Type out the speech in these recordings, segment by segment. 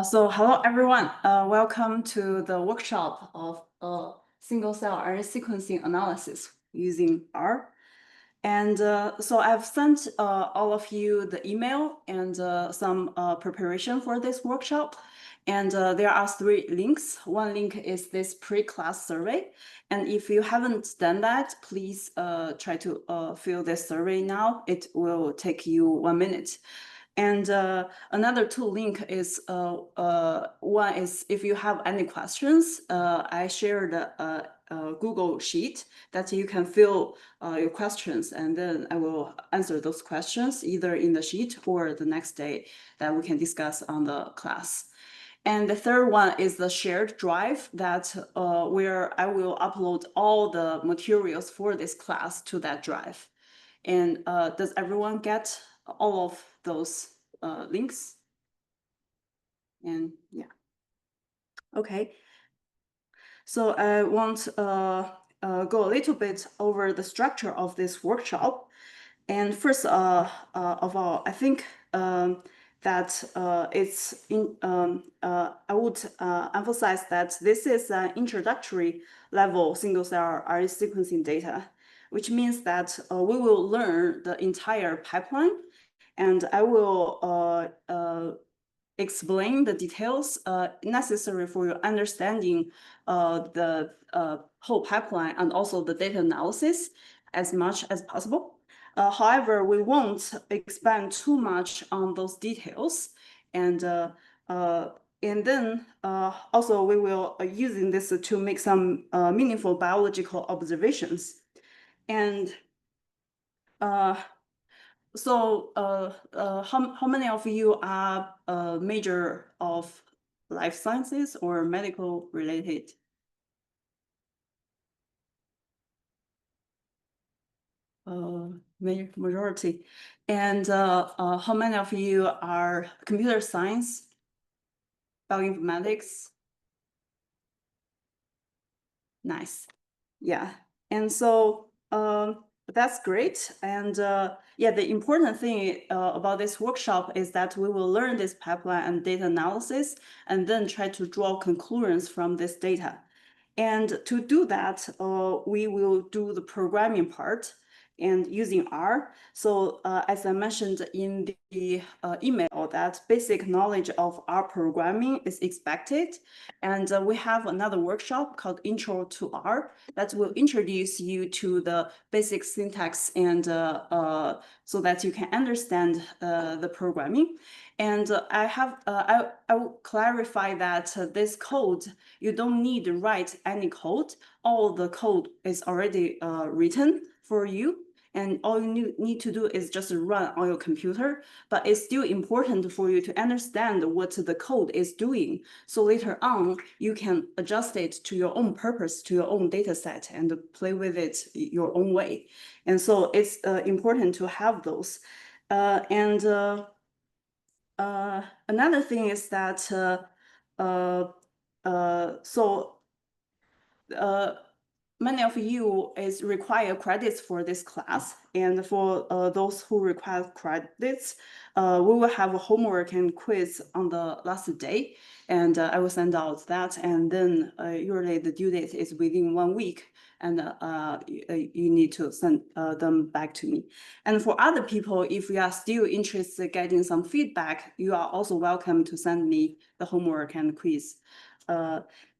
So hello everyone. Welcome to the workshop of single-cell RNA sequencing analysis using R. And so I've sent all of you the email and some preparation for this workshop. And there are 3 links. One link is this pre-class survey. And if you haven't done that, please try to fill this survey now. It will take you 1 minute. And another 2 link is one is if you have any questions, I shared a Google Sheet that you can fill your questions, and then I will answer those questions either in the sheet or the next day that we can discuss on the class. And the third one is the shared drive that where I will upload all the materials for this class to that drive. And does everyone get all of those links? And yeah, okay. So I want go a little bit over the structure of this workshop. And first of all, I think that it's in. I would emphasize that this is an introductory level single-cell RNA sequencing data, which means that we will learn the entire pipeline, and I will explain the details necessary for your understanding the whole pipeline and also the data analysis as much as possible. However, we won't expand too much on those details, and then also we will using this to make some meaningful biological observations. And so how many of you are a major of life sciences or medical related? Majority. And how many of you are computer science, bioinformatics? Nice. Yeah. And so that's great. And yeah, the important thing about this workshop is that we will learn this pipeline and data analysis and then try to draw conclusions from this data. And to do that, we will do the programming part and using R. So as I mentioned in the email, that basic knowledge of R programming is expected. And we have another workshop called Intro to R that will introduce you to the basic syntax and so that you can understand the programming. And I will clarify that this code, you don't need to write any code. All the code is already written for you. And all you need to do is just run on your computer, but it's still important for you to understand what the code is doing. So later on, you can adjust it to your own purpose, to your own data set, and play with it your own way. And so it's important to have those. Another thing is that many of you is require credits for this class, and for those who require credits, we will have a homework and quiz on the last day, and I will send out that, and then usually the due date is within 1 week, and you need to send them back to me. And for other people, if you are still interested in getting some feedback, you are also welcome to send me the homework and quiz.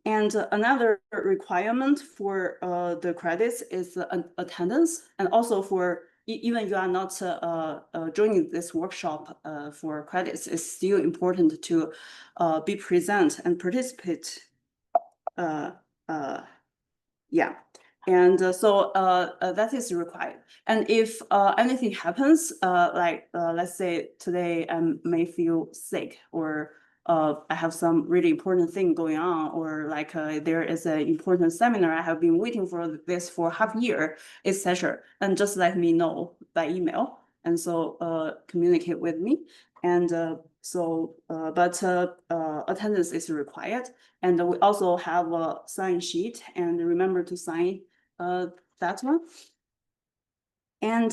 And another requirement for the credits is attendance, and also for even you are not joining this workshop for credits, it's still important to be present and participate. Yeah. And so that is required. And if anything happens, like let's say today I may feel sick, or I have some really important thing going on, or like there is an important seminar I have been waiting for this for half year, etc. And just let me know by email, and so communicate with me. And but attendance is required, and we also have a sign sheet, and remember to sign that one. And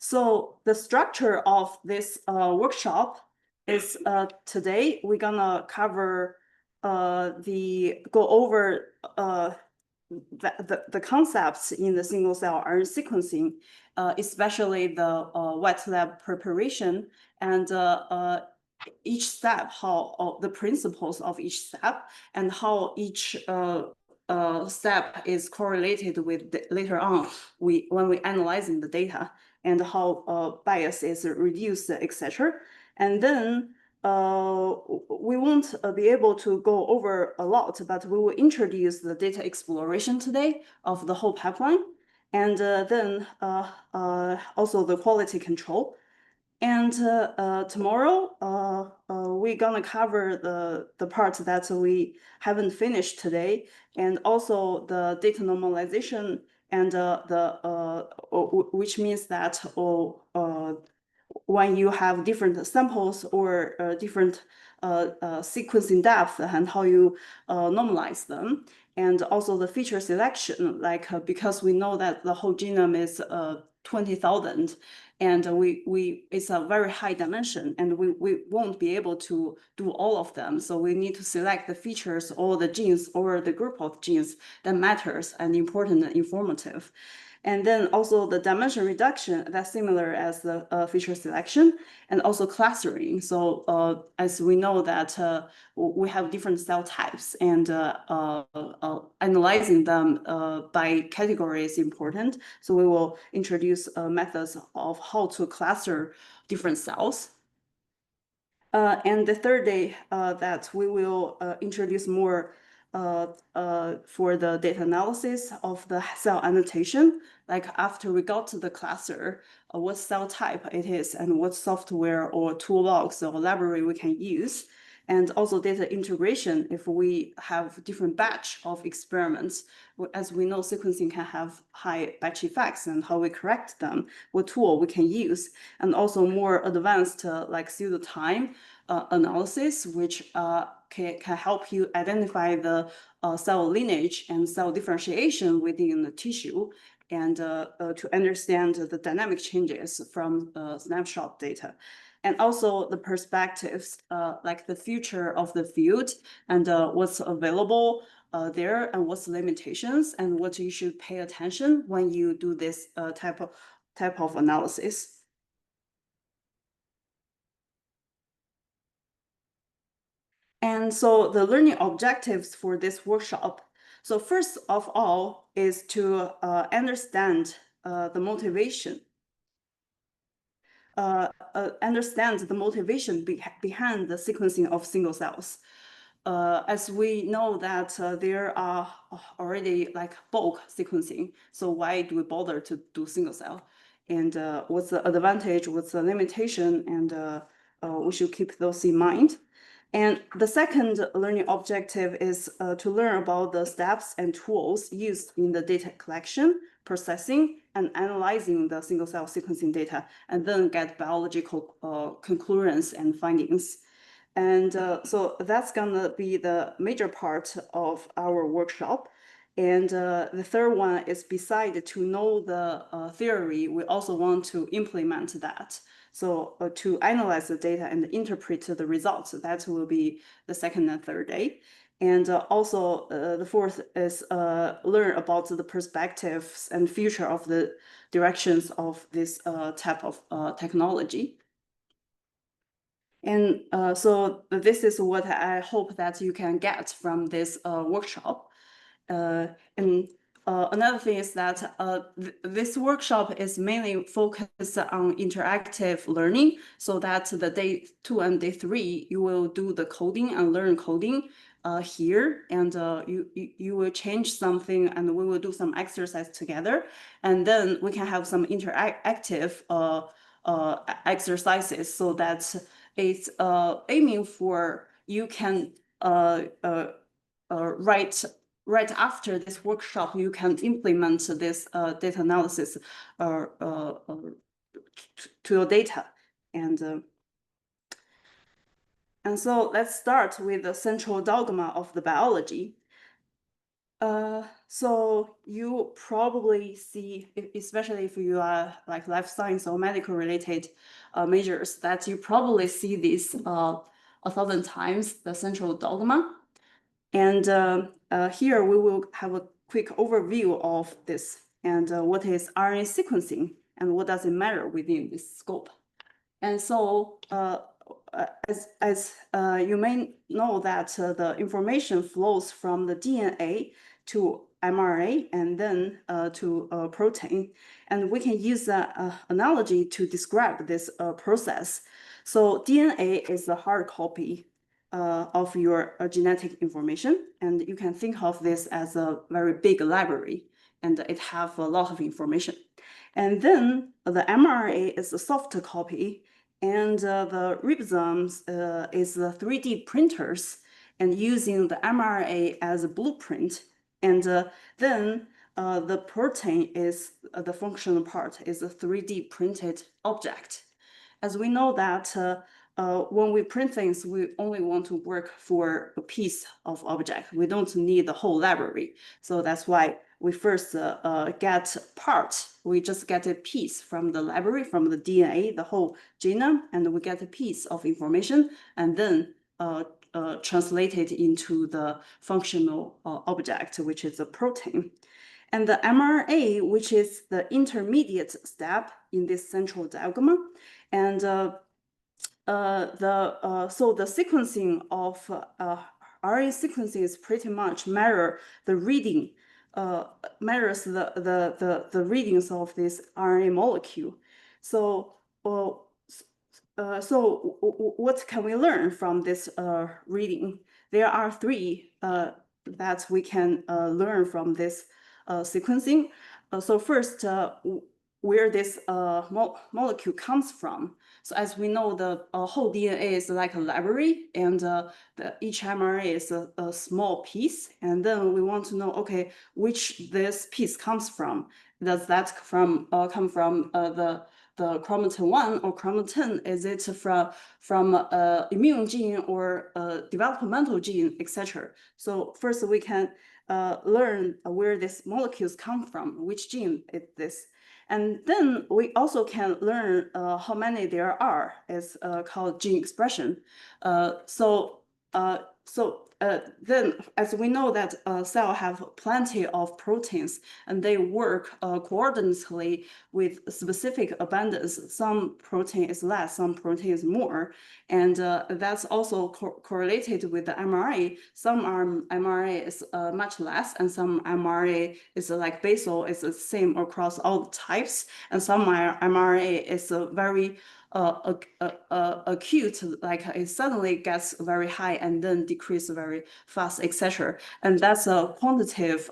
So the structure of this workshop is today we're gonna cover go over the concepts in the single cell RNA sequencing, especially the wet lab preparation and each step, how the principles of each step and how each step is correlated with later on when we analyzing the data and how bias is reduced, etc. And then we won't be able to go over a lot, but we will introduce the data exploration today of the whole pipeline, and then also the quality control. And tomorrow, we're gonna cover the part that we haven't finished today, and also the data normalization and which means that when you have different samples or different sequencing depth and how you normalize them, and also the feature selection, like because we know that the whole genome is 20,000, and it's a very high dimension, and we won't be able to do all of them. So we need to select the features or the genes or the group of genes that matters and important and informative. And then also the dimension reduction, that's similar as the feature selection, and also clustering. So as we know that we have different cell types, and analyzing them by category is important. So we will introduce methods of how to cluster different cells. And the third day that we will introduce more for the data analysis of the cell annotation, like after we got to the cluster, what cell type it is and what software or toolbox or library we can use. And also data integration if we have different batch of experiments. As we know, sequencing can have high batch effects, and how we correct them, what tool we can use, and also more advanced like pseudo-time analysis, which can help you identify the cell lineage and cell differentiation within the tissue, and to understand the dynamic changes from snapshot data. And also the perspectives, like the future of the field and what's available there and what's limitations and what you should pay attention when you do this type of analysis. And so the learning objectives for this workshop. So first of all is to understand the motivation. Understand the motivation behind the sequencing of single cells. As we know that there are already like bulk sequencing, so why do we bother to do single cell? And what's the advantage, what's the limitation, and we should keep those in mind. And the second learning objective is to learn about the steps and tools used in the data collection, processing, and analyzing the single cell sequencing data, and then get biological conclusions and findings. And so that's gonna be the major part of our workshop. And the third one is beside to know the theory, we also want to implement that. So to analyze the data and interpret the results, that will be the second and third day. And also the fourth is learn about the perspectives and future of the directions of this type of technology. And so this is what I hope that you can get from this workshop. And another thing is that this workshop is mainly focused on interactive learning, so that the day 2 and day 3, you will do the coding and learn coding here, and you will change something, and we will do some exercise together, and then we can have some interactive exercises, so that it's aiming for you can right after this workshop, you can implement this data analysis to your data. And so let's start with the central dogma of the biology. So you probably see, especially if you are like life science or medical related majors, that you probably see this 1,000 times, the central dogma. And here we will have a quick overview of this and what is RNA sequencing and what does it matter within this scope. And so as you may know that the information flows from the DNA to mRNA and then to a protein. And we can use that analogy to describe this process. So DNA is the hard copy of your genetic information. And you can think of this as a very big library, and it have a lot of information. And then the mRNA is a soft copy, and the ribosomes is the 3D printers, and using the mRNA as a blueprint. And then the protein is the functional part, is a 3D printed object. As we know that when we print things, we only want to work for a piece of object. We don't need the whole library. So that's why we first get part. We just get a piece from the library, from the DNA, the whole genome, and we get a piece of information, and then translate it into the functional object, which is a protein. And the mRNA, which is the intermediate step in this central diagram, and so the sequencing of RNA sequencing is pretty much mirror the reading, mirrors the readings of this RNA molecule. So what can we learn from this reading? There are three that we can learn from this sequencing. So first, where this molecule comes from. So as we know, the whole DNA is like a library, and each mRNA is a small piece. And then we want to know, okay, which this piece comes from. Does that come from the chromatin 1 or chromatin? Is it from immune gene or developmental gene, etc.? So first we can learn where these molecules come from, which gene is this. And then we also can learn how many there are. It's called gene expression. Then, as we know that cell have plenty of proteins, and they work coordinately with specific abundance. Some protein is less, some protein is more, and that's also correlated with the mRNA. Some mRNA is much less, and some mRNA is like basal, is the same across all the types, and some mRNA is very acute, like it suddenly gets very high and then decrease very fast, etc. And that's a quantitative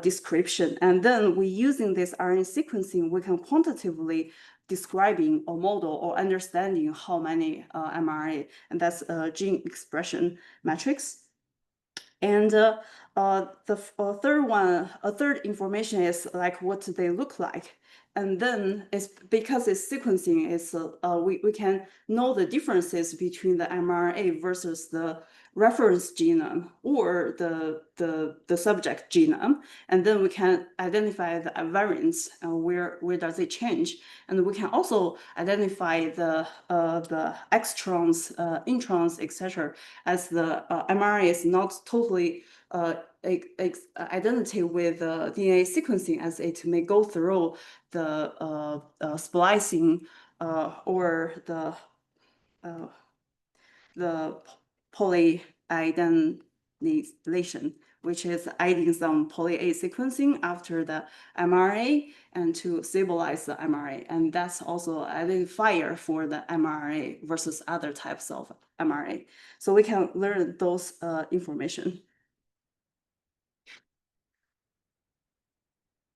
description. And then we using this RNA sequencing, we can quantitatively describing or model or understanding how many mRNA, and that's a gene expression matrix. And the third information is like what they look like. And then it's because it's sequencing, it's we can know the differences between the mRNA versus the reference genome or the subject genome, and then we can identify the variants and where does it change, and we can also identify the extrons, introns, etc. As the mRNA is not totally identity with DNA sequencing, as it may go through the splicing or the polyidenylation, which is adding some poly-A sequencing after the mRNA and to stabilize the mRNA. And that's also identifier for the mRNA versus other types of mRNA. So we can learn those information.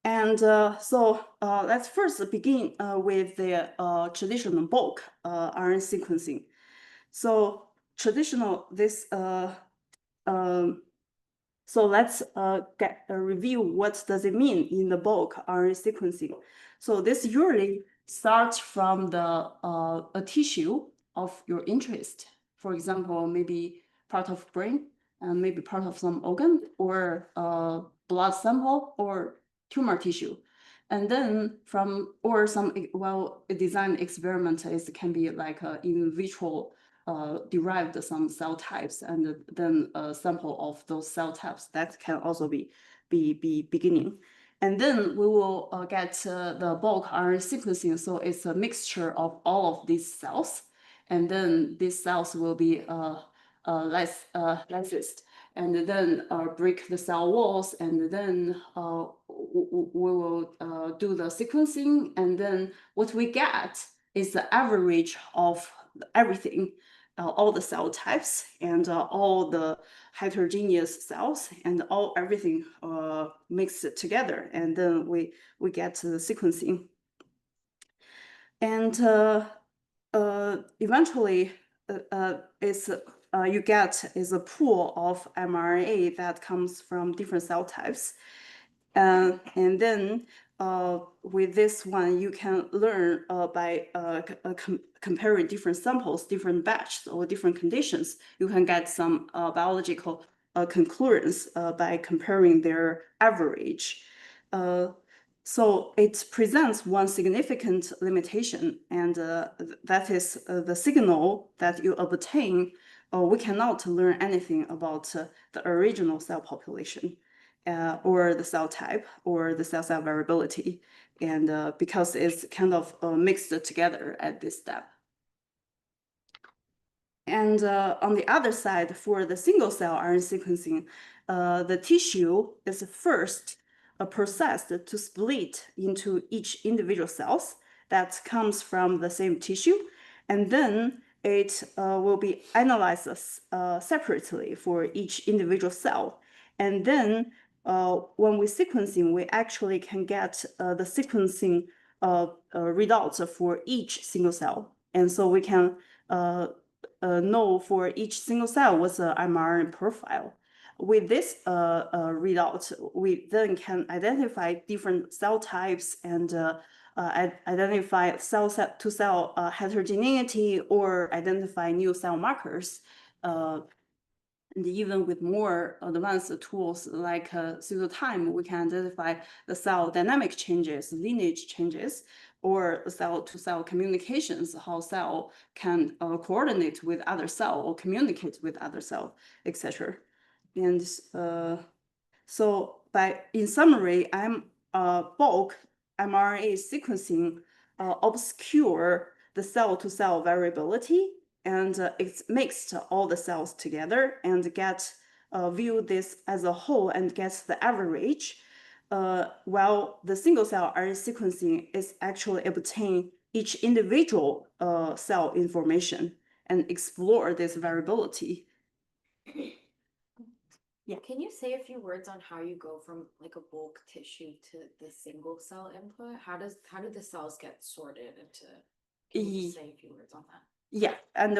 And so let's first begin with the traditional bulk RNA sequencing. So traditional this so let's get a review. What does it mean in the bulk RNA sequencing? So this usually starts from the a tissue of your interest. For example, maybe part of brain, maybe part of some organ or blood sample or tumor tissue. And then or some well-designed experiment can be like in vitro derived some cell types, and then a sample of those cell types that can also be beginning. And then we will get the bulk RNA sequencing. So it's a mixture of all of these cells. And then these cells will be lysed, and then break the cell walls, and then we will do the sequencing. And then what we get is the average of everything, all the cell types and all the heterogeneous cells and everything mixed together, and then we get the sequencing. And eventually you get is a pool of mRNA that comes from different cell types. And then with this one, you can learn by comparing different samples, different batches, or different conditions. You can get some biological conclusions by comparing their average. So it presents one significant limitation, and that is the signal that you obtain. We cannot learn anything about the original cell population. Or the cell type or the cell variability, and because it's kind of mixed together at this step. And on the other side, for the single cell RNA sequencing, the tissue is first processed to split into each individual cells that comes from the same tissue, and then it will be analyzed separately for each individual cell. And then when we sequencing, we actually can get the sequencing results for each single cell. And so we can know for each single cell what's the mRNA profile. With this result, we then can identify different cell types and identify cell-to-cell heterogeneity, or identify new cell markers. And even with more advanced tools like pseudotime, we can identify the cell dynamic changes, lineage changes, or cell-to-cell communications, how cell can coordinate with other cell or communicate with other cell, etc. And so in summary, bulk mRNA sequencing obscure the cell-to-cell variability, and it's mixed all the cells together and view this as a whole and gets the average, while the single cell RNA sequencing is actually obtain each individual cell information and explore this variability. Yeah. Can you say a few words on how you go from like a bulk tissue to the single cell input? How do the cells get sorted into? Can you say a few words on that? Yeah, and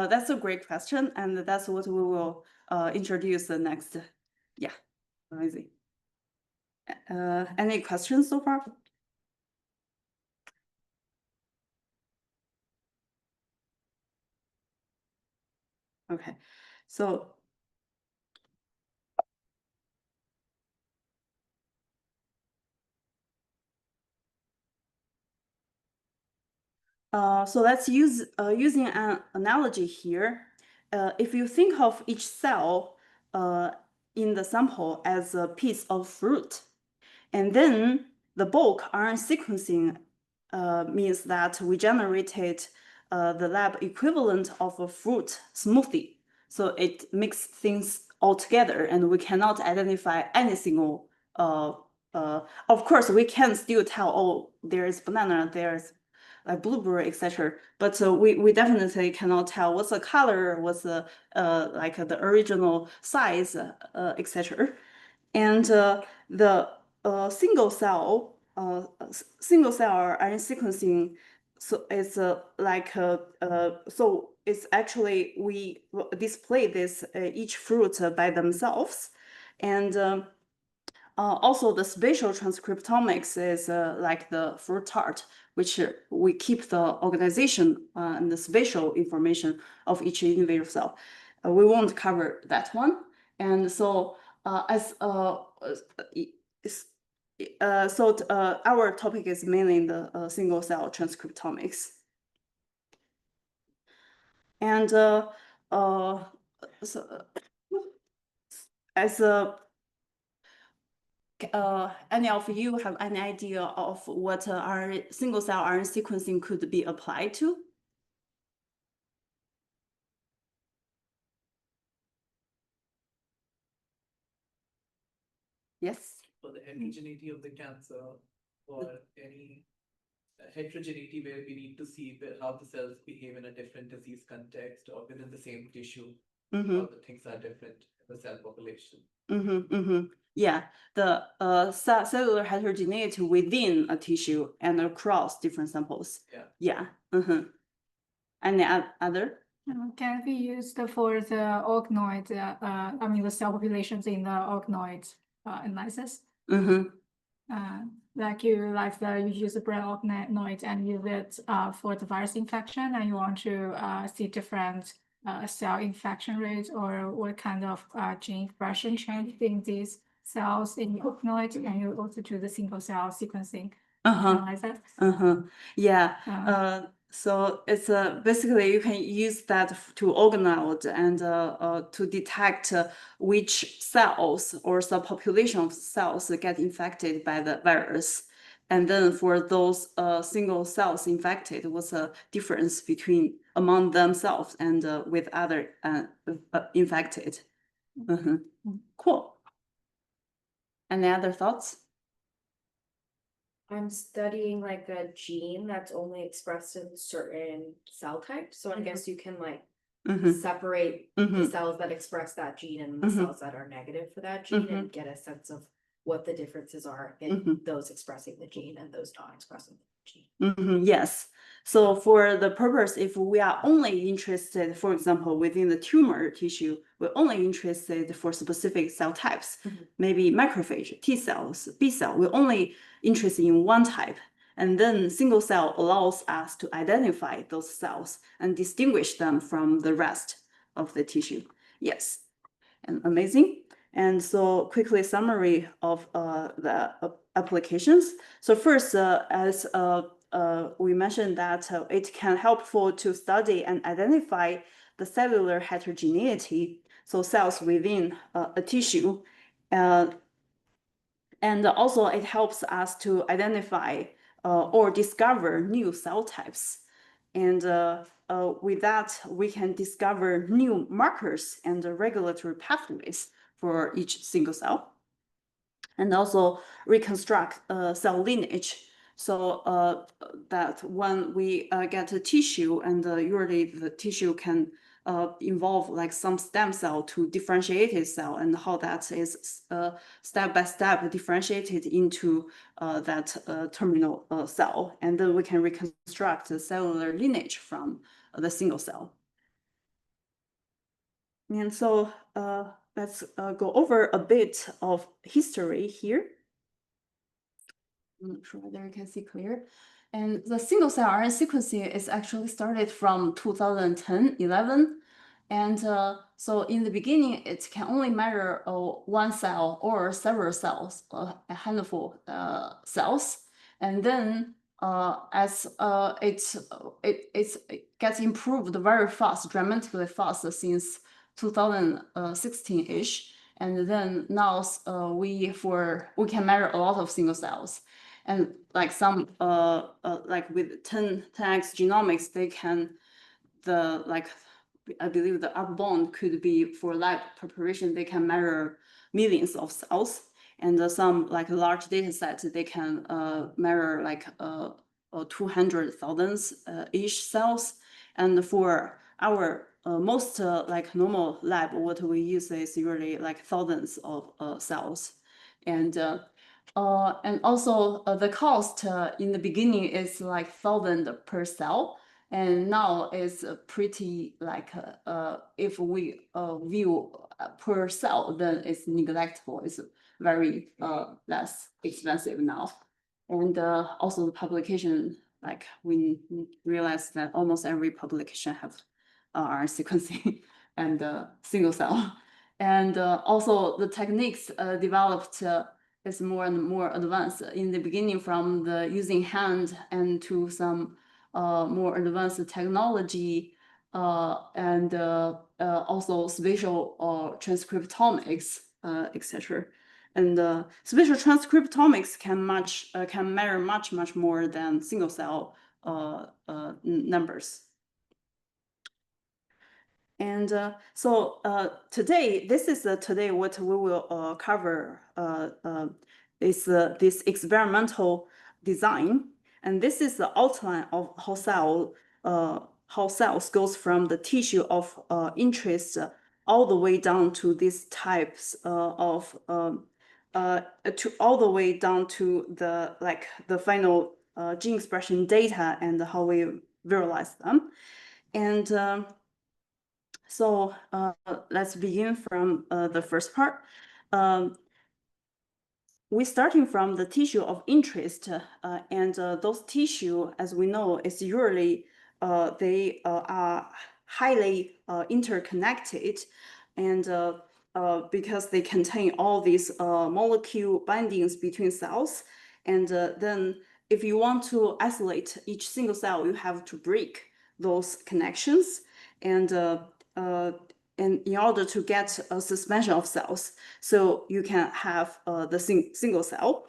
that's a great question, and that's what we will introduce next. Yeah, amazing. Any questions so far? Okay, so let's use using an analogy here. If you think of each cell in the sample as a piece of fruit, and then the bulk RNA sequencing means that we generated the lab equivalent of a fruit smoothie. So it mixes things all together, and we cannot identify any single. Of course, we can still tell, oh, there is banana, there's like blueberry, etc. But we definitely cannot tell what's the color, what's the like the original size, etc. And the single cell RNA sequencing, so it's so it's actually we display this each fruit by themselves, and also the spatial transcriptomics is like the fruit chart, which we keep the organization and the spatial information of each individual cell. We won't cover that one. And so our topic is mainly the single cell transcriptomics. And any of you have any idea of what single cell RNA sequencing could be applied to? Yes. For the heterogeneity of the cancer, or any heterogeneity where we need to see how the cells behave in a different disease context or within the same tissue, how the things are different in the cell population. Yeah, the cellular heterogeneity within a tissue and across different samples. Yeah. Any other? Can be used for the organoid, the cell populations in the organoid analysis. Like you use the brain organoid and use it for the virus infection, and you want to see different cell infection rates or what kind of gene expression change in these cells in the organoid, and you also do the single cell sequencing analysis. Yeah. So it's basically you can use that to organoid and to detect which cells or subpopulation of cells get infected by the virus. And then for those single cells infected, what's the difference among themselves and with other infected? Cool. Any other thoughts? I'm studying like a gene that's only expressed in certain cell types. So I guess you can like separate the cells that express that gene and the cells that are negative for that gene and get a sense of what the differences are in those expressing the gene and those not expressing the gene. Yes. So for the purpose, if we are only interested, for example, within the tumor tissue, we're only interested for specific cell types, maybe macrophage, T cells, B cell, we're only interested in one type. And then single cell allows us to identify those cells and distinguish them from the rest of the tissue. Yes, and amazing. And so quickly summary of the applications. So first, as we mentioned that it can helpful to study and identify the cellular heterogeneity, so cells within a tissue. And also it helps us to identify or discover new cell types. And with that, we can discover new markers and regulatory pathways for each single cell. And also reconstruct cell lineage. So that when we get a tissue, and usually the tissue can involve like some stem cell to differentiated cell, and how that is step by step differentiated into that terminal cell, and then we can reconstruct the cellular lineage from the single cell. And so let's go over a bit of history here. I'm not sure whether you can see clear. And the single cell RNA sequencing is actually started from 2010-11. And so in the beginning, it can only measure one cell or several cells, a handful cells. And then as it gets improved very fast, dramatically fast since 2016-ish. And then now we can measure a lot of single cells. And like some like with 10x genomics, they can I believe the upper bound could be for lab preparation, they can measure millions of cells. And some like large data sets, they can measure like 200,000 ish cells. And for our most like normal lab, what we use is usually like thousands of cells. And also the cost in the beginning is like 1,000 per cell. And now it's pretty like if we view per cell, then it's neglectable. It's very less expensive now. And also the publication, like we realized that almost every publication have RNA sequencing and single cell. And also the techniques developed is more and more advanced in the beginning, from the using hand and to some more advanced technology and also spatial transcriptomics, etc. And spatial transcriptomics can measure much more than single cell numbers. And so today, this is today what we will cover is this experimental design, and this is the outline of how cells goes from the tissue of interest all the way down to these types of to all the way down to the final gene expression data and how we visualize them. And so let's begin from the first part. We're starting from the tissue of interest, and those tissue, as we know, is usually they are highly interconnected, and because they contain all these molecule bindings between cells, and then if you want to isolate each single cell, you have to break those connections, and in order to get a suspension of cells, so you can have the single cell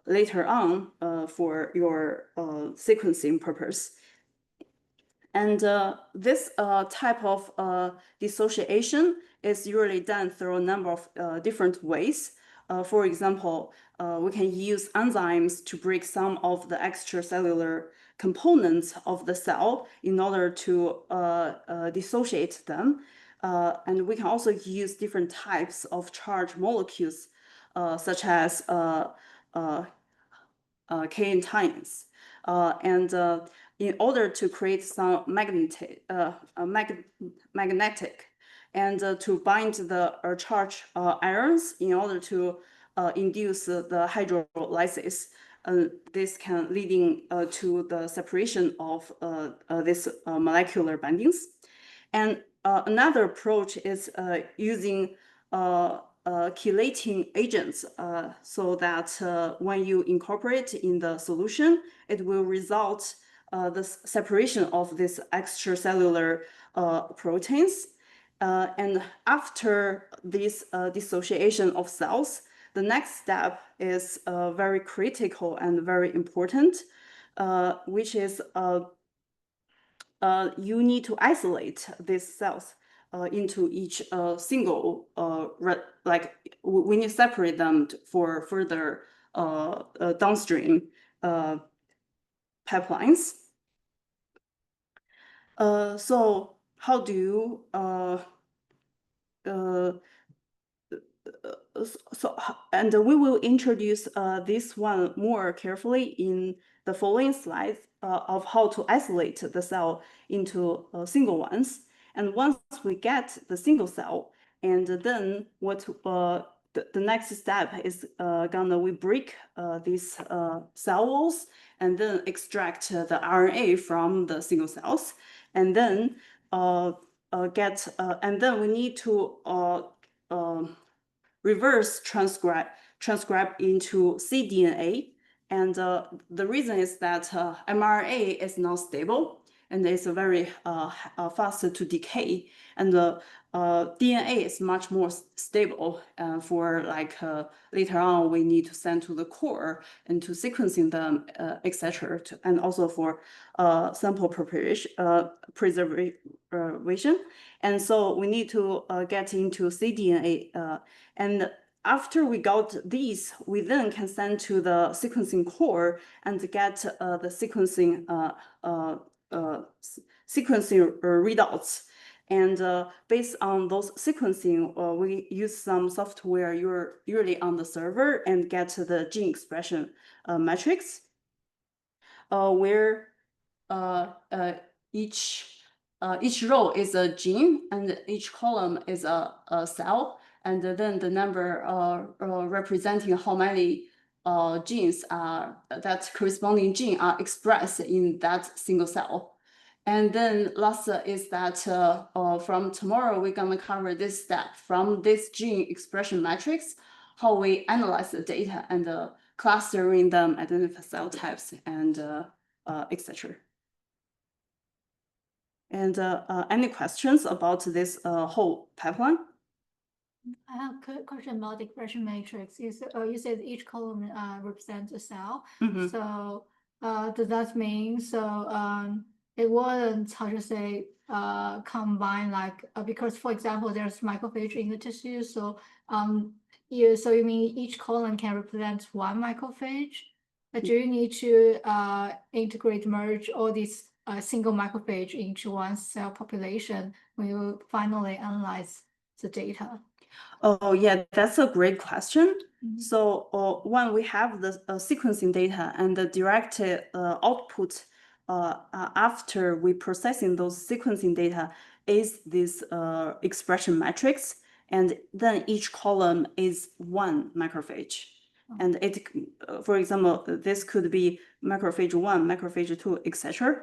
later on for your sequencing purpose. And this type of dissociation is usually done through a number of different ways. For example, we can use enzymes to break some of the extracellular components of the cell in order to dissociate them. And we can also use different types of charged molecules, such as K-times. And in order to create some magnetic and to bind the charged ions in order to induce the hydrolysis. This can leading to the separation of these molecular bindings. And another approach is using chelating agents so that when you incorporate in the solution, it will result the separation of these extracellular proteins. And after this dissociation of cells, the next step is very critical and very important, which is you need to isolate these cells into each single, like we need to separate them for further downstream pipelines. So how do you and we will introduce this one more carefully in the following slides of how to isolate the cell into single ones. And once we get the single cell, and then what the next step is we break these cell walls and then extract the RNA from the single cells, and then and then we need to reverse transcribe into cDNA. And the reason is that mRNA is not stable and it's very fast to decay. And DNA is much more stable for later on we need to send to the core and to sequencing them, etc. And also for sample preservation. And so we need to get into cDNA. And after we got these, we then can send to the sequencing core and get the sequencing readouts. And based on those sequencing, we use some software usually on the server and get the gene expression matrix, where each row is a gene and each column is a cell, and then the number representing how many genes that corresponding gene are expressed in that single cell. And then last is that from tomorrow, we're gonna cover this step from this gene expression matrix, how we analyze the data and clustering them, identify cell types, and etc. And any questions about this whole pipeline? I have a question about the expression matrix. You said each column represents a cell. Mm-hmm. So does that mean it wasn't, how to say, combine like because for example there's macrophage in the tissue, so you mean each column can represent one macrophage? But do you need to integrate, merge all these single macrophage into one cell population when you finally analyze the data? Oh, yeah, that's a great question. So when we have the sequencing data and the directed output after we processing those sequencing data is this expression matrix, and then each column is one macrophage. And it, for example, this could be macrophage 1, macrophage 2, etc.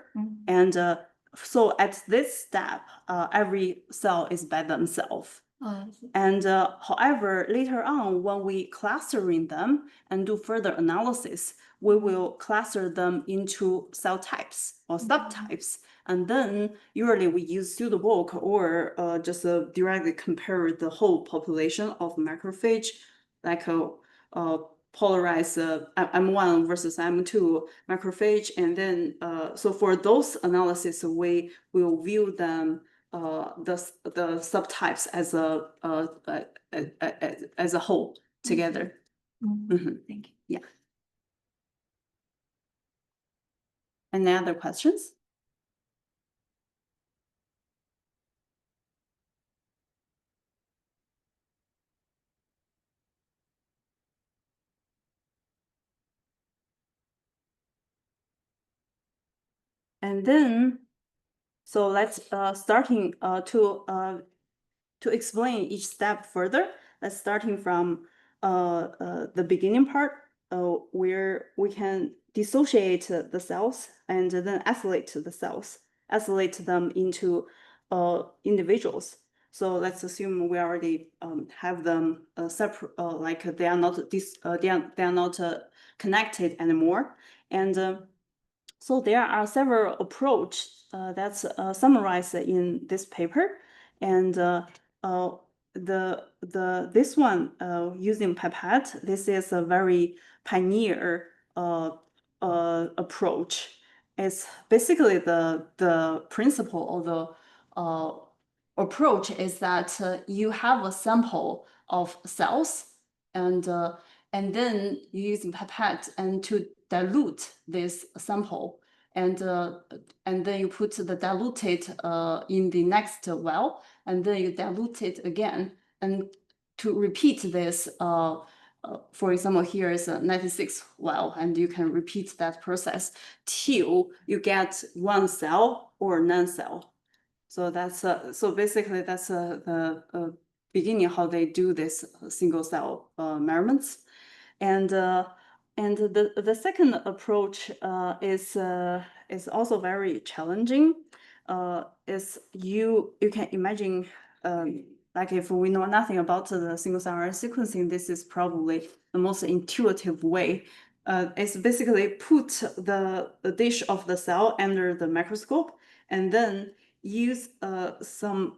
And so at this step, every cell is by themselves. And however, later on, when we clustering them and do further analysis, we will cluster them into cell types or subtypes. And then usually we use pseudobulk or just directly compare the whole population of macrophage, like polarized M1 versus M2 macrophage. And then, so for those analysis, we will view them the subtypes as a whole together. Thank you. Yeah. Any other questions? And then, so let's starting to explain each step further. Let's starting from the beginning part, where we can dissociate the cells and then isolate the cells, isolate them into individuals. So let's assume we already have them separate, like they are not they are not connected anymore, and so there are several approaches that's summarized in this paper, and this one using pipette, this is a very pioneer approach. It's basically the principle of the approach is that you have a sample of cells, and then you using pipette and to dilute this sample, and then you put the diluted in the next well, and then you dilute it again, and to repeat this. For example, here is a 96 well, and you can repeat that process till you get one cell or non-cell. So that's so basically that's the beginning how they do this single cell measurements, and the second approach is also very challenging. Is you can imagine like if we know nothing about the single cell RNA sequencing, this is probably the most intuitive way. It's basically put the dish of the cell under the microscope, and then use some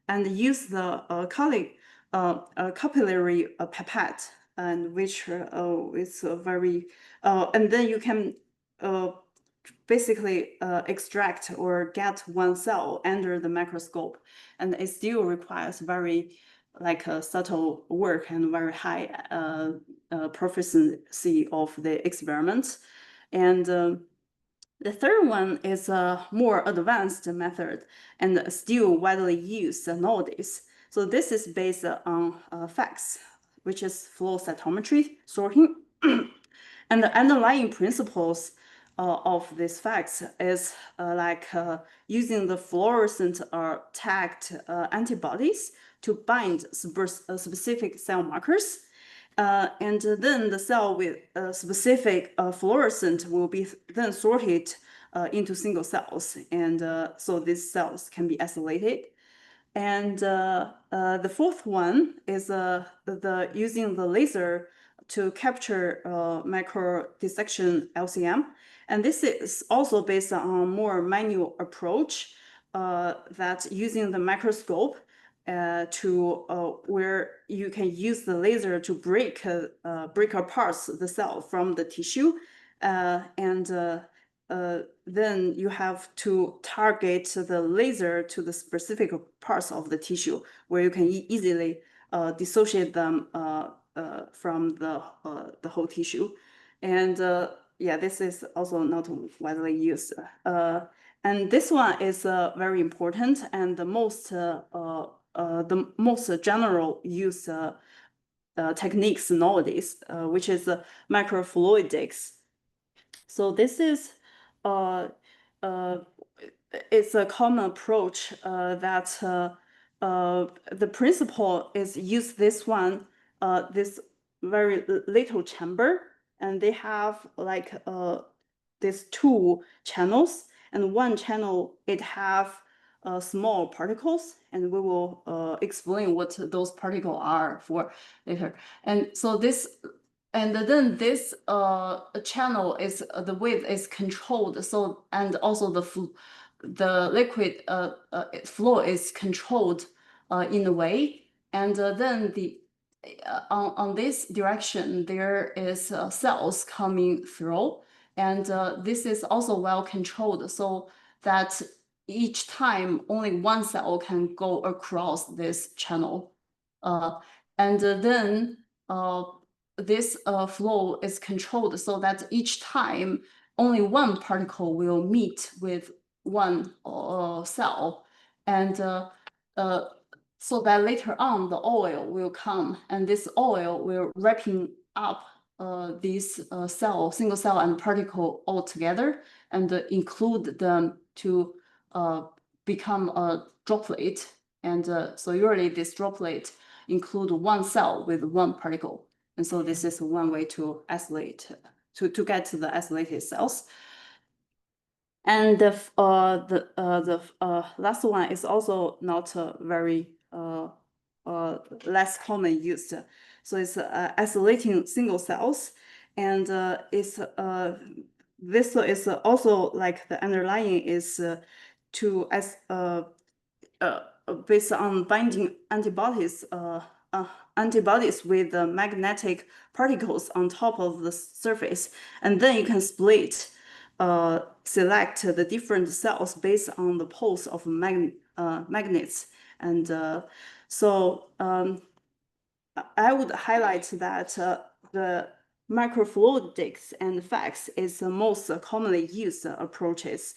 and use the capillary pipette, and which is a very and then you can basically extract or get one cell under the microscope, and it still requires very like subtle work and very high proficiency of the experiments. And the third one is a more advanced method and still widely used nowadays. So this is based on FACS, which is flow cytometry sorting. And the underlying principles of this FACS is using the fluorescent or tagged antibodies to bind specific cell markers. And then the cell with a specific fluorescent will be then sorted into single cells, and so these cells can be isolated. And the fourth one is using the laser to capture micro dissection LCM. And this is also based on a more manual approach that's using the microscope where you can use the laser to break apart the cell from the tissue, then you have to target the laser to the specific parts of the tissue where you can easily dissociate them from the whole tissue. And yeah, this is also not widely used. And this one is very important and the most general use techniques nowadays, which is microfluidics. So this is it's a common approach that the principle is use this very little chamber, and they have like these two channels, and one channel it have small particles, and we will explain what those particles are for later. And so and then this channel is the width is controlled. So, and also the liquid flow is controlled in a way. And then on this direction there is cells coming through, and this is also well controlled, so that each time only one cell can go across this channel, and then this flow is controlled so that each time only one particle will meet with one cell, and so that later on the oil will come, and this oil will wrapping up these single cell and particle all together, and include them to become a droplet. And so usually this droplet include one cell with one particle. And so this is one way to isolate, to get to the isolated cells. And the last one is also not very less common used. So it's isolating single cells, and this is also like the underlying is based on binding antibodies with magnetic particles on top of the surface, and then you can select the different cells based on the poles of magnets. And so I would highlight that the microfluidics and FACS is the most commonly used approaches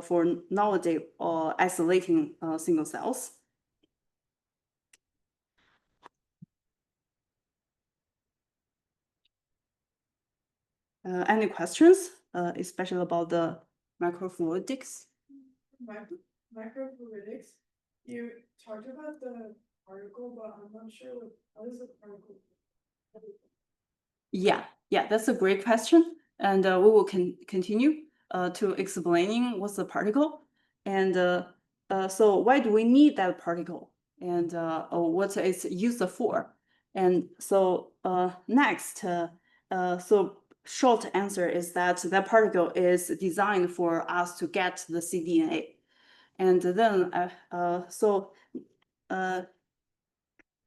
for nowadays isolating single cells. Any questions, especially about the microfluidics? Microfluidics, you talked about the particle, but I'm not sure what is a particle? Yeah, that's a great question, and we will continue to explaining what's a particle, and so why do we need that particle, and what it's used for. And so next, so short answer is that particle is designed for us to get the cDNA, and then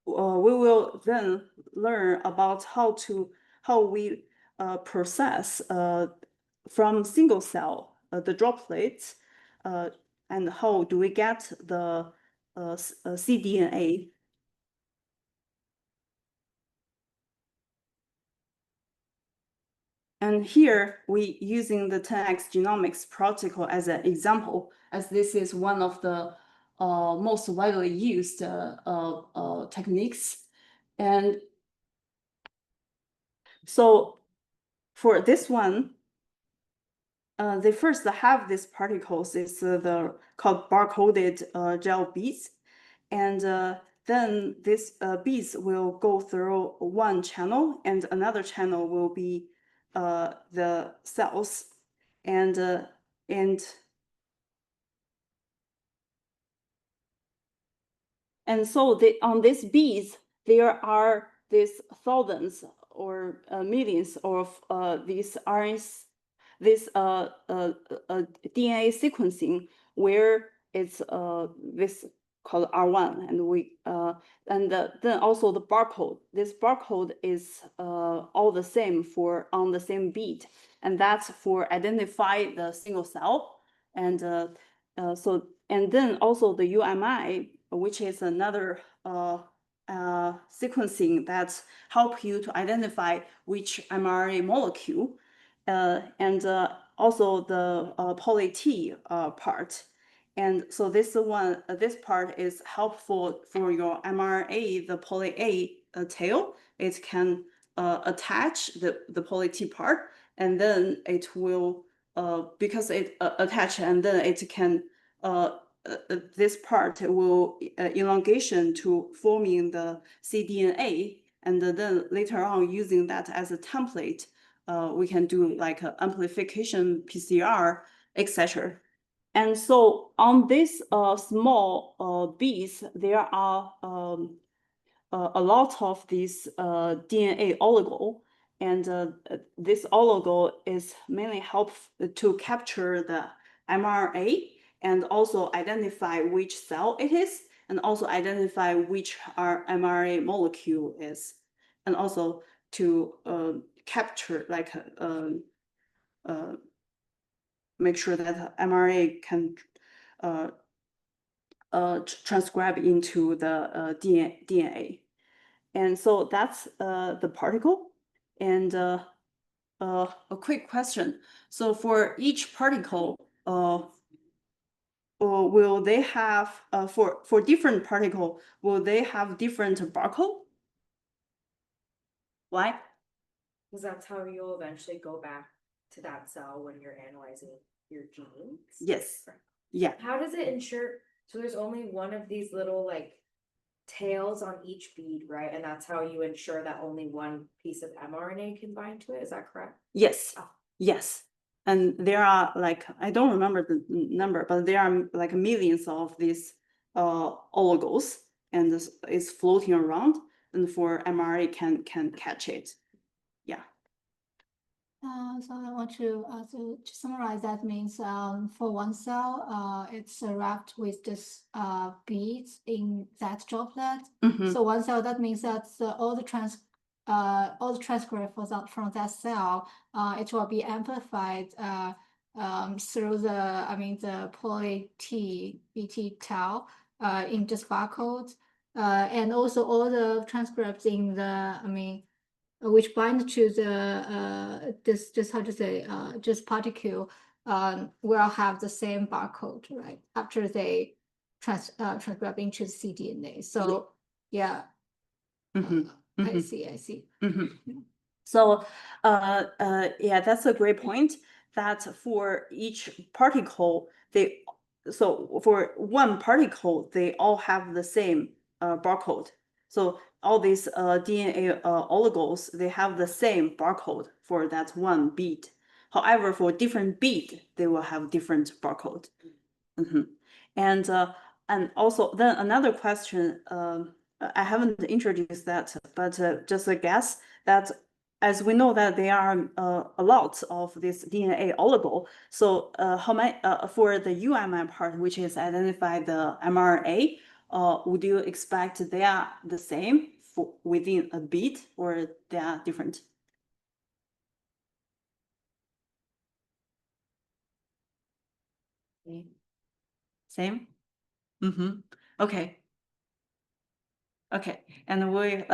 we will then learn about how we process from single cell the droplets, and how do we get the cDNA. And here we using the 10x genomics protocol as an example, as this is one of the most widely used techniques. And so for this one, they first have these particles, it's called bar-coded gel beads, and then these beads will go through one channel, and another channel will be the cells, and and so on these beads, there are these thousands or millions of these RNAs, this DNA sequencing where it's this called R1, and then also the barcode. This barcode is all the same on the same bead, and that's for identify the single cell, and then also the UMI, which is another sequencing that help you to identify which mRNA molecule, and also the poly-T part. And so this part is helpful for your mRNA, the poly-A tail. It can attach the poly-T part, and then it will, because it attach, and then it can, this part will elongation to forming the cDNA, and then later on using that as a template, we can do like amplification PCR, etc. And so on this small beads, there are a lot of these DNA oligo, and this oligo is mainly help to capture the mRNA and also identify which cell it is, and also identify which mRNA molecule is, and also to capture, like make sure that mRNA can transcribe into the DNA. And so that's the particle. And a quick question. So for each particle, will they have, for different particle, will they have different barcode? Why? Because that's how you'll eventually go back to that cell when you're analyzing your genes. Yes. Yeah. How does it ensure? So there's only one of these little like tails on each bead, right? And that's how you ensure that only one piece of mRNA can bind to it. Is that correct? Yes. Oh. Yes. And there are like, I don't remember the number, but there are like millions of these oligos, and it's floating around, and for mRNA can catch it. Yeah. So I want to summarize. That means for one cell, it's wrapped with this beads in that droplet. So one cell, that means that all the transcript from that cell, it will be amplified through the poly-T BT tau in this barcode, and also all the transcripts in the which bind to the this particle will have the same barcode, right? After they transcribe into the cDNA. So yeah. I see. So yeah, that's a great point, that for each particle, so for one particle, they all have the same barcode. So all these DNA oligos, they have the same barcode for that one bead. However, for different bead, they will have different barcode. And also then another question, I haven't introduced that, but just a guess that, as we know that there are a lot of this DNA oligo, so how many for the UMI part, which is identify the mRNA, would you expect they are the same within a bead, or they are different? Same? Okay. Okay, and we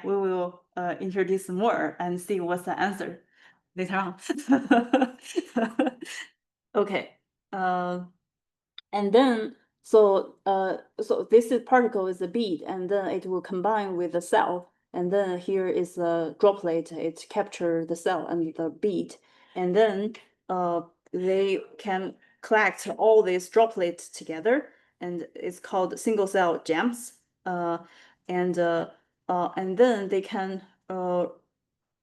will introduce more and see what's the answer later on. Okay, and then so this particle is a bead, and then it will combine with the cell, and then here is a droplet. It capture the cell and the bead, and then they can collect all these droplets together, and it's called single cell gems. And then they can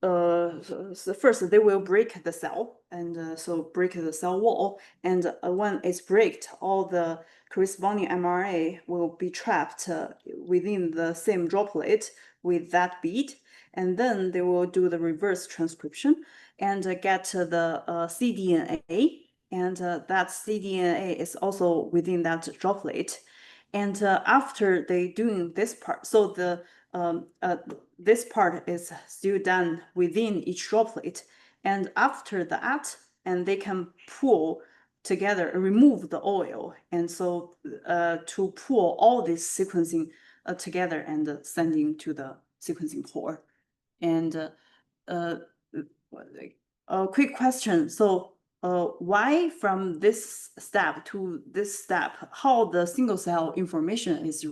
so first they will break the cell, and so break the cell wall, and when it's breaked, all the corresponding mRNA will be trapped within the same droplet with that bead, and then they will do the reverse transcription and get the cDNA, and that cDNA is also within that droplet. And after they doing this part, so the this part is still done within each droplet, and after that, and they can pull together, remove the oil, and so to pull all this sequencing together and sending to the sequencing core. And a quick question. So why from this step to this step, how the single cell information is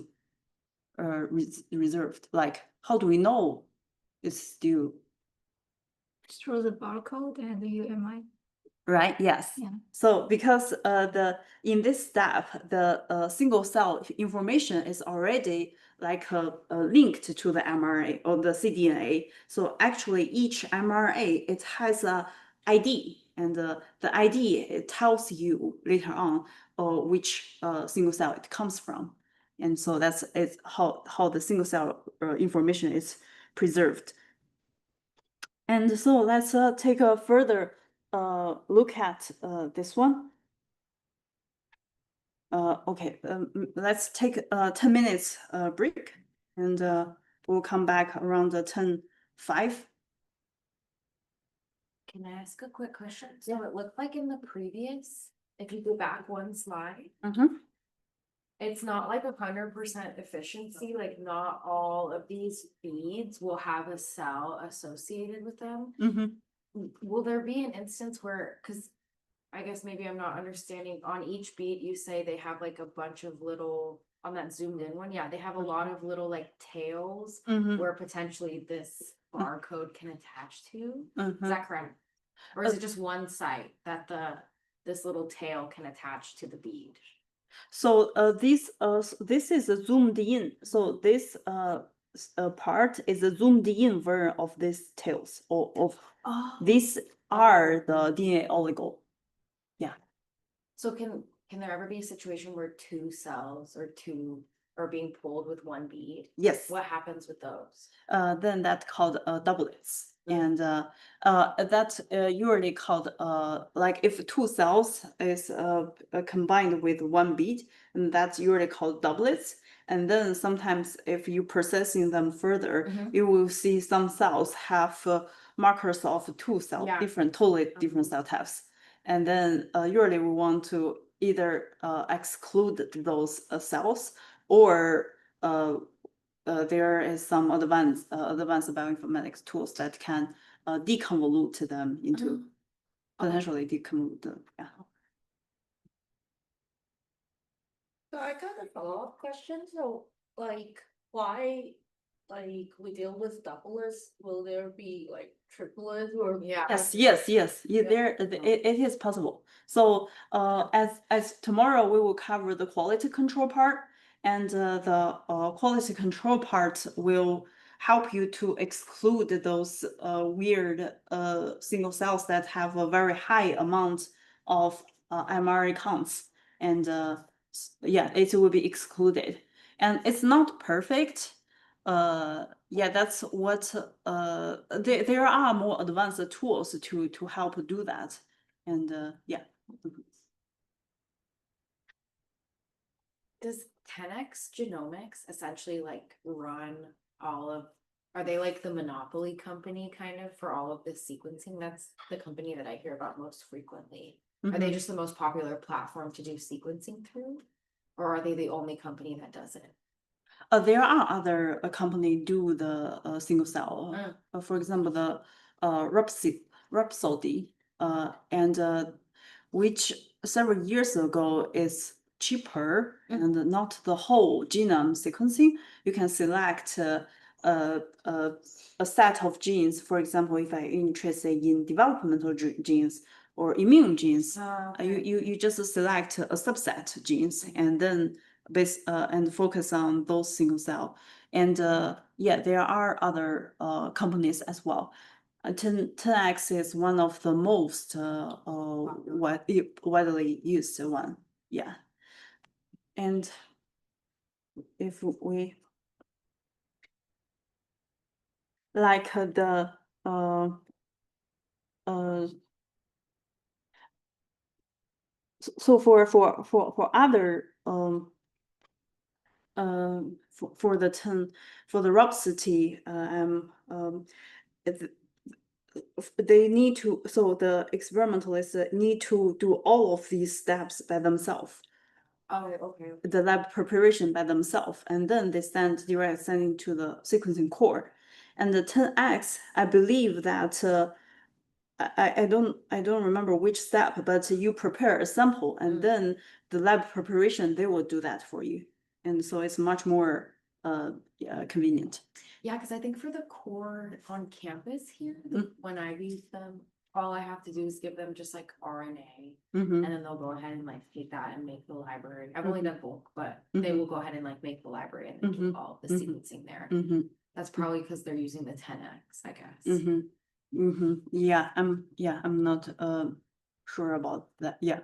reserved? Like, how do we know it's still through the barcode and the UMI. right? Yes. Yeah. So because in this step, the single cell information is already like linked to the mRNA or the cDNA. So actually each mRNA, it has a ID, and the ID, it tells you later on which single cell it comes from. And so that's how the single cell information is preserved. And so let's take a further look at this one. Okay, let's take a 10 minutes break, and we'll come back around 10:05. Can I ask a quick question? So it looked like in the previous, if you go back one slide, it's not like 100% efficiency, like not all of these beads will have a cell associated with them. Will there be an instance where, because I guess maybe I'm not understanding, on each bead you say they have like a bunch of little, on that zoomed in one, yeah, they have a lot of little like tails where potentially this barcode can attach to. Is that correct? Or is it just one site that this little tail can attach to the bead? So this is a zoomed in. So this part is a zoomed in version of these tails, or of these are the DNA oligo. Yeah. So can there ever be a situation where two cells are being pulled with one bead? Yes. What happens with those? Then that's called doublets. And that's usually called like if two cells is combined with one bead, and that's usually called doublets. And then sometimes if you processing them further, you will see some cells have markers of two cells, totally different cell types. And then usually we want to either exclude those cells, or there is some advanced bioinformatics tools that can deconvolute them into potentially deconvolute them. Yeah. So I got a follow-up question. So like why like we deal with doublets, will there be like triplets or Yes. There it is possible. So as tomorrow we will cover the quality control part, and the quality control part will help you to exclude those weird single cells that have a very high amount of mRNA counts, and yeah, it will be excluded, and it's not perfect. Yeah, that's what there are more advanced tools to help do that, and yeah. Does 10x Genomics essentially like run all of, are they like the monopoly company kind of for all of this sequencing? That's the company that I hear about most frequently. Are they just the most popular platform to do sequencing through? Or are they the only company that does it? There are other companies do the single cell. For example, the Rhapsody, and which several years ago is cheaper and not the whole genome sequencing. You can select a set of genes. For example, if I'm interested in developmental genes or immune genes, you just select a subset genes, and then and focus on those single cell. And yeah, there are other companies as well. 10x is one of the most widely used one. Yeah. And if we like the so for other for the 10 for the rhapsody they need to, so the experimentalists need to do all of these steps by themselves, Oh, okay. the lab preparation by themselves, and then they sending to the sequencing core. And the 10x, I believe that I don't remember which step, but you prepare a sample and then the lab preparation, they will do that for you. And so it's much more convenient. Yeah, because I think for the core on campus here, when I use them, all I have to do is give them just like RNA, and then they'll go ahead and like take that and make the library. I've only done bulk, but they will go ahead and like make the library and then do all the sequencing there. That's probably because they're using the 10x, I guess. Yeah, I'm not sure about that. Yeah.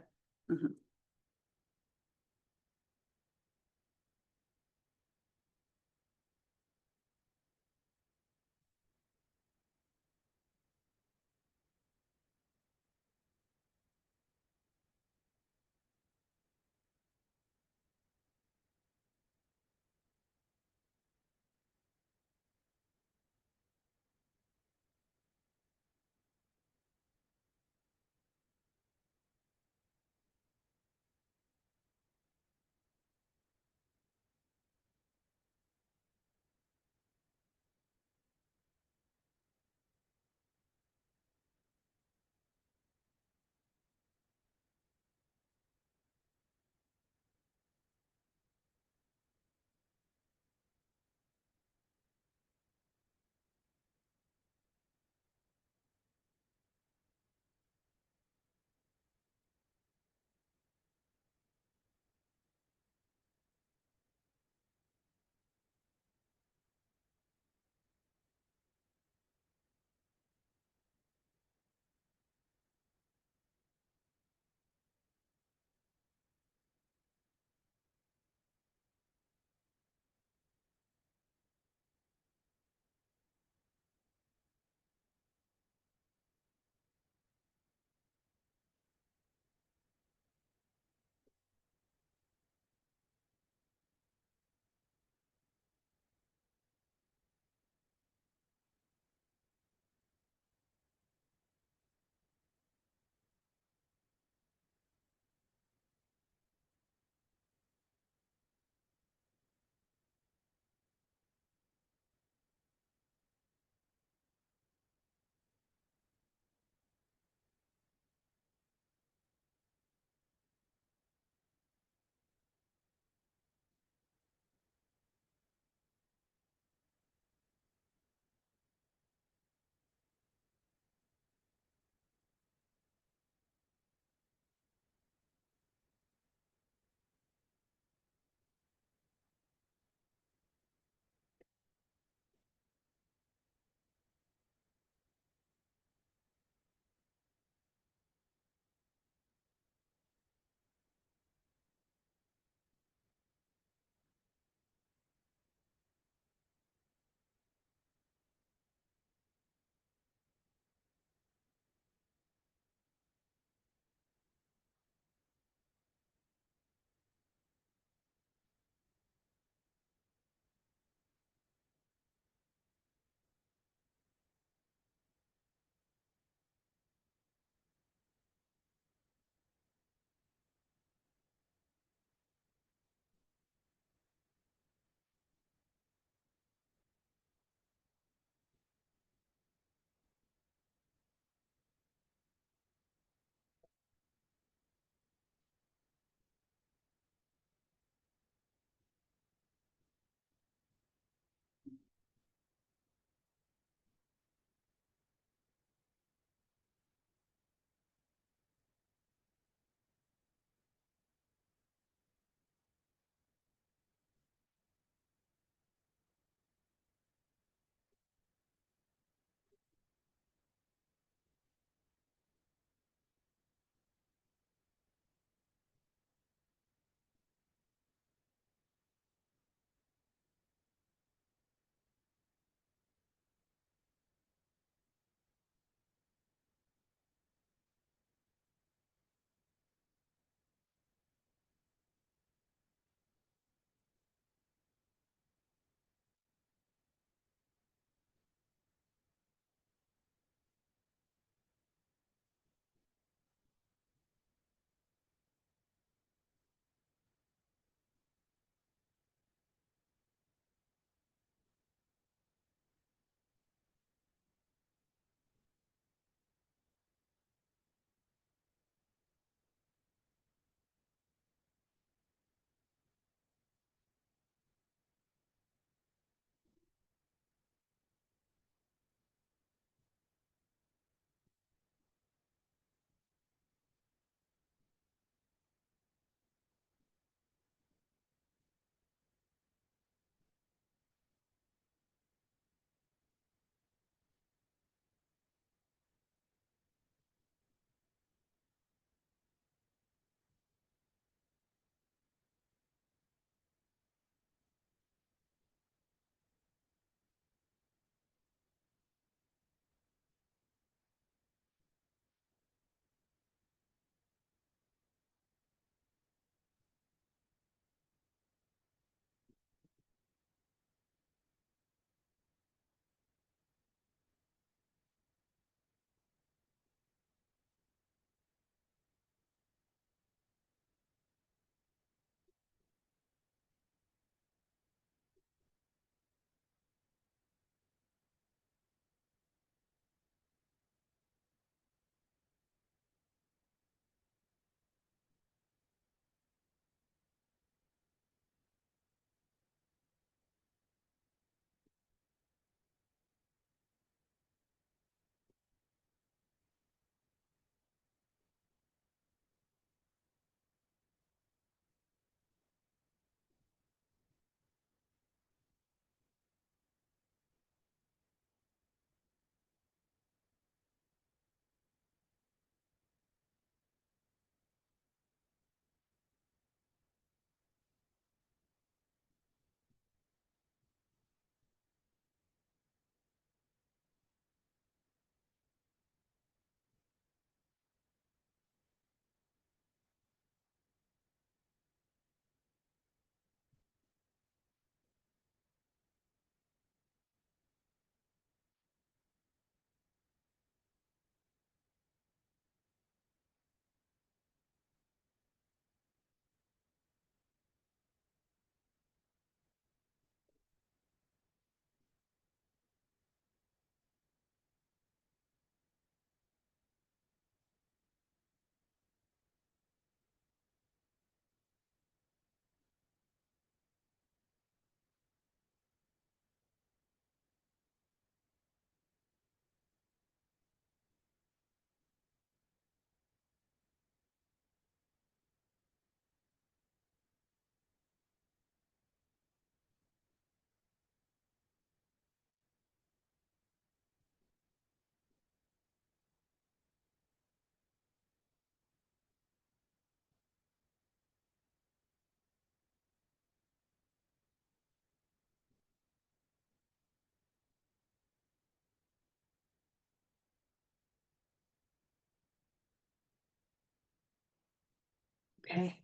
Okay,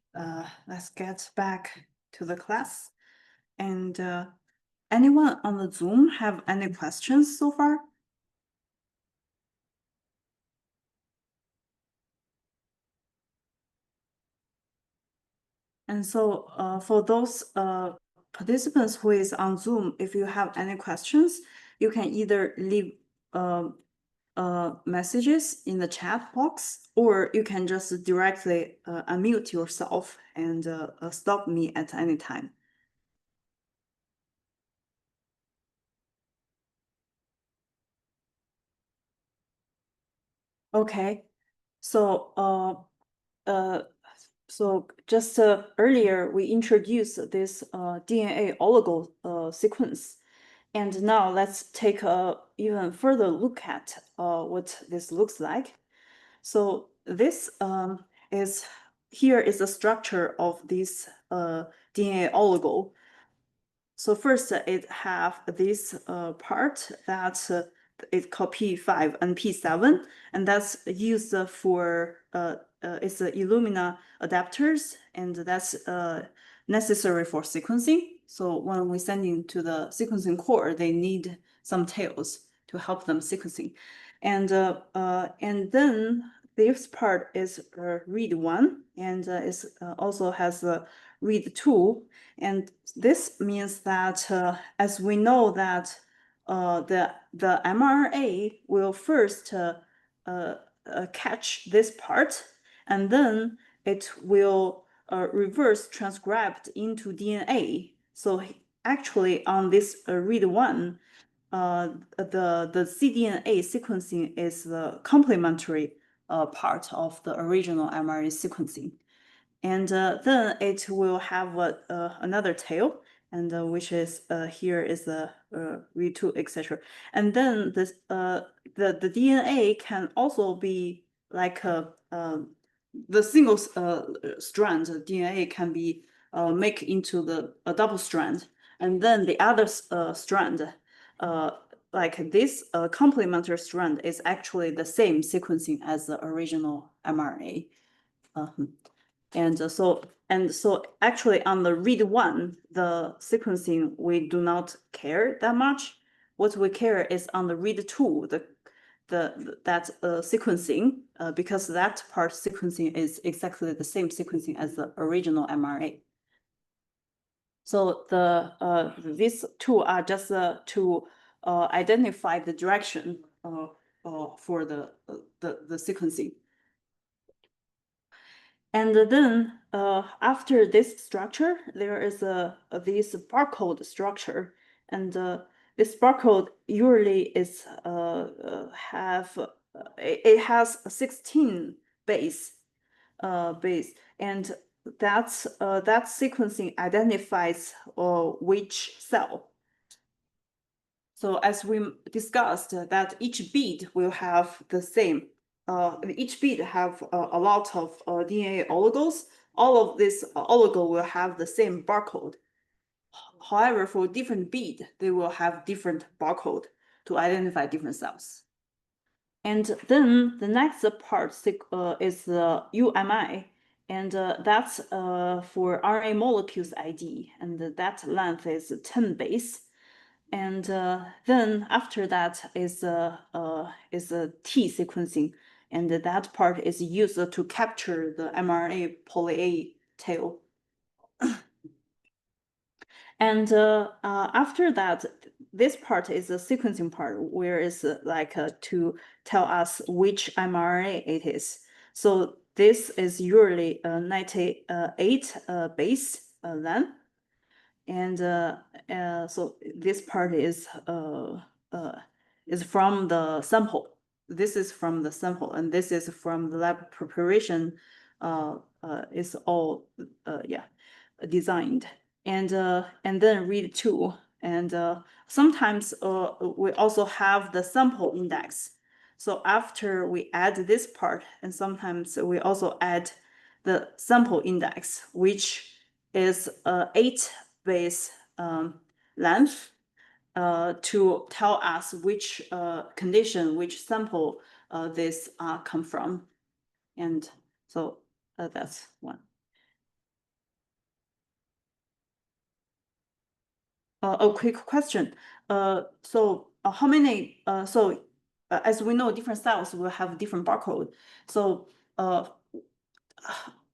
let's get back to the class. And anyone on the Zoom have any questions so far? And so for those participants who is on Zoom, if you have any questions, you can either leave messages in the chat box, or you can just directly unmute yourself and stop me at any time. Okay, so so just earlier we introduced this DNA oligo sequence, and now let's take a even further look at what this looks like. So this here is the structure of this DNA oligo. So first, it have this part that is called P5 and P7, and that's used for it's Illumina adapters, and that's necessary for sequencing. So when we send into the sequencing core, they need some tails to help them sequencing, and then this part is read 1, and it also has a read 2. And this means that as we know that the mRNA will first catch this part, and then it will reverse transcribed into DNA. So actually on this read 1, the cDNA sequencing is the complementary part of the original mRNA sequencing. And then it will have another tail, and which is here is the read 2, etc. And then this the DNA can also be like the single strand DNA can be make into a double strand, and then the other strand like this complementary strand is actually the same sequencing as the original mRNA. And so actually on the read 1, the sequencing, we do not care that much. What we care is on the read 2, that sequencing, because that part sequencing is exactly the same sequencing as the original mRNA. So these two are just to identify the direction for the sequencing. And then after this structure, there is this barcode structure, and this barcode usually is it has 16 base, and that sequencing identifies which cell. So as we discussed, that each bead will have the same. Each bead have a lot of DNA oligos. All of this oligo will have the same barcode. However, for different bead, they will have different barcode to identify different cells. And then the next part is the UMI, and that's for RNA molecules ID, and that length is 10 base. And then after that is a T sequencing, and that part is used to capture the mRNA poly-A tail. And after that, this part is the sequencing part, where it's like to tell us which mRNA it is. So this is usually 98 base length. And so this part is from the sample. This is from the sample, and this is from the lab preparation. Is all designed, and then read 2, and sometimes we also have the sample index. So after we add this part, and sometimes we also add the sample index, which is 8 base length to tell us which condition, which sample this come from. And so that's one. a quick question. So how many? As we know, different cells will have different barcode. So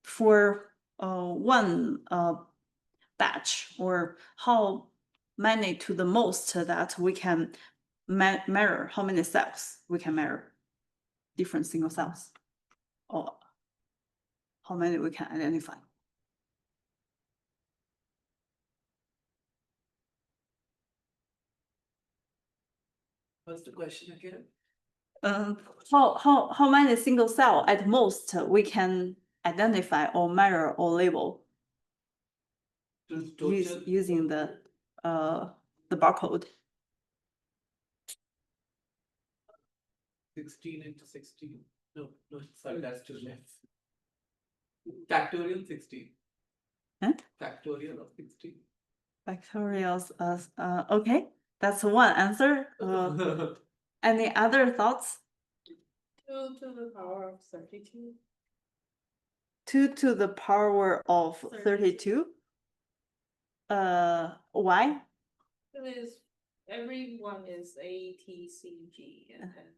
for one batch, or how many to the most that we can measure? How many cells we can measure? Different single cells, or how many we can identify? What's the question again? How many single cell at most we can identify or measure or label using the barcode? 16 into 16. No, sorry, that's too less. Factorial 16. Huh? Factorial of 16. Factorials, okay, that's one answer. Any other thoughts? 2 to the power of 32. 2 to the power of 32. Why? Because everyone is ATCG and then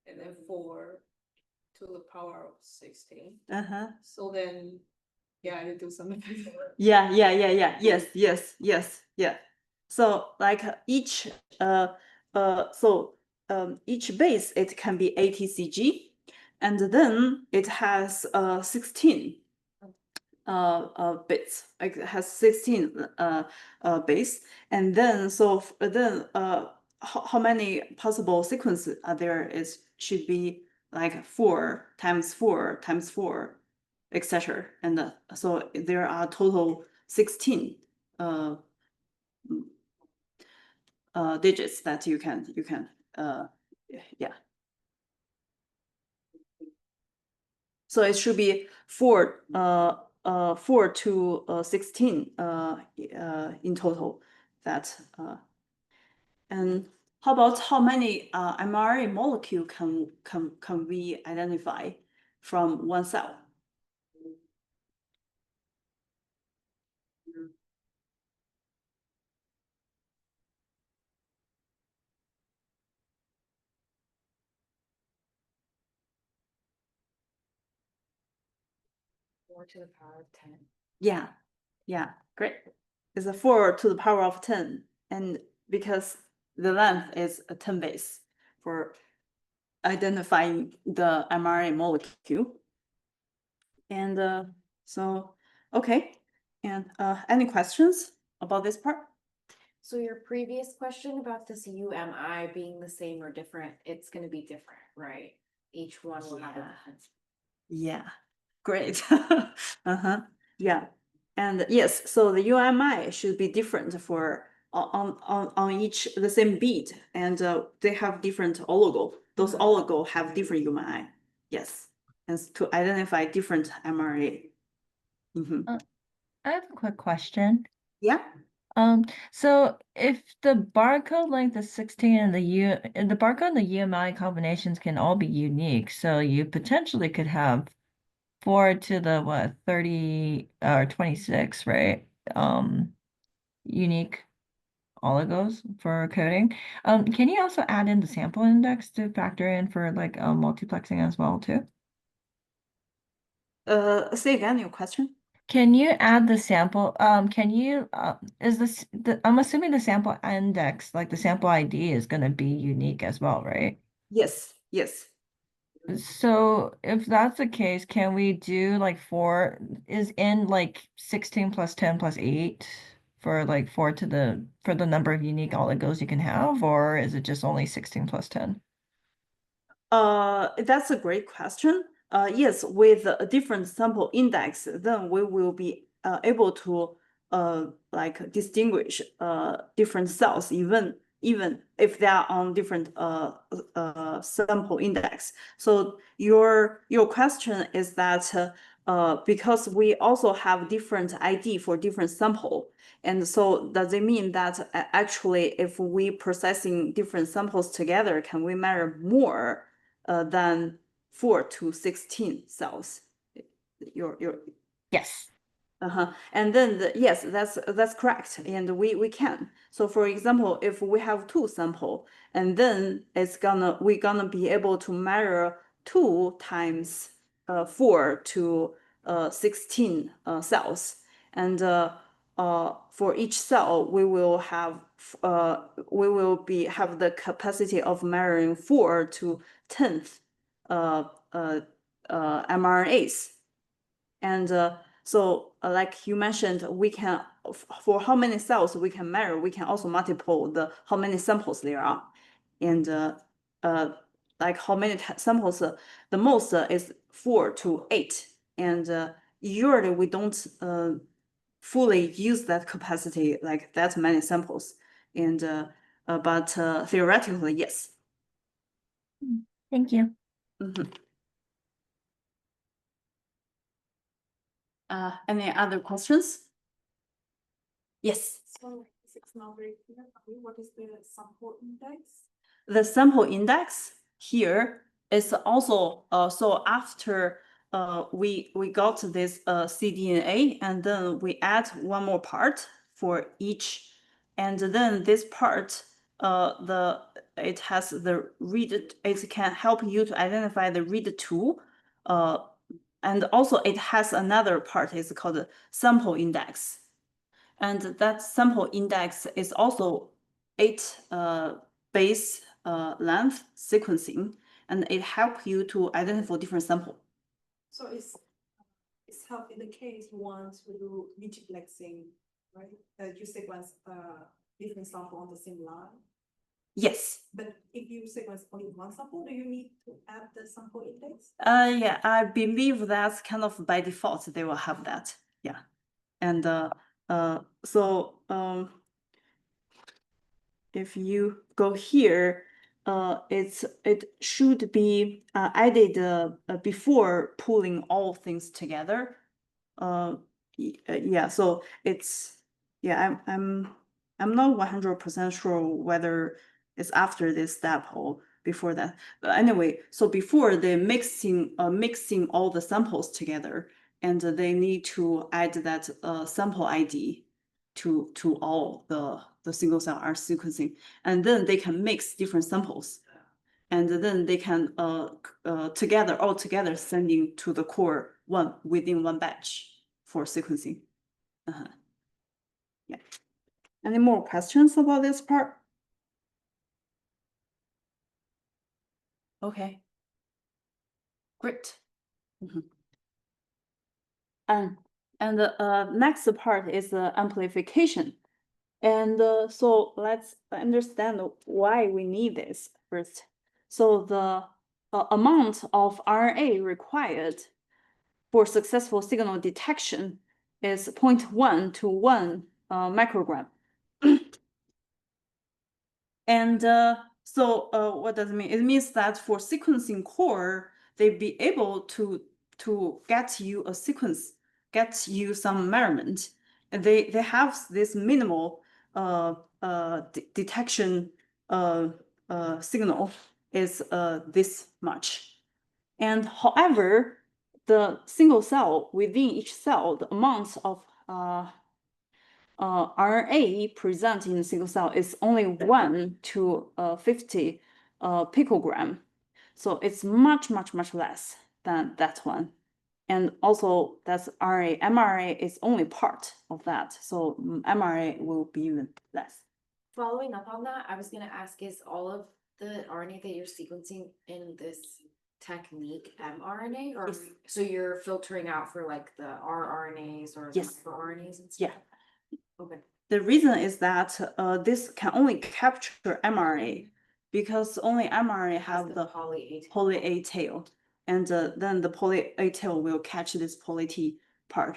and then 4 to the power of 16. So then, yeah, I do something. Yeah. Yes. So like each each base, it can be ATCG, and then it has 16 bits. Like it has 16 base, and then how many possible sequences are there? Is should be like 4 times 4 times 4, etc. And so there are total 16 digits that you can yeah. So it should be 4 to 16 in total. That and how about how many mRNA molecule can we identify from one cell? Four to the power of 10. Yeah, great. It's a 4 to the power of 10, and because the length is a 10 base for identifying the mRNA molecule. And so, okay. And any questions about this part? So your previous question about this UMI being the same or different, it's going to be different, right? Each one will have a. Yeah, great. Yeah, and yes, so the UMI should be different for on each the same bead, and they have different oligo. Those oligo have different UMI. Yes, and to identify different mRNA. I have a quick question. Yeah. So if the barcode length is 16 and the barcode and the UMI combinations can all be unique, so you potentially could have 4 to the 30 or 26, right? Unique oligos for coding. Can you also add in the sample index to factor in for like multiplexing as well too? Say again your question. Can you add the sample? Can you is this I'm assuming the sample index, like the sample ID, is going to be unique as well, right? Yes. So if that's the case, can we do like 4 is in like 16 plus 10 plus 8 for like 4 to the for the number of unique oligos you can have, or is it just only 16 plus 10? That's a great question. Yes, with a different sample index, then we will be able to like distinguish different cells, even if they are on different sample index. So your question is that because we also have different ID for different sample, and so does it mean that actually if we processing different samples together, can we measure more than 4 to 16 cells? Your Yes. And then yes, that's correct, and we can. So for example, if we have two sample, and then we're gonna be able to measure 2 times 4 to 16 cells, and for each cell we will have have the capacity of measuring 4 to 10th mRNAs, and so like you mentioned, we can, for how many cells we can measure, we can also multiple how many samples there are, and like how many samples, the most is 4 to 8, and usually we don't fully use that capacity, like that many samples, and but theoretically, yes. Thank you. Any other questions? Yes. So it's not very clear. What is the sample index? The sample index here is also so after we got this cDNA, and then we add one more part for each, and then this part it has the read, it can help you to identify the read to, and also it has another part, it's called sample index, and that sample index is also 8 base length sequencing, and it helps you to identify different sample. So it's help in the case once we do multiplexing, right? That you sequence different sample on the same line. Yes. But if you sequence only one sample, do you need to add the sample index? Yeah, I believe that's kind of by default they will have that. Yeah, and so if you go here, it should be added before pulling all things together. Yeah, so it's, yeah, I'm not 100% sure whether it's after this step or before that. But anyway, so before they mixing all the samples together, and they need to add that sample ID to all the single cell RNA sequencing, and then they can mix different samples, and then they can all together sending to the core within one batch for sequencing. Yeah. Any more questions about this part? Okay. Great. And the next part is the amplification. And so let's understand why we need this first. So the amount of RNA required for successful signal detection is 0.1 to 1 microgram. And so what does it mean? It means that for sequencing core, they be able to get you a sequence, get you some measurement. And they have this minimal detection signal is this much. And however, the single cell within each cell, the amount of RNA present in a single cell is only 1 to 50 picogram. So it's much less than that one. And also that's RNA, mRNA is only part of that. So mRNA will be even less. Following up on that, I was gonna ask, is all of the RNA that you're sequencing in this technique mRNA, or Yes. so you're filtering out for like the rRNAs or Yes. the microRNAs and stuff? Yeah. Okay. The reason is that this can only capture mRNA because only mRNA have the poly A tail, and then the poly A tail will catch this poly T part,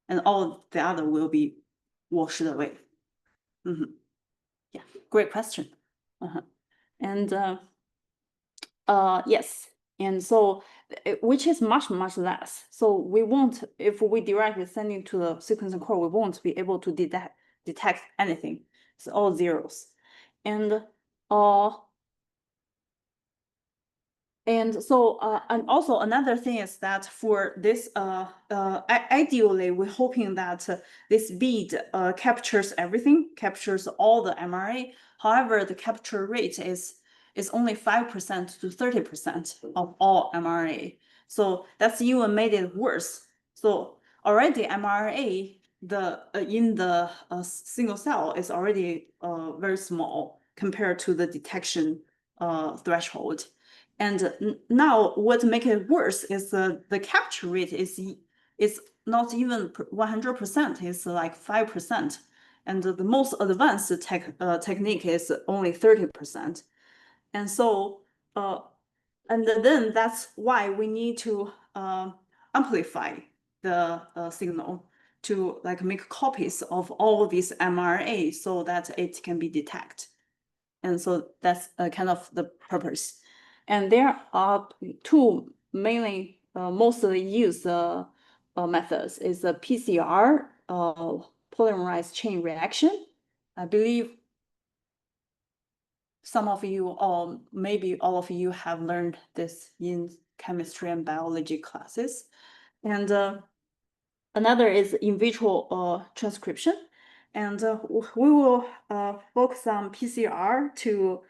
and all the other will be washed away. Yeah, great question. And yes, and so which is much less. So we won't, if we directly send it to the sequencing core, we won't be able to detect anything. It's all zeros. And And so, and also another thing is that for this, ideally, we're hoping that this bead captures everything, captures all the mRNA. However, the capture rate is only 5% to 30% of all mRNA. So that's even made it worse. So already mRNA in the single cell is already very small compared to the detection threshold. And now what make it worse is the capture rate is not even 100%, it's like 5%. And the most advanced technique is only 30%. And so, and then that's why we need to amplify the signal to like make copies of all of these mRNA so that it can be detected. And so that's kind of the purpose. And there are two mainly mostly used methods is the PCR polymerase chain reaction. I believe some of you, or maybe all of you, have learned this in chemistry and biology classes. And another is in vitro transcription. And we will focus on PCR to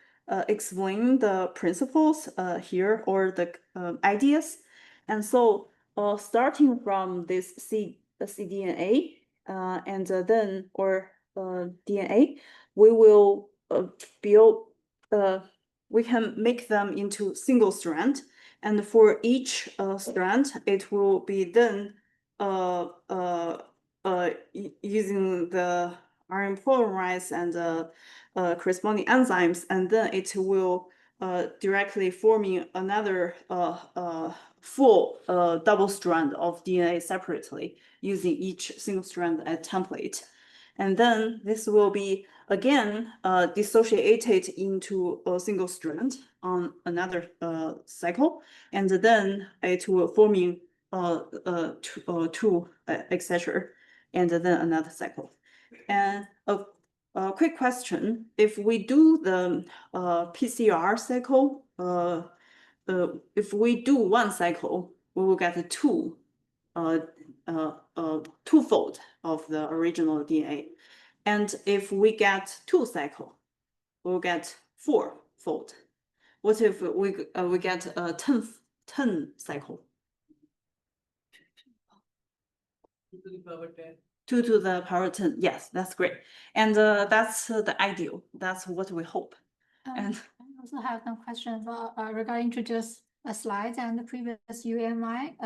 explain the principles here or the ideas. And so starting from this cDNA and then DNA, we will build, we can make them into single strand. And for each strand, it will be then using the RNA polymerase and corresponding enzymes, and then it will directly forming another full double strand of DNA separately using each single strand as template. And then this will be again dissociated into a single strand on another cycle, and then it will forming two, etc., and then another cycle. And a quick question: if we do the PCR cycle, if we do one cycle, we will get twofold of the original DNA, and if we get two cycle, we'll get fourfold. What if we get a 10 cycle? 2 to the power 10. 2 to the power 10. Yes, that's great. And that's the ideal. That's what we hope. And I also have some questions regarding to just a slide and the previous UMI.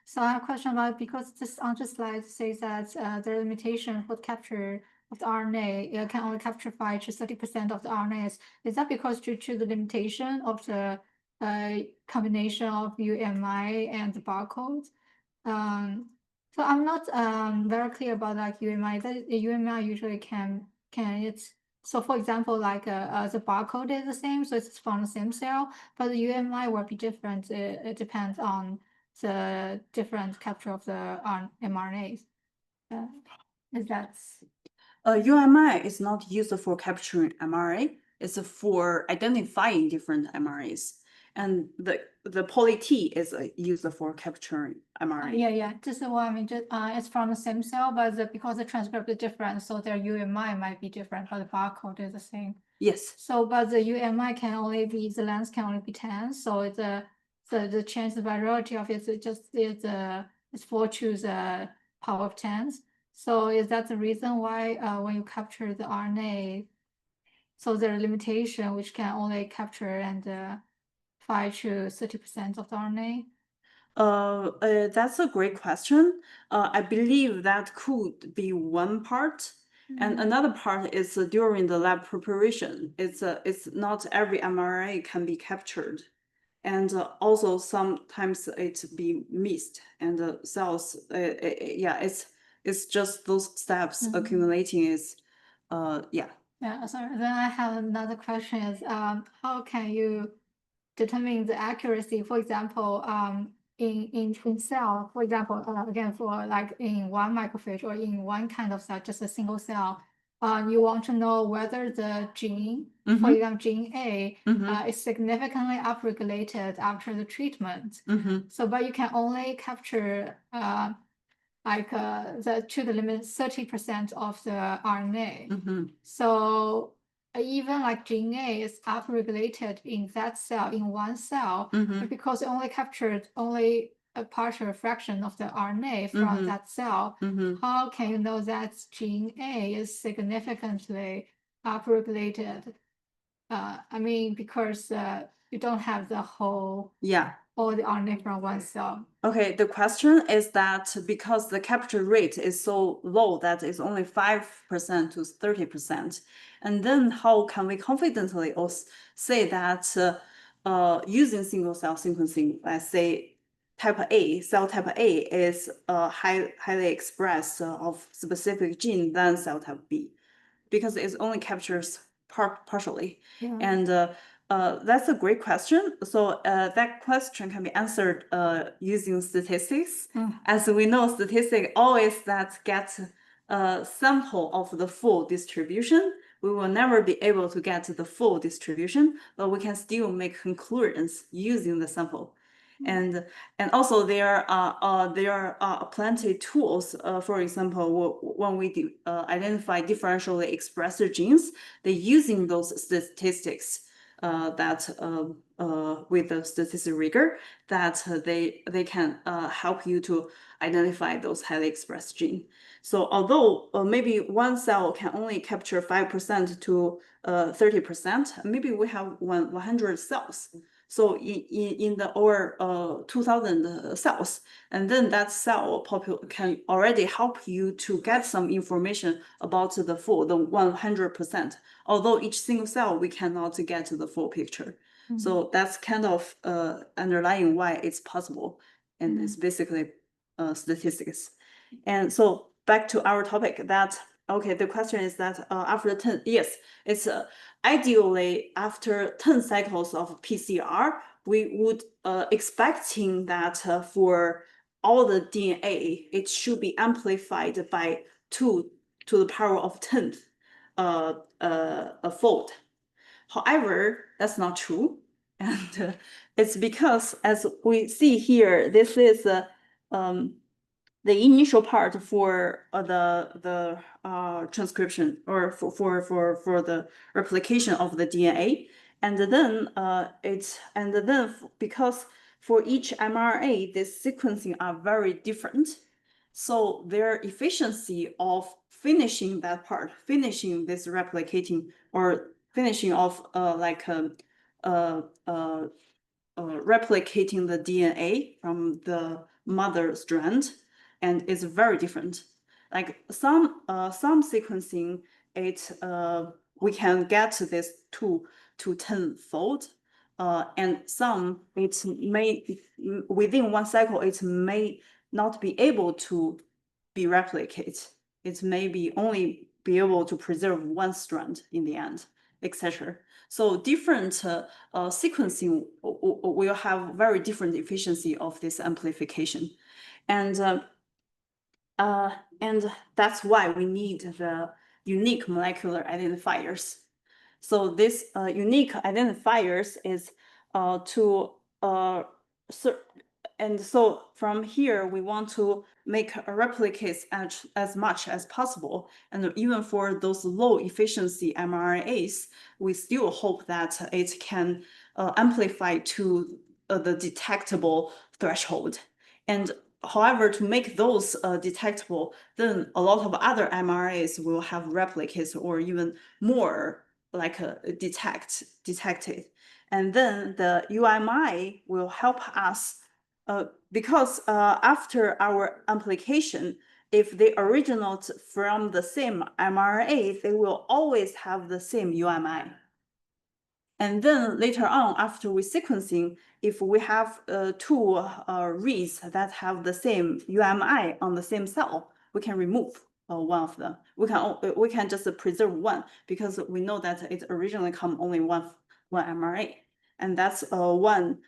So I have a question about, because this on the slide says that the limitation for capture of the RNA can only capture 5 to 30% of the RNAs. Is that because due to the limitation of the combination of UMI and the barcode? So I'm not very clear about like UMI. The UMI usually can it's, so for example, like the barcode is the same, so it's from the same cell, but the UMI will be different. It depends on the different capture of the mRNAs. Is that? UMI is not used for capturing mRNA. It's for identifying different mRNAs. And the poly-T is used for capturing mRNA. Yeah. Just what I mean, it's from the same cell, but because the transcript is different, so their UMI might be different, but the barcode is the same. Yes. So, but the UMI can only be, the length can only be 10. So it's the chance, the variability of it is 4 to the power of 10. So is that the reason why when you capture the RNA, so there are limitation which can only capture and 5 to 30% of the RNA? That's a great question. I believe that could be one part. And another part is during the lab preparation. It's not every mRNA can be captured. And also sometimes it be missed, and the cells, it's just those steps accumulating is, yeah. Yeah, sorry. Then I have another question is, how can you determine the accuracy? For example, in cell, for example, again, for like in one microphage or in one kind of cell, just a single cell, you want to know whether the gene, for example, gene A, is significantly upregulated after the treatment. So, but you can only capture to the limit 30% of the RNA. So even like gene A is upregulated in that cell, in one cell, but because it only captured only a partial fraction of the RNA from that cell, how can you know that gene A is significantly upregulated? I mean, because you don't have the whole all the RNA from one cell. Okay, the question is that because the capture rate is so low that it's only 5% to 30%, and then how can we confidently say that using single cell sequencing, let's say cell type A is highly expressed of specific gene than cell type B, because it only captures partially. And that's a great question. So that question can be answered using statistics. As we know, statistics always that get a sample of the full distribution. We will never be able to get the full distribution, but we can still make conclusions using the sample. And also there are plenty tools. For example, when we identify differentially expressed genes, they're using those statistics that with the statistical rigor that they can help you to identify those highly expressed genes. So although maybe one cell can only capture 5% to 30%, maybe we have 100 cells. So in the over 2,000 cells, and then that cell can already help you to get some information about the 100%. Although each single cell we cannot get to the full picture. So that's kind of underlying why it's possible, and it's basically statistics. And so back to our topic that, okay, the question is that after 10, yes, it's ideally after 10 cycles of PCR, we would expecting that for all the DNA, it should be amplified by 2 to the power of 10th a fold. However, that's not true. And it's because, as we see here, this is the initial part for the transcription or for the replication of the DNA, and then because for each mRNA, the sequencing are very different, so their efficiency of finishing that part, finishing this replicating or finishing of replicating the DNA from the mother strand, and it's very different. Like some sequencing, we can get this 2 to 10 fold, and some it may within one cycle it may not be able to be replicated. It may be only be able to preserve one strand in the end, etc. So different sequencing will have very different efficiency of this amplification, and that's why we need the unique molecular identifiers. So this unique identifiers is and so from here we want to make replicates as much as possible, and even for those low efficiency mRNAs, we still hope that it can amplify to the detectable threshold. And however, to make those detectable, then a lot of other mRNAs will have replicates or even more like detected. And then the UMI will help us because after our amplification, if they originate from the same mRNA, they will always have the same UMI. And then later on, after we sequencing, if we have 2 reads that have the same UMI on the same cell, we can remove one of them. We can just preserve one because we know that it originally come only one mRNA, and that's one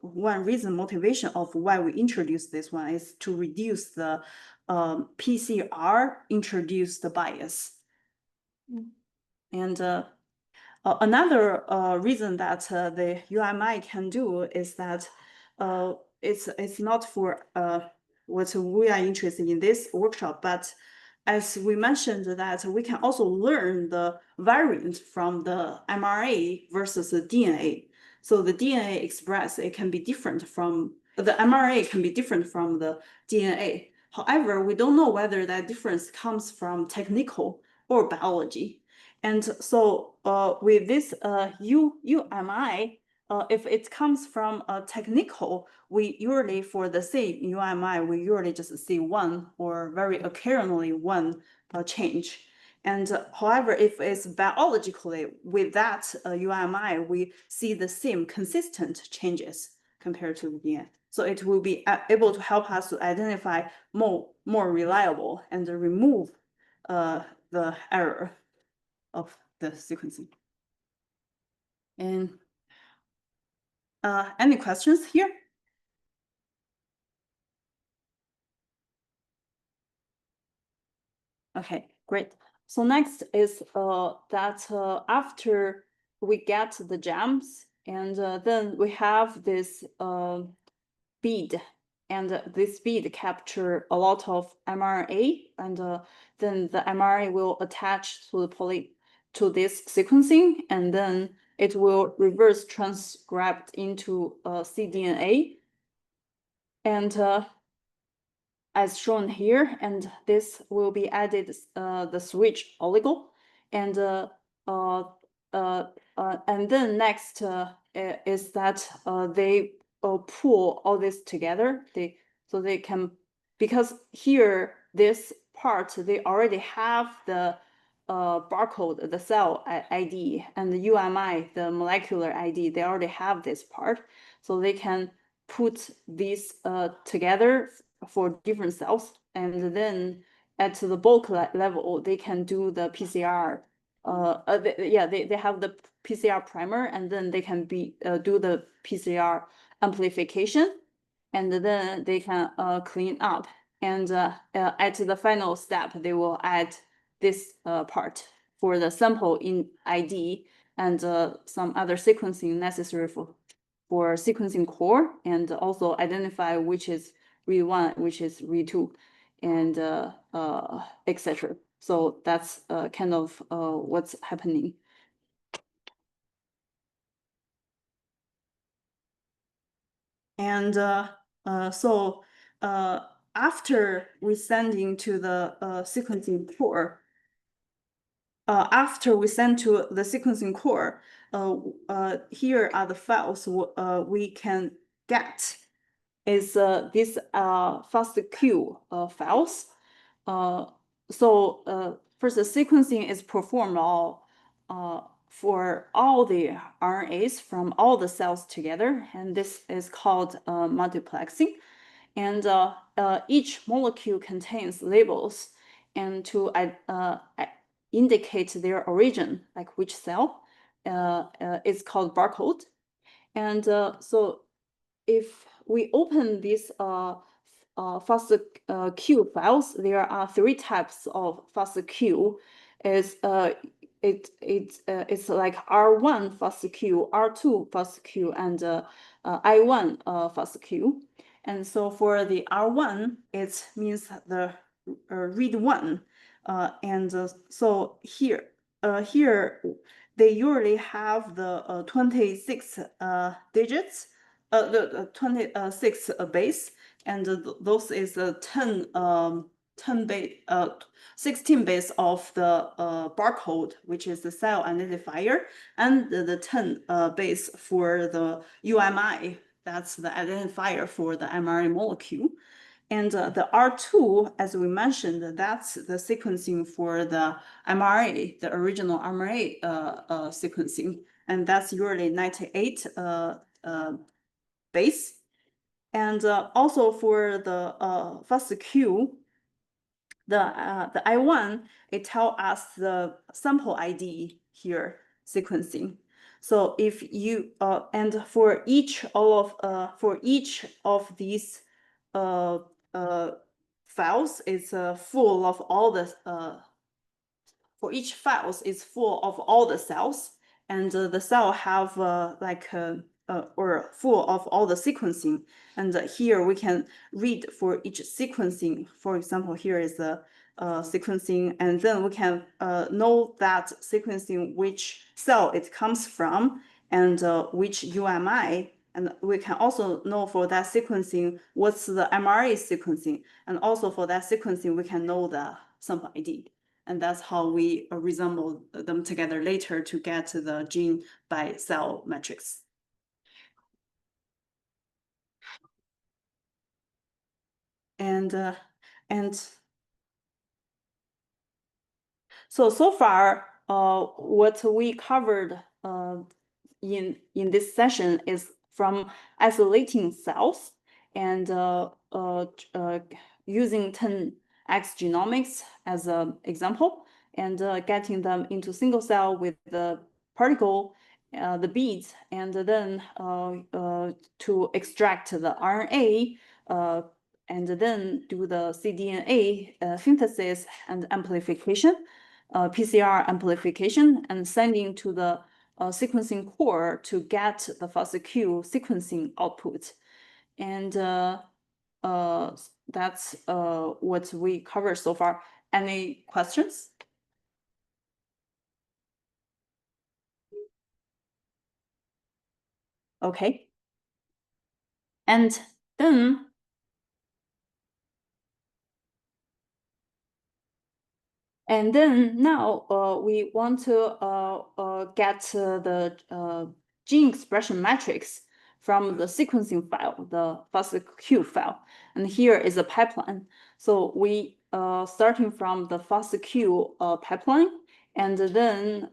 one reason motivation of why we introduced this one is to reduce the PCR introduced bias. And another reason that the UMI can do is that it's not for what we are interested in this workshop, but as we mentioned that we can also learn the variant from the mRNA versus the DNA. So the DNA express, it can be different from, the mRNA can be different from the DNA. However, we don't know whether that difference comes from technical or biology. And so with this UMI, if it comes from a technical, we usually for the same UMI, we usually just see one or very occasionally one change. And however, if it's biologically with that UMI, we see the same consistent changes compared to the DNA. So it will be able to help us to identify more reliable and remove the error of the sequencing. And any questions here? Okay, great. So next is that after we get the gems, and then we have this bead, and this bead capture a lot of mRNA, and then the mRNA will attach to the to this sequencing, and then it will reverse transcribed into cDNA, and as shown here, and this will be added the switch oligo, and then next is that they pull all this together. So they can, because here this part they already have the barcode, the cell ID, and the UMI, the molecular ID. They already have this part, so they can put these together for different cells, and then at the bulk level, they can do the PCR. They have the PCR primer, and then they can do the PCR amplification, and then they can clean up. And at the final step, they will add this part for the sample in ID and some other sequencing necessary for sequencing core, and also identify which is read 1, which is read 2, and etc. So that's kind of what's happening. And so after we sending to the sequencing core, after we send to the sequencing core, here are the files we can get. Is this FASTQ files. So first, the sequencing is performed for all the RNAs from all the cells together, and this is called multiplexing. And each molecule contains labels, and to indicate their origin, like which cell, is called barcode. And so if we open these FASTQ files, there are 3 types of FASTQ. It's like R1 FASTQ, R2 FASTQ, and I1 FASTQ. And so for the R1, it means the read 1, and so here they usually have the 26 digits. The 26 base, and those is 16 base of the barcode, which is the cell identifier, and the 10 base for the UMI, that's the identifier for the mRNA molecule. And the R2, as we mentioned, that's the sequencing for the mRNA, the original mRNA sequencing, and that's usually 98 base. And also for the FASTQ, the I1, it tells us the sample ID here sequencing. So if you and for each of these files, it's full of all the for each files is full of all the cells, and the cell have or full of all the sequencing. And here we can read for each sequencing. For example, here is the sequencing, and then we can know that sequencing which cell it comes from and which UMI. And we can also know for that sequencing what's the mRNA sequencing, and also for that sequencing we can know the sample ID. And that's how we resemble them together later to get the gene by cell matrix. And so far, what we covered in this session is from isolating cells and using 10x genomics as an example, and getting them into single cell with the particle, the beads, and then to extract the RNA, and then do the cDNA synthesis and amplification, PCR amplification, and sending to the sequencing core to get the FASTQ sequencing output. And that's what we covered so far. Any questions? Okay. And then now we want to get the gene expression matrix from the sequencing file, the FASTQ file. And here is a pipeline. So we starting from the FASTQ pipeline, and then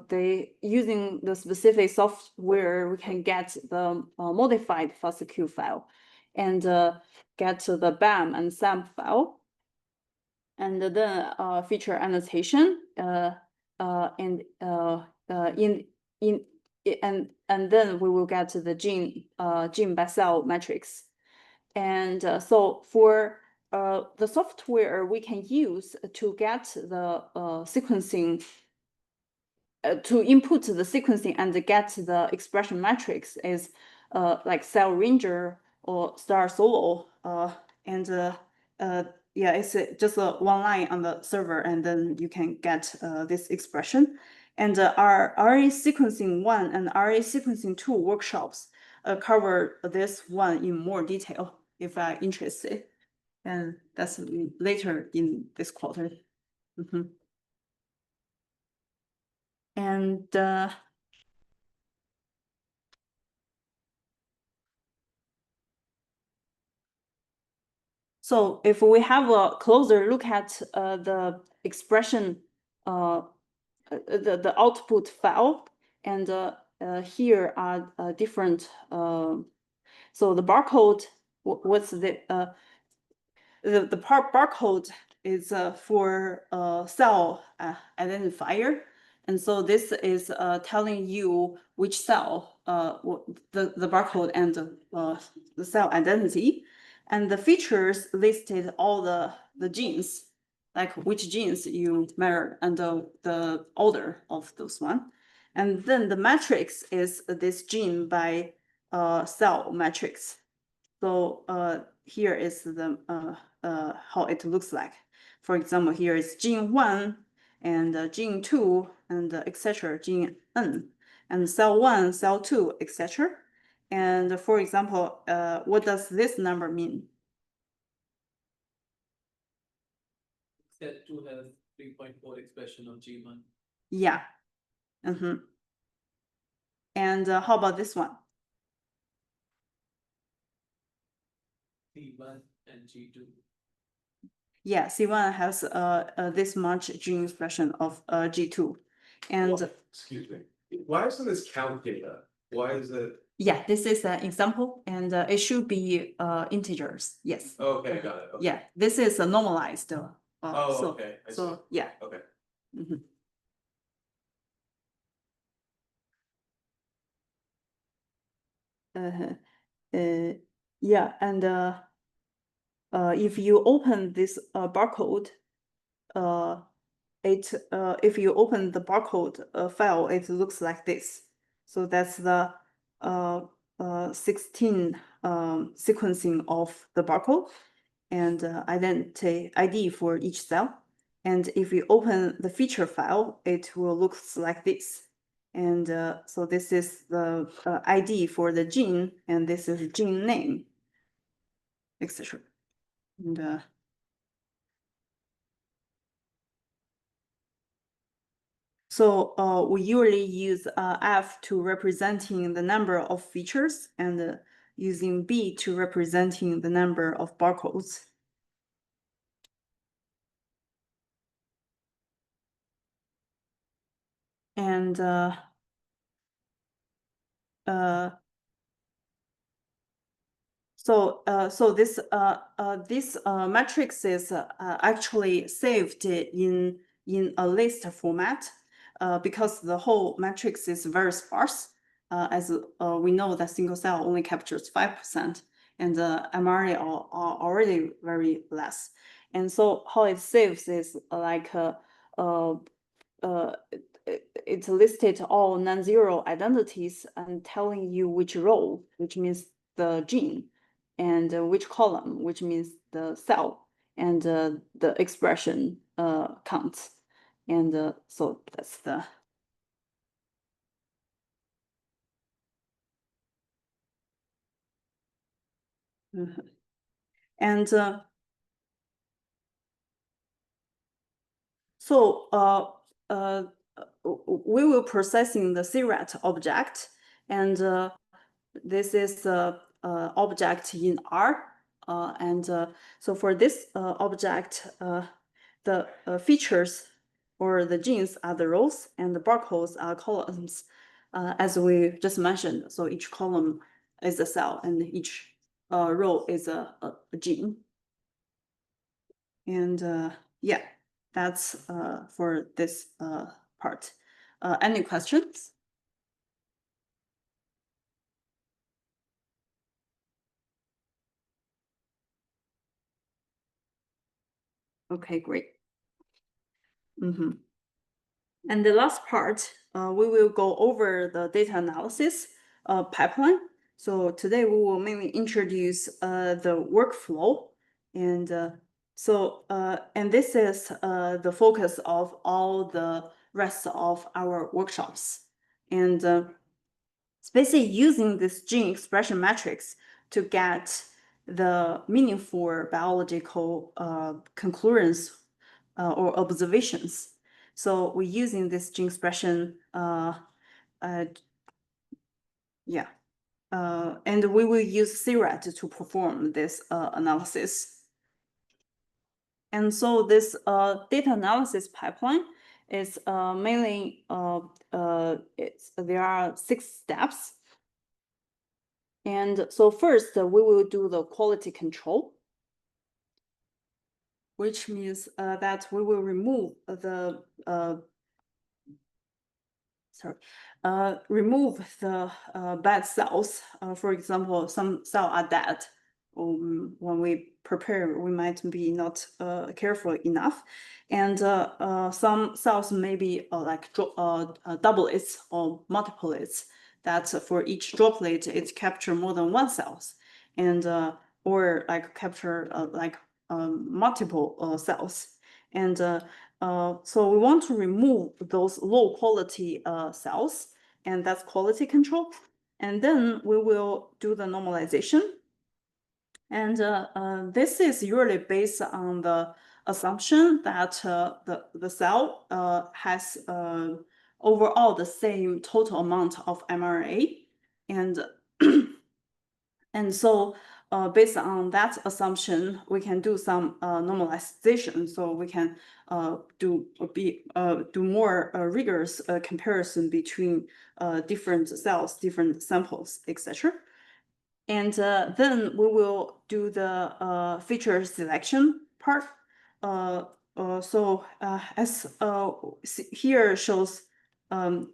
they using the specific software, we can get the modified FASTQ file and get the BAM and SAM file. And then feature annotation, and then we will get to the gene by cell matrix. And so for the software we can use to get the sequencing, to input the sequencing and get the expression matrix is like Cell Ranger or Star Solo, and yeah, it's just one line on the server, and then you can get this expression. And our RNA sequencing 1 and RNA sequencing 2 workshops cover this one in more detail if I'm interested. And that's later in this quarter. And so if we have a closer look at the expression, the output file, and here are different. So the barcode, what's the barcode is for cell identifier. And so this is telling you which cell, the barcode and the cell identity. And the features listed all the genes, like which genes you measure and the order of those one. And then the matrix is this gene by cell matrix. So here is the how it looks like. For example, here is gene 1 and gene 2 and etc. gene N, and cell 1, cell 2, etc. And for example, what does this number mean? Cell 2 has 3.4 expression of G1. Yeah. And how about this one? C1 and G2. Yeah, C1 has this much gene expression of G2. And well, excuse me, why isn't this count data? Why is it? Yeah, this is an example, and it should be integers. Yes. Okay, got it. Okay. Yeah, this is a normalized. Okay. So yeah. Okay. yeah, and if you open this barcode, if you open the barcode file, it looks like this. So that's the 16 sequencing of the barcode and identity ID for each cell. And if you open the feature file, it will look like this. And so this is the ID for the gene, and this is gene name, etc. And so we usually use F to representing the number of features and using B to representing the number of barcodes. And so this matrix is actually saved in a list format because the whole matrix is very sparse. As we know that single cell only captures 5%, and the mRNA are already very less. And so how it saves is like it's listed all non-zero identities and telling you which row, which means the gene, and which column, which means the cell, and the expression counts. And so that's the and so we will processing the CRAT object, and this is the object in R. And so for this object, the features or the genes are the rows and the barcodes are columns, as we just mentioned. So each column is a cell and each row is a gene. And yeah, that's for this part. Any questions? Okay, great. And the last part, we will go over the data analysis pipeline. So today we will mainly introduce the workflow, and and this is the focus of all the rest of our workshops. And it's basically using this gene expression matrix to get the meaningful biological conclusions or observations. So we're using this gene expression, and we will use CRAT to perform this analysis. And so this data analysis pipeline is mainly, there are 6 steps. And so first, we will do the quality control, which means that we will remove the bad cells. For example, some cells are dead. When we prepare, we might be not careful enough, and some cells may be like doublets or multiplets. That for each droplet it capture more than 1 cells, and or like capture multiple cells, and so we want to remove those low quality cells, and that's quality control. And then we will do the normalization. And this is usually based on the assumption that the cell has overall the same total amount of mRNA. And and so based on that assumption, we can do some normalization. So we can do more rigorous comparison between different cells, different samples, etc. And then we will do the feature selection part. So as here shows we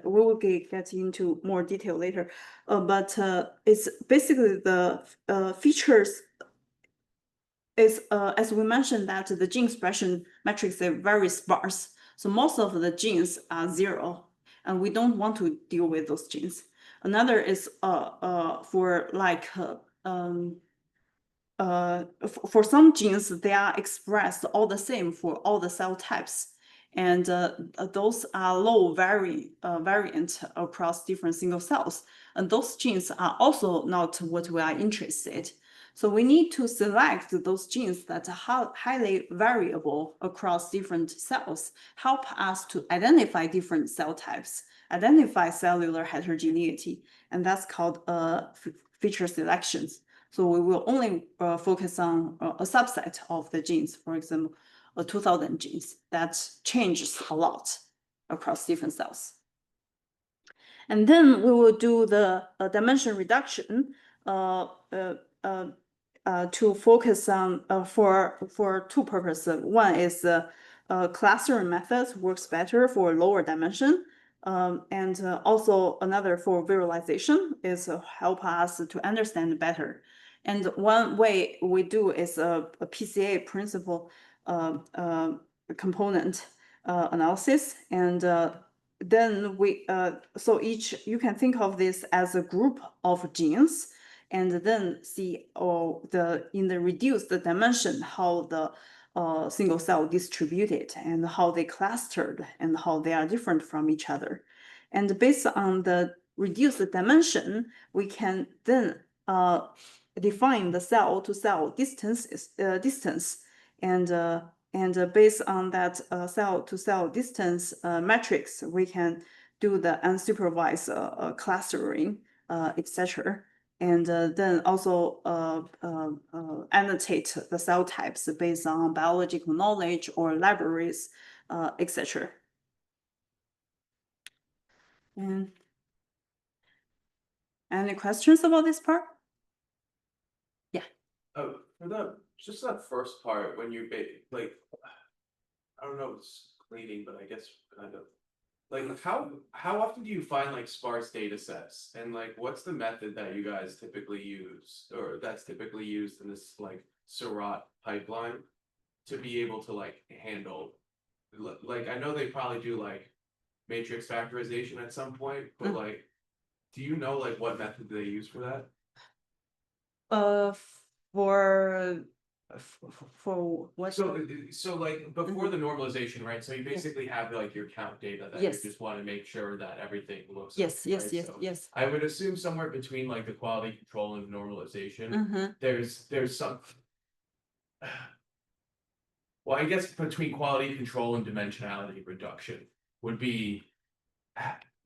will get into more detail later, but it's basically the features is, as we mentioned, that the gene expression matrix is very sparse. So most of the genes are 0, and we don't want to deal with those genes. Another is for like for some genes, they are expressed all the same for all the cell types. And those are low variant across different single cells. And those genes are also not what we are interested. So we need to select those genes that are highly variable across different cells, help us to identify different cell types, identify cellular heterogeneity, and that's called feature selections. So we will only focus on a subset of the genes, for example, 2,000 genes that changes a lot across different cells. And then we will do the dimension reduction to focus on for two purposes. One is clustering methods works better for lower dimension. And also another for visualization is help us to understand better. And one way we do is a PCA principal component analysis. And then we so you can think of this as a group of genes, and then see in the reduced dimension how the single cell distributed and how they clustered and how they are different from each other. And based on the reduced dimension, we can then define the cell to cell distance, and based on that cell to cell distance matrix, we can do the unsupervised clustering, etc. And then also annotate the cell types based on biological knowledge or libraries, etc. And any questions about this part? Yeah. Oh, for just that first part, when you like, I don't know if it's cleaning, but I guess kind of. Like, how often do you find like sparse data sets, and like what's the method that you guys typically use, or that's typically used in this like Seurat pipeline to be able to like handle, like I know they probably do like matrix factorization at some point, but like, do you know like what method they use for that? For what? So like before the normalization, right? So you basically have like your count data that you just want to make sure that everything looks. Yes, right? So yes. I would assume somewhere between like the quality control and normalization, there's some. Well, I guess between quality control and dimensionality reduction would be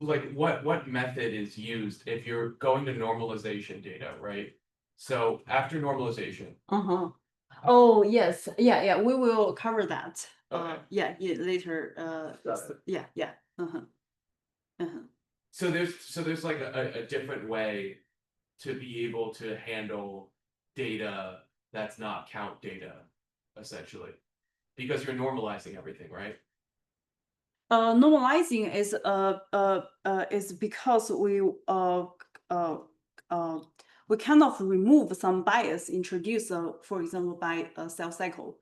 like what method is used if you're going to normalization data, right? So after normalization. Oh, yes. Yeah. We will cover that. Okay. Yeah, later. Yeah. So there's like a different way to be able to handle data that's not count data, essentially, because you're normalizing everything, right? Normalizing is because we kind of remove some bias introduced, for example, by a cell cycle.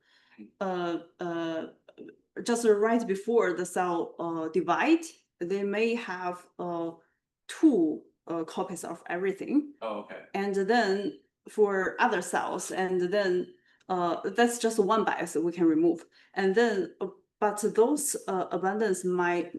Just right before the cell divide, they may have 2 copies of everything. Oh, okay. And then for other cells, and then that's just one bias that we can remove. And then, but those abundance might,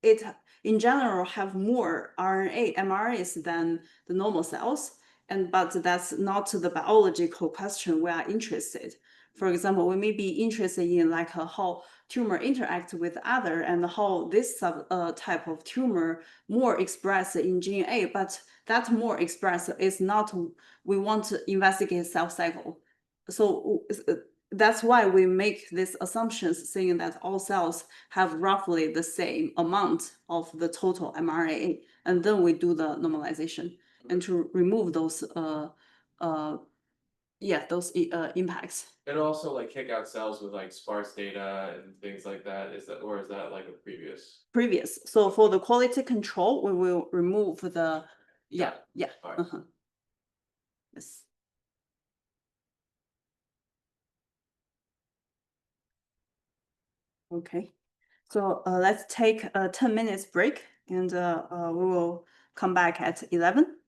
it in general have more mRNAs than the normal cells. But that's not the biological question we are interested. For example, we may be interested in like how tumor interact with other, and how this type of tumor more expressed in gene A, but that more expressed is not, we want to investigate cell cycle. So that's why we make these assumptions saying that all cells have roughly the same amount of the total mRNA, and then we do the normalization and to remove those yeah, those impacts. And also like kick out cells with like sparse data and things like that, is that like a previous? So for the quality control, we will remove the, yeah, yeah. Alright. Yes. Okay, so let's take a 10 minutes break, and we will come back at 11.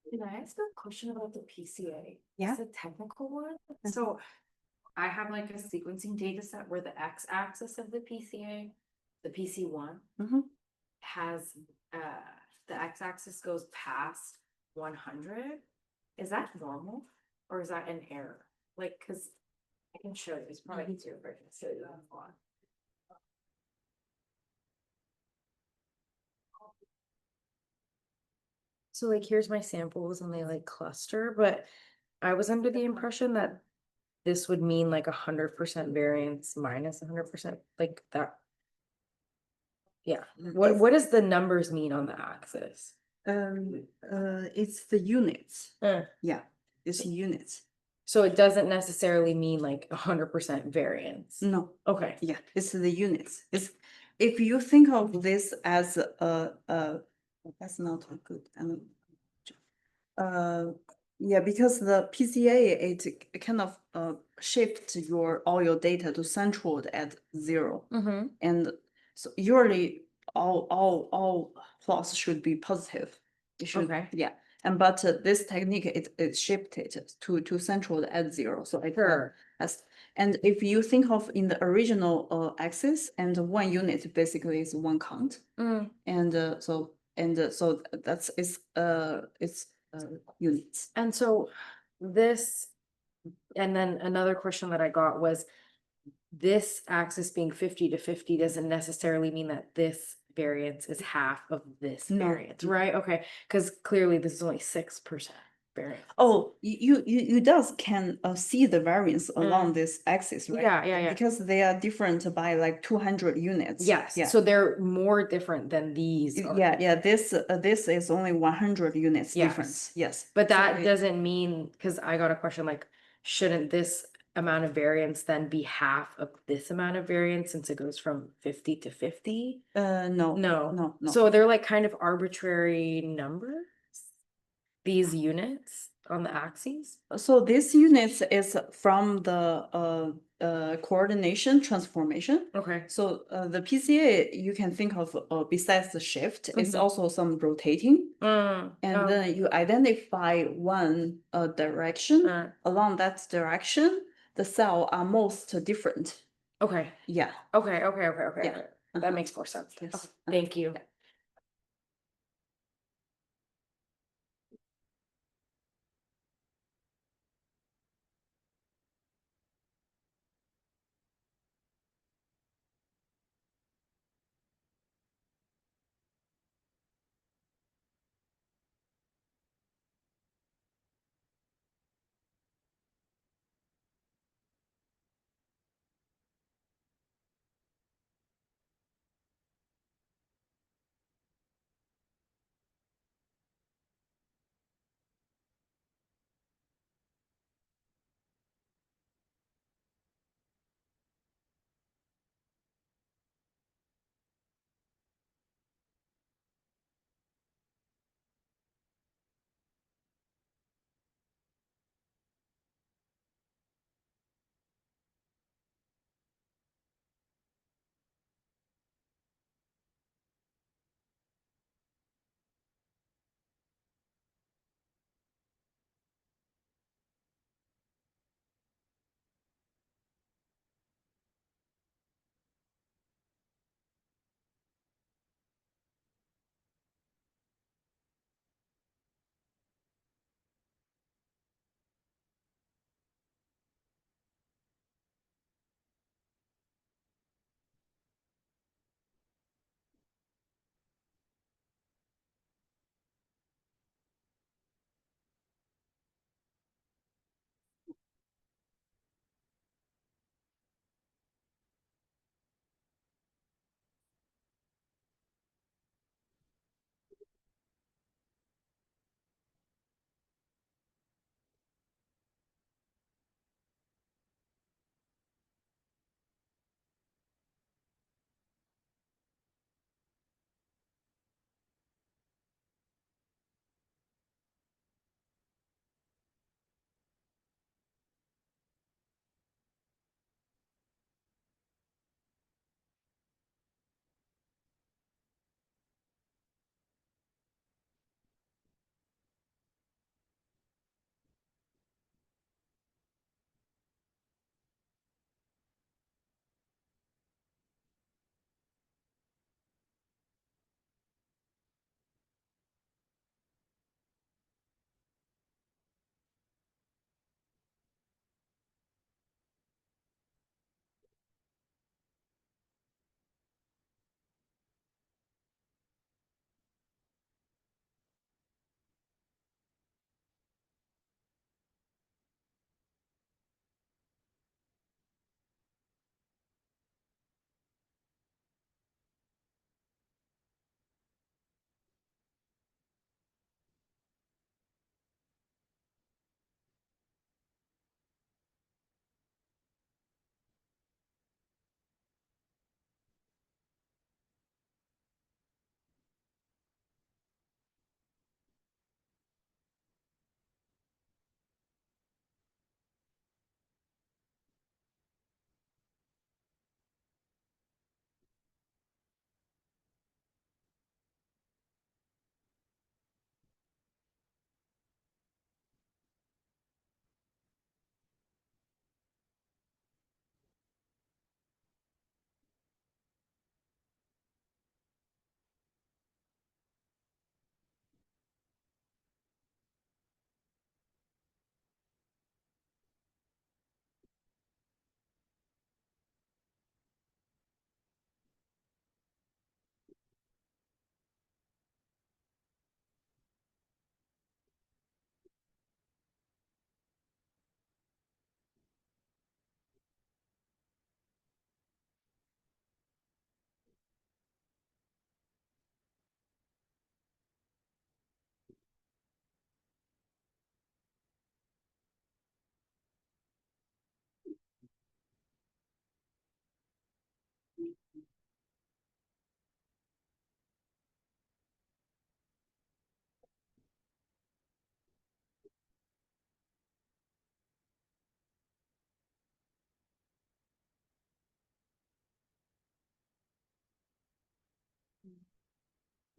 Can I ask a question about the PCA? Yeah. It's a technical one. So I have like a sequencing data set where the x-axis of the PCA, the PC1, has the x-axis goes past 100. Is that normal or is that an error? Like, because I can show you, it's probably easier if I can show you that one. So like, here's my samples and they like cluster, but I was under the impression that this would mean like 100% variance minus 100%, like that. Yeah, what does the numbers mean on the axis? It's the units. Yeah, it's units. So it doesn't necessarily mean like 100% variance. No. Okay. Yeah, it's the units. It's, if you think of this as that's not a good. Yeah, because the PCA, it kind of shift all your data to central at 0. And so usually all plots should be positive. It should, Okay. yeah. And but this technique, it shifted to central at 0. So it Sure. And if you think of in the original axis, and 1 unit basically is 1 count. And so that's it's units. And so this, and then another question that I got was, this axis being 50 to 50 doesn't necessarily mean that this variance is half of this No. variance, right? Okay, because clearly this is only 6% variance. Oh, you can see the variance along this axis, right? Yeah. Because they are different by like 200 units. Yes, Yeah. so they're more different than these are. Yeah. This is only 100 units Yes. difference. Yes. But So that doesn't mean, because I got a question like, shouldn't this amount of variance then be half of this amount of variance since it goes from 50 to 50? No. So they're like kind of arbitrary numbers, these units on the axes? So this units is from the coordination transformation. Okay. So the PCA you can think of besides the shift, it's also some rotating. And then you identify one direction. Along that direction, the cell are most different. Okay. Yeah. Okay. Yeah. That makes more sense. Yes. Okay, thank you. Yeah.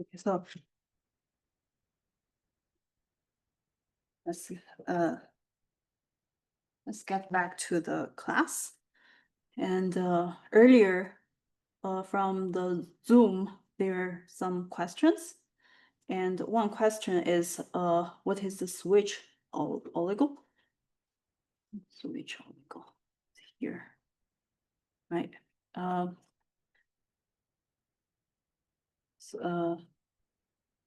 Okay, so let's get back to the class. And earlier from the Zoom, there are some questions. And one question is, what is the switch oligo? Switch oligo here, right?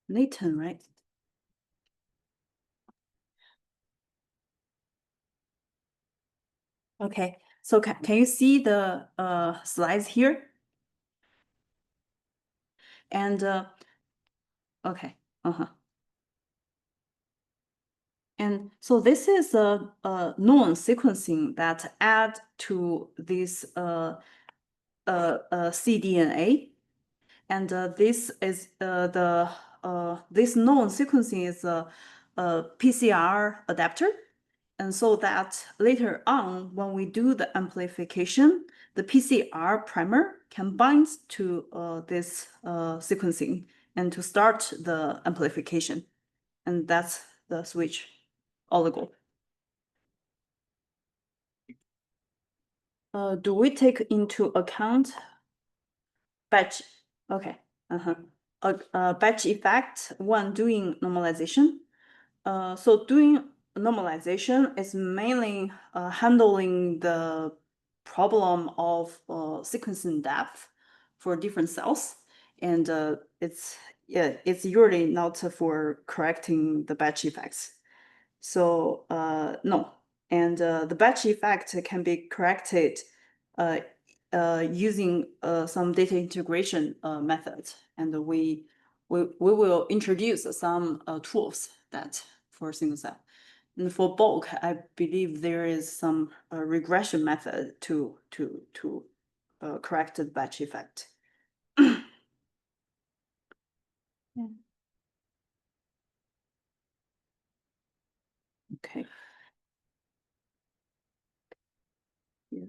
Nathan, right? Okay, so can you see the slides here? And okay, and so this is a known sequencing that add to this cDNA, and this is this known sequencing is a PCR adapter. And so that later on, when we do the amplification, the PCR primer can bind to this sequencing and to start the amplification. And that's the switch oligo. Do we take into account batch? Okay. Batch effect when doing normalization. So doing normalization is mainly handling the problem of sequencing depth for different cells, and it's usually not for correcting the batch effects. So no, and the batch effect can be corrected using some data integration methods, and we will introduce some tools that for single cell. And for bulk, I believe there is some regression method to correct the batch effect. Yeah. Okay. Yeah.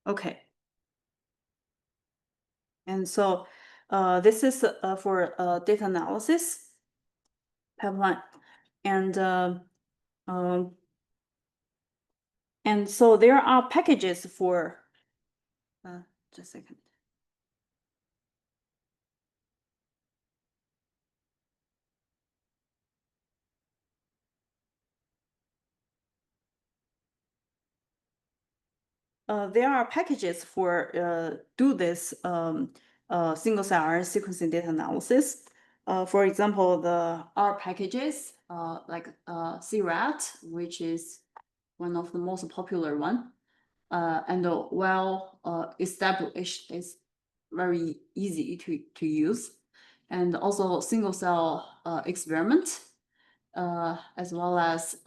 Okay. And so this is for data analysis pipeline. And so there are packages for just a second. There are packages for do this single cell RNA sequencing data analysis. For example, the R packages like cRat, which is one of the most popular one, and well established, is very easy to use, and also single cell experiment, as well as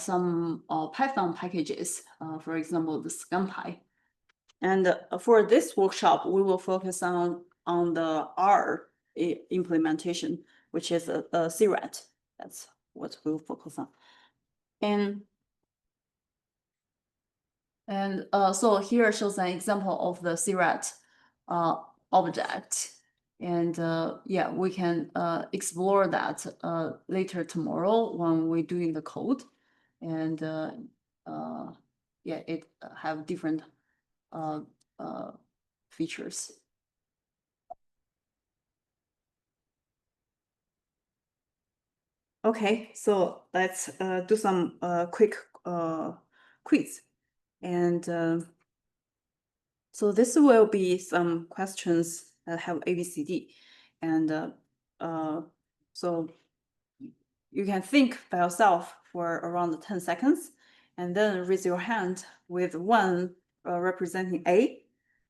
some Python packages, for example, the ScanPy. And for this workshop, we will focus on the R implementation, which is a cRat. That's what we'll focus on. And so here shows an example of the cRat object. And yeah, we can explore that later tomorrow when we're doing the code. And yeah, it have different features. Okay, so let's do some quick quiz. And so this will be some questions that have ABCD. And so you can think by yourself for around 10 seconds, and then raise your hand with 1 representing A,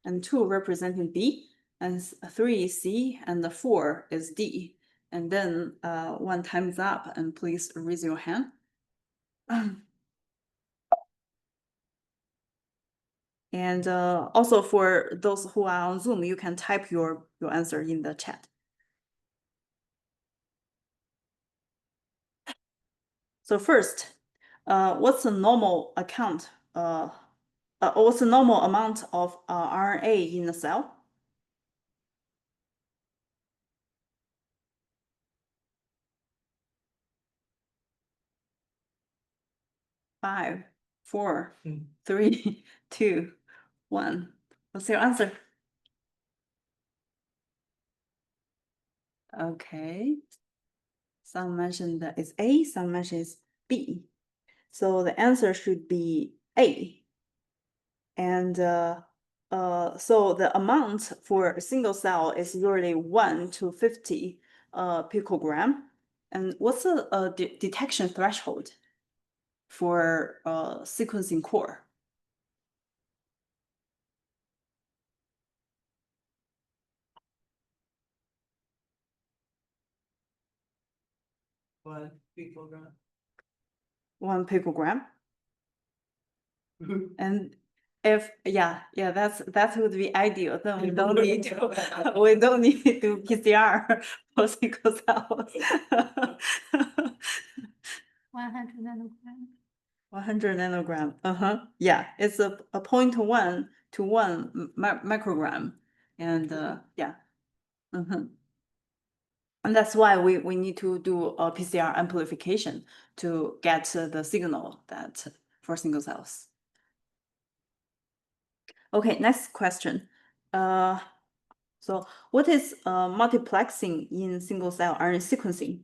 and 2 representing B, and 3 C, and 4 is D. And then 1 time's up, and please raise your hand. And also for those who are on Zoom, you can type your answer in the chat. So first, what's a normal account what's the normal amount of RNA in the cell? 5, 4, 3, 2, 1. What's your answer? Okay. Some mentioned that it's A, some mentioned it's B. So the answer should be A. And so the amount for a single cell is usually 1 to 50 picogram. And what's the detection threshold for sequencing core? One picogram. 1 picogram. And if that would be ideal. Then we don't need to do PCR for single cells. 100 nanogram. 100 nanogram. Yeah, it's a 0.1 to 1 microgram, and yeah. And that's why we need to do a PCR amplification to get the signal that for single cells. Okay, next question. So what is multiplexing in single cell RNA sequencing?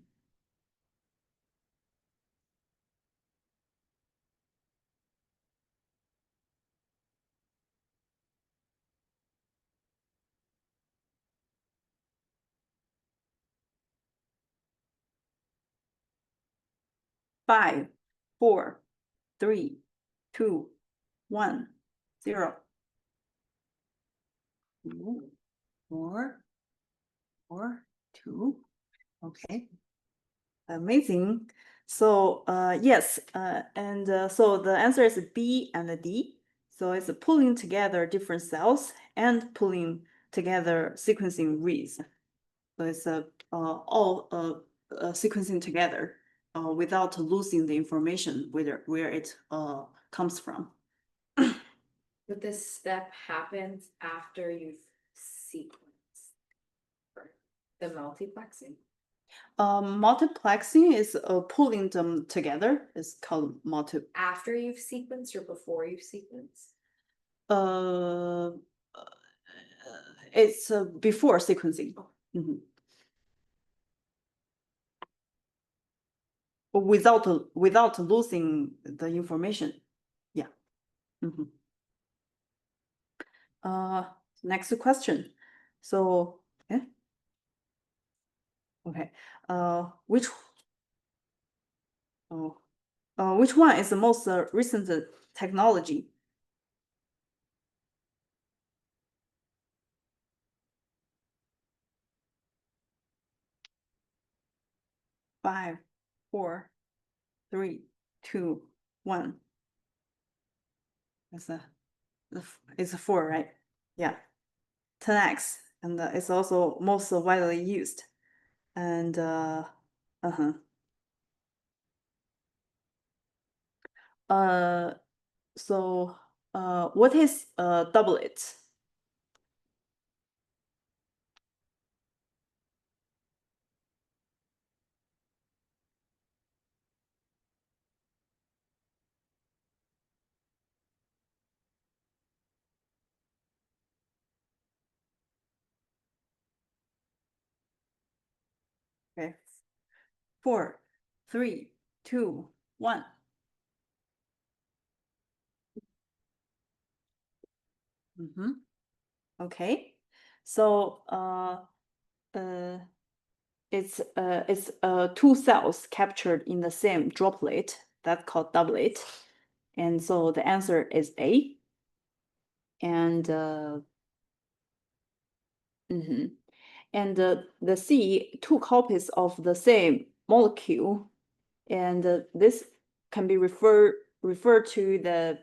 Five, 4, 3, 2, 1, 0. 4, 4, 2. Okay. Amazing. So yes, and so the answer is B and D. So it's pulling together different cells and pulling together sequencing reads. So it's all sequencing together without losing the information where it comes from. But this step happens after you've sequenced the multiplexing. Multiplexing is pulling them together. It's called After you've sequenced or before you've sequenced? It's before sequencing. Without losing the information. Yeah. Next question. So yeah. Okay. Which one is the most recent technology? 5, 4, 3, 2, 1. It's a 4, right? Yeah. 10x, and it's also most widely used. And so what is doublet? Okay. 4, 3, 2, 1. Okay. So it's 2 cells captured in the same droplet. That's called doublet. And so the answer is A. And and the C, 2 copies of the same molecule, and this can be referred to the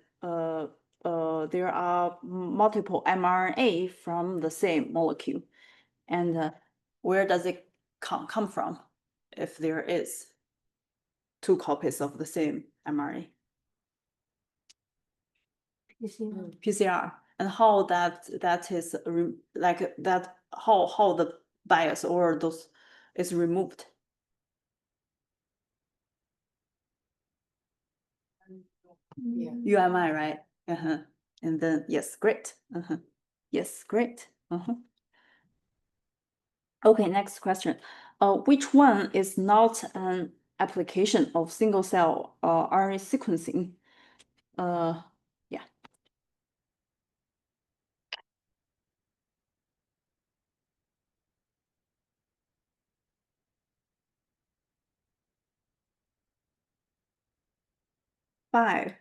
there are multiple mRNA from the same molecule, and where does it come from if there is 2 copies of the same mRNA? PCR, and how that is like that, how the bias or those is removed. Yeah. UMI, right? And then yes, great. Yes, great. Okay, next question. Which one is not an application of single cell RNA sequencing? Yeah. Five,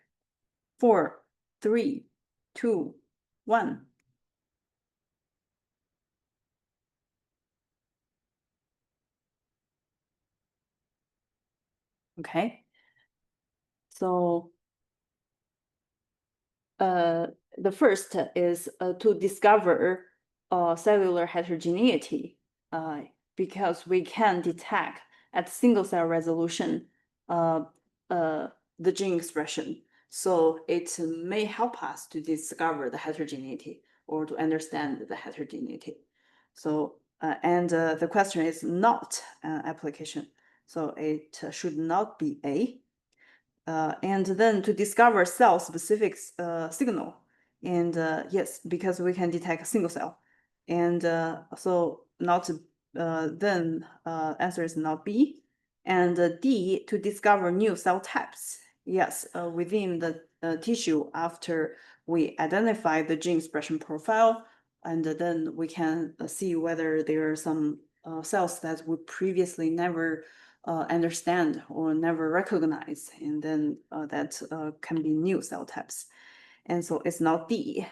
4, 3, 2, 1. Okay. So the first is to discover cellular heterogeneity because we can detect at single cell resolution the gene expression. So it may help us to discover the heterogeneity or to understand the heterogeneity. So, and the question is not an application. So it should not be A. And then to discover cell-specific signal. And yes, because we can detect a single cell. And so not then answer is not B. And D, to discover new cell types. Yes, within the tissue after we identify the gene expression profile, and then we can see whether there are some cells that we previously never understand or never recognize, and then that can be new cell types. And so it's not D.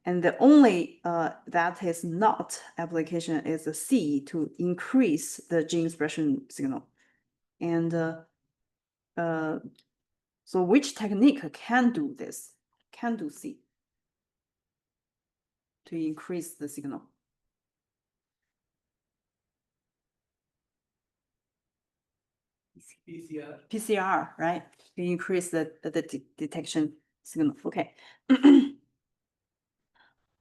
And the only that is not application is a C, to increase the gene expression signal. And so which technique can do this? Can do C to increase the signal? PCR, right? To increase the detection signal. Okay.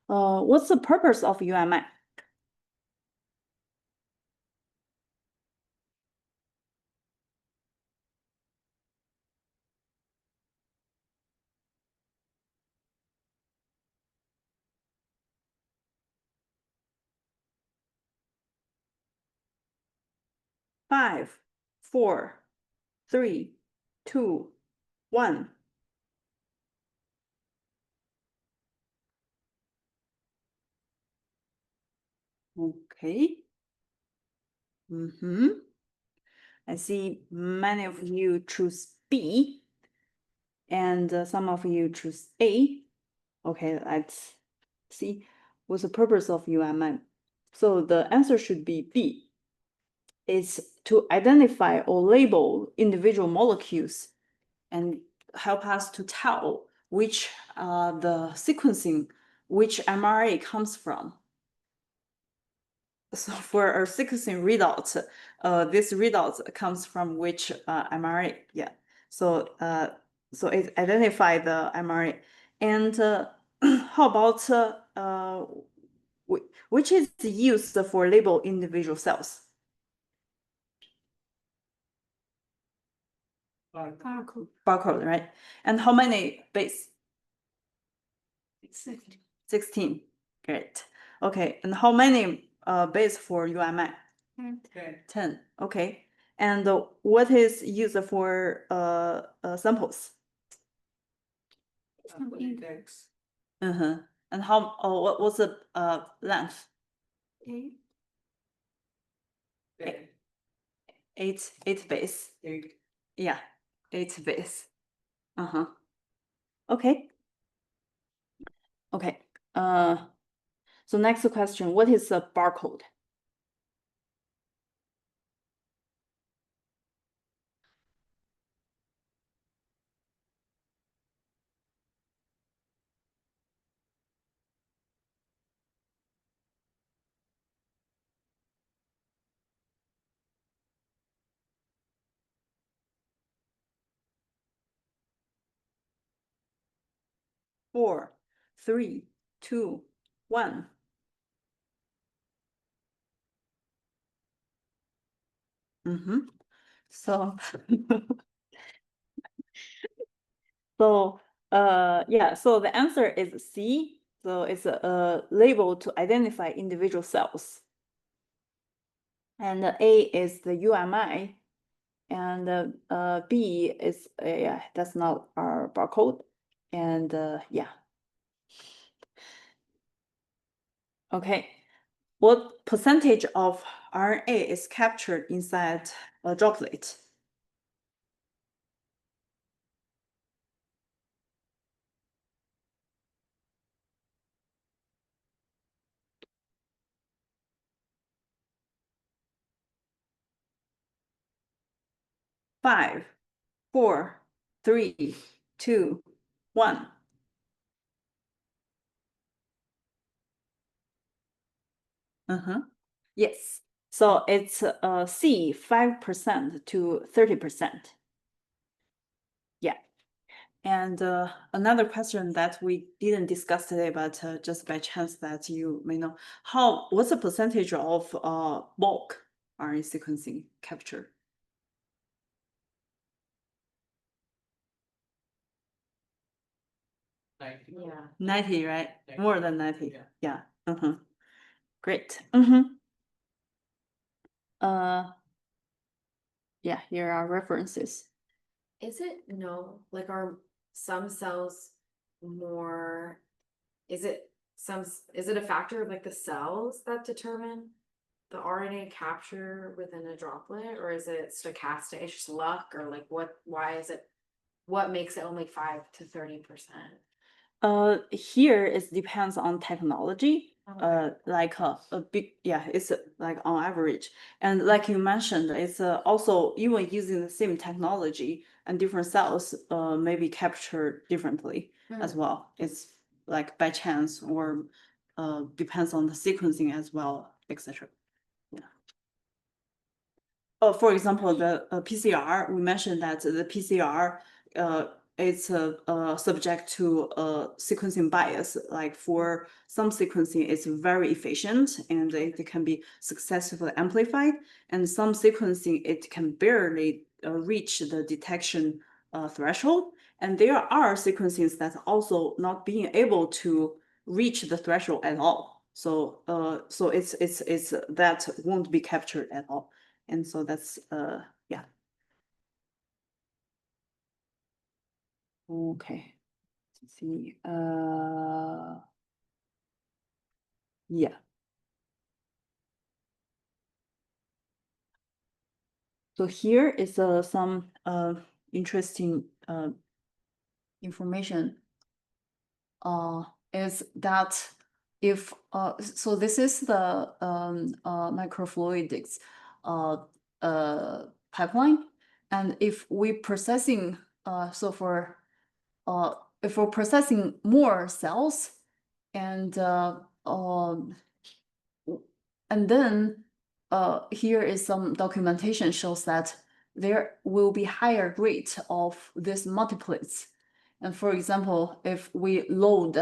What's the purpose of UMI? Five, 4, 3, 2, 1. Okay. I see many of you choose B, and some of you choose A. Okay, let's see what's the purpose of UMM. So the answer should be B. It's to identify or label individual molecules and help us to tell which the sequencing, which mRNA comes from. So for our sequencing readout, this readout comes from which mRNA? Yeah. So so it identify the mRNA. And how about which is used for label individual cells? Barcode. Barcode, right? And how many base? 16. Great. Okay. And how many base for UMI? 10. Okay. And what is used for samples? Index. And how? What's the length? 8 base. Yeah, 8 base. Okay. Okay. So next question: what is a barcode? 4, 3, 2, 1. So, yeah, so the answer is C. So it's a label to identify individual cells. And A is the UMI, and B is, yeah, that's not our barcode. And yeah. Okay. What percentage of RNA is captured inside a droplet? Five, 4, 3, 2, 1. Yes. So it's C, 5% to 30%. Yeah. And another question that we didn't discuss today, but just by chance that you may know, what's the percentage of bulk RNA sequencing capture? 90. Yeah. 90, right? 90. More than 90. Yeah. Yeah. Great. Yeah, here are references. Is it like are some cells more, is it a factor of like the cells that determine the RNA capture within a droplet, or is it stochastic? It's just luck, or like what makes it only 5 to 30%? Here it depends on technology. Okay. Like a big, yeah, it's like on average. And like you mentioned, it's also even using the same technology and different cells maybe capture differently as well. It's like by chance or depends on the sequencing as well, etc. Yeah. For example, the PCR, we mentioned that the PCR it's subject to sequencing bias. Like for some sequencing, it's very efficient and it can be successfully amplified. And some sequencing, it can barely reach the detection threshold. And there are sequencings that also not being able to reach the threshold at all. So it's that won't be captured at all. And so that's yeah. Okay. Let's see. Yeah. So here is some interesting information. Is that if so this is the microfluidics pipeline, and if we processing so for if we're processing more cells and then here is some documentation shows that there will be higher rate of these multiplets. And for example, if we load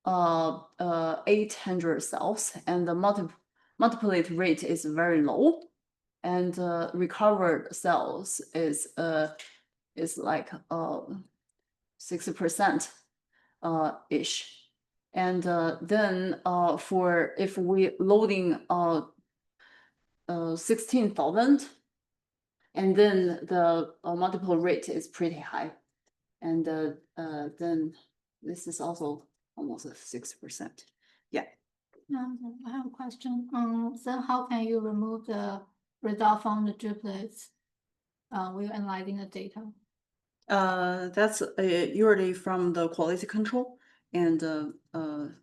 800 cells and the multiplet rate is very low, and recovered cells is like 60% ish. And then for if we loading 16,000, and then the multiple rate is pretty high, and then this is also almost 6%. Yeah. I have a question. So how can you remove the result from the duplets when you're analyzing the data? That's usually from the quality control, and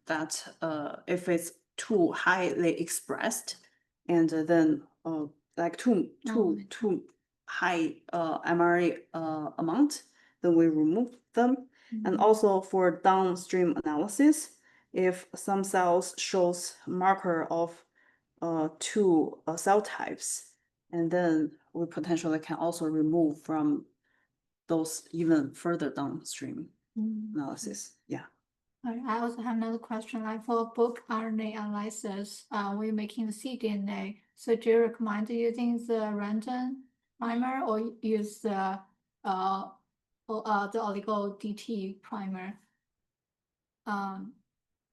that if it's too highly expressed, and then like too high mRNA amount, then we remove them. And also for downstream analysis, if some cells shows marker of two cell types, and then we potentially can also remove from those even further downstream. analysis. Yeah. I also have another question, like for bulk RNA analysis, we're making the cDNA. So do you recommend using the random primer or use the oligo DT primer?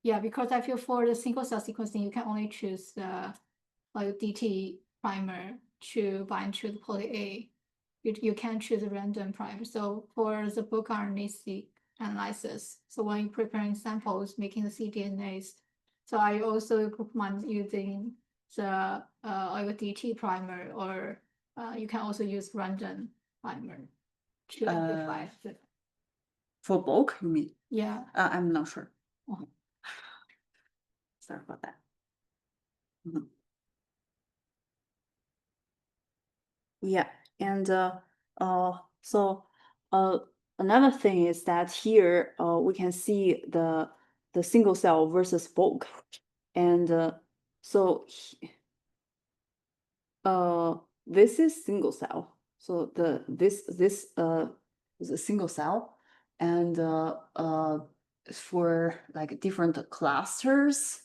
Yeah, because I feel for the single cell sequencing, you can only choose the like DT primer to bind to the poly A. You can't choose a random primer. So for the bulk RNA-seq analysis, so when you're preparing samples, making the cDNAs, so I also recommend using the like a DT primer, or you can also use random primer to amplify the. For bulk, you mean? Yeah. I'm not sure. Sorry about that. Yeah, and so another thing is that here we can see the single cell versus bulk, and so this is single cell. So this is a single cell, and for like different clusters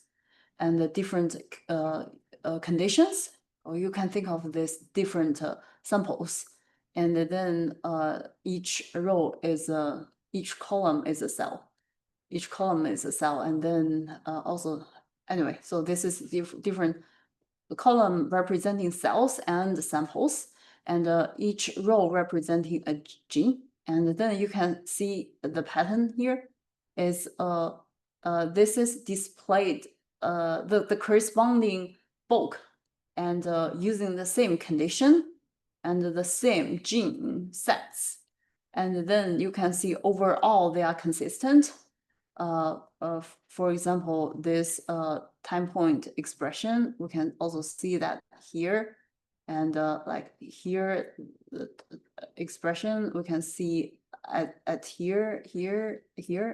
and the different conditions, or you can think of this different samples, and then each row is each column is a cell. Each column is a cell, and then also anyway. So this is different column representing cells and samples, and each row representing a gene. And then you can see the pattern here is this is displayed the corresponding bulk, and using the same condition and the same gene sets, and then you can see overall they are consistent. For example, this time point expression, we can also see that here, and like here, the expression we can see at here,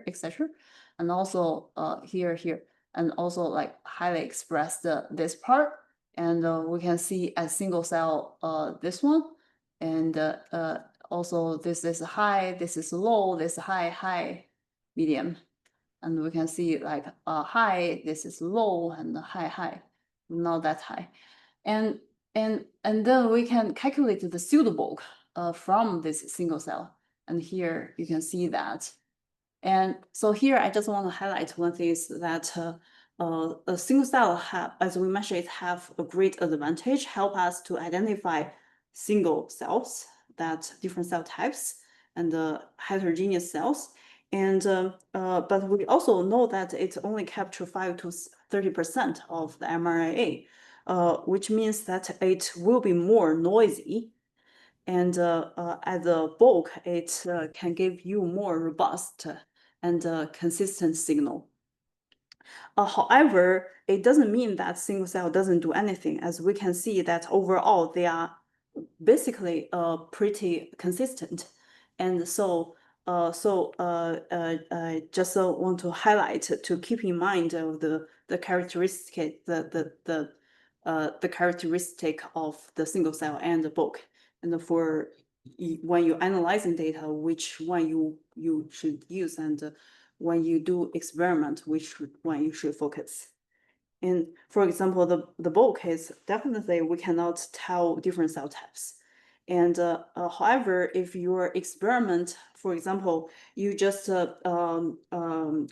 etc., and also here, and also like highly expressed this part, and we can see a single cell this one, and also this is high, this is low, this high, medium. And we can see like high, this is low, and high, not that high. And then we can calculate the pseudobulk from this single cell. And here you can see that. And so here I just want to highlight one thing is that a single cell, as we mentioned, it have a great advantage, help us to identify single cells, that different cell types, and heterogeneous cells. And but we also know that it only capture 5 to 30% of the mRNA, which means that it will be more noisy. And as a bulk, it can give you more robust and consistent signal. However, it doesn't mean that single cell doesn't do anything, as we can see that overall they are basically pretty consistent. And so I just want to highlight to keep in mind of the characteristic the characteristic of the single cell and the bulk, and for when you're analyzing data, which one you should use, and when you do experiment, which one you should focus. And for example, the bulk is definitely we cannot tell different cell types. And however, if your experiment, for example, you just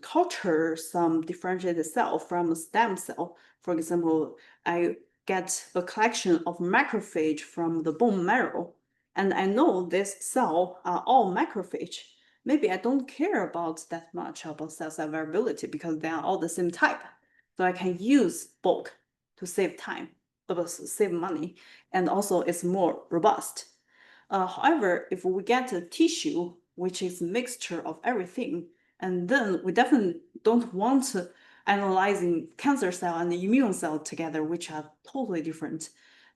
culture some differentiated cell from a stem cell, for example, I get a collection of macrophage from the bone marrow, and I know this cell are all macrophage. Maybe I don't care about that much about cell variability because they are all the same type. So I can use bulk to save time, save money, and also it's more robust. However, if we get a tissue, which is a mixture of everything, and then we definitely don't want to analyzing cancer cell and the immune cell together, which are totally different,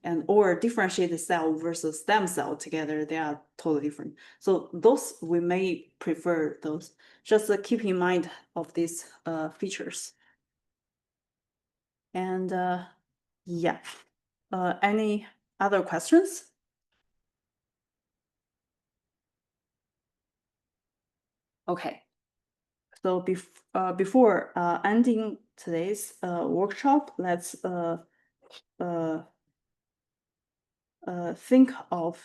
and or differentiated cell versus stem cell together, they are totally different. So those we may prefer those. Just keep in mind of these features. And yeah, any other questions? Okay, So before ending today's workshop, let's think of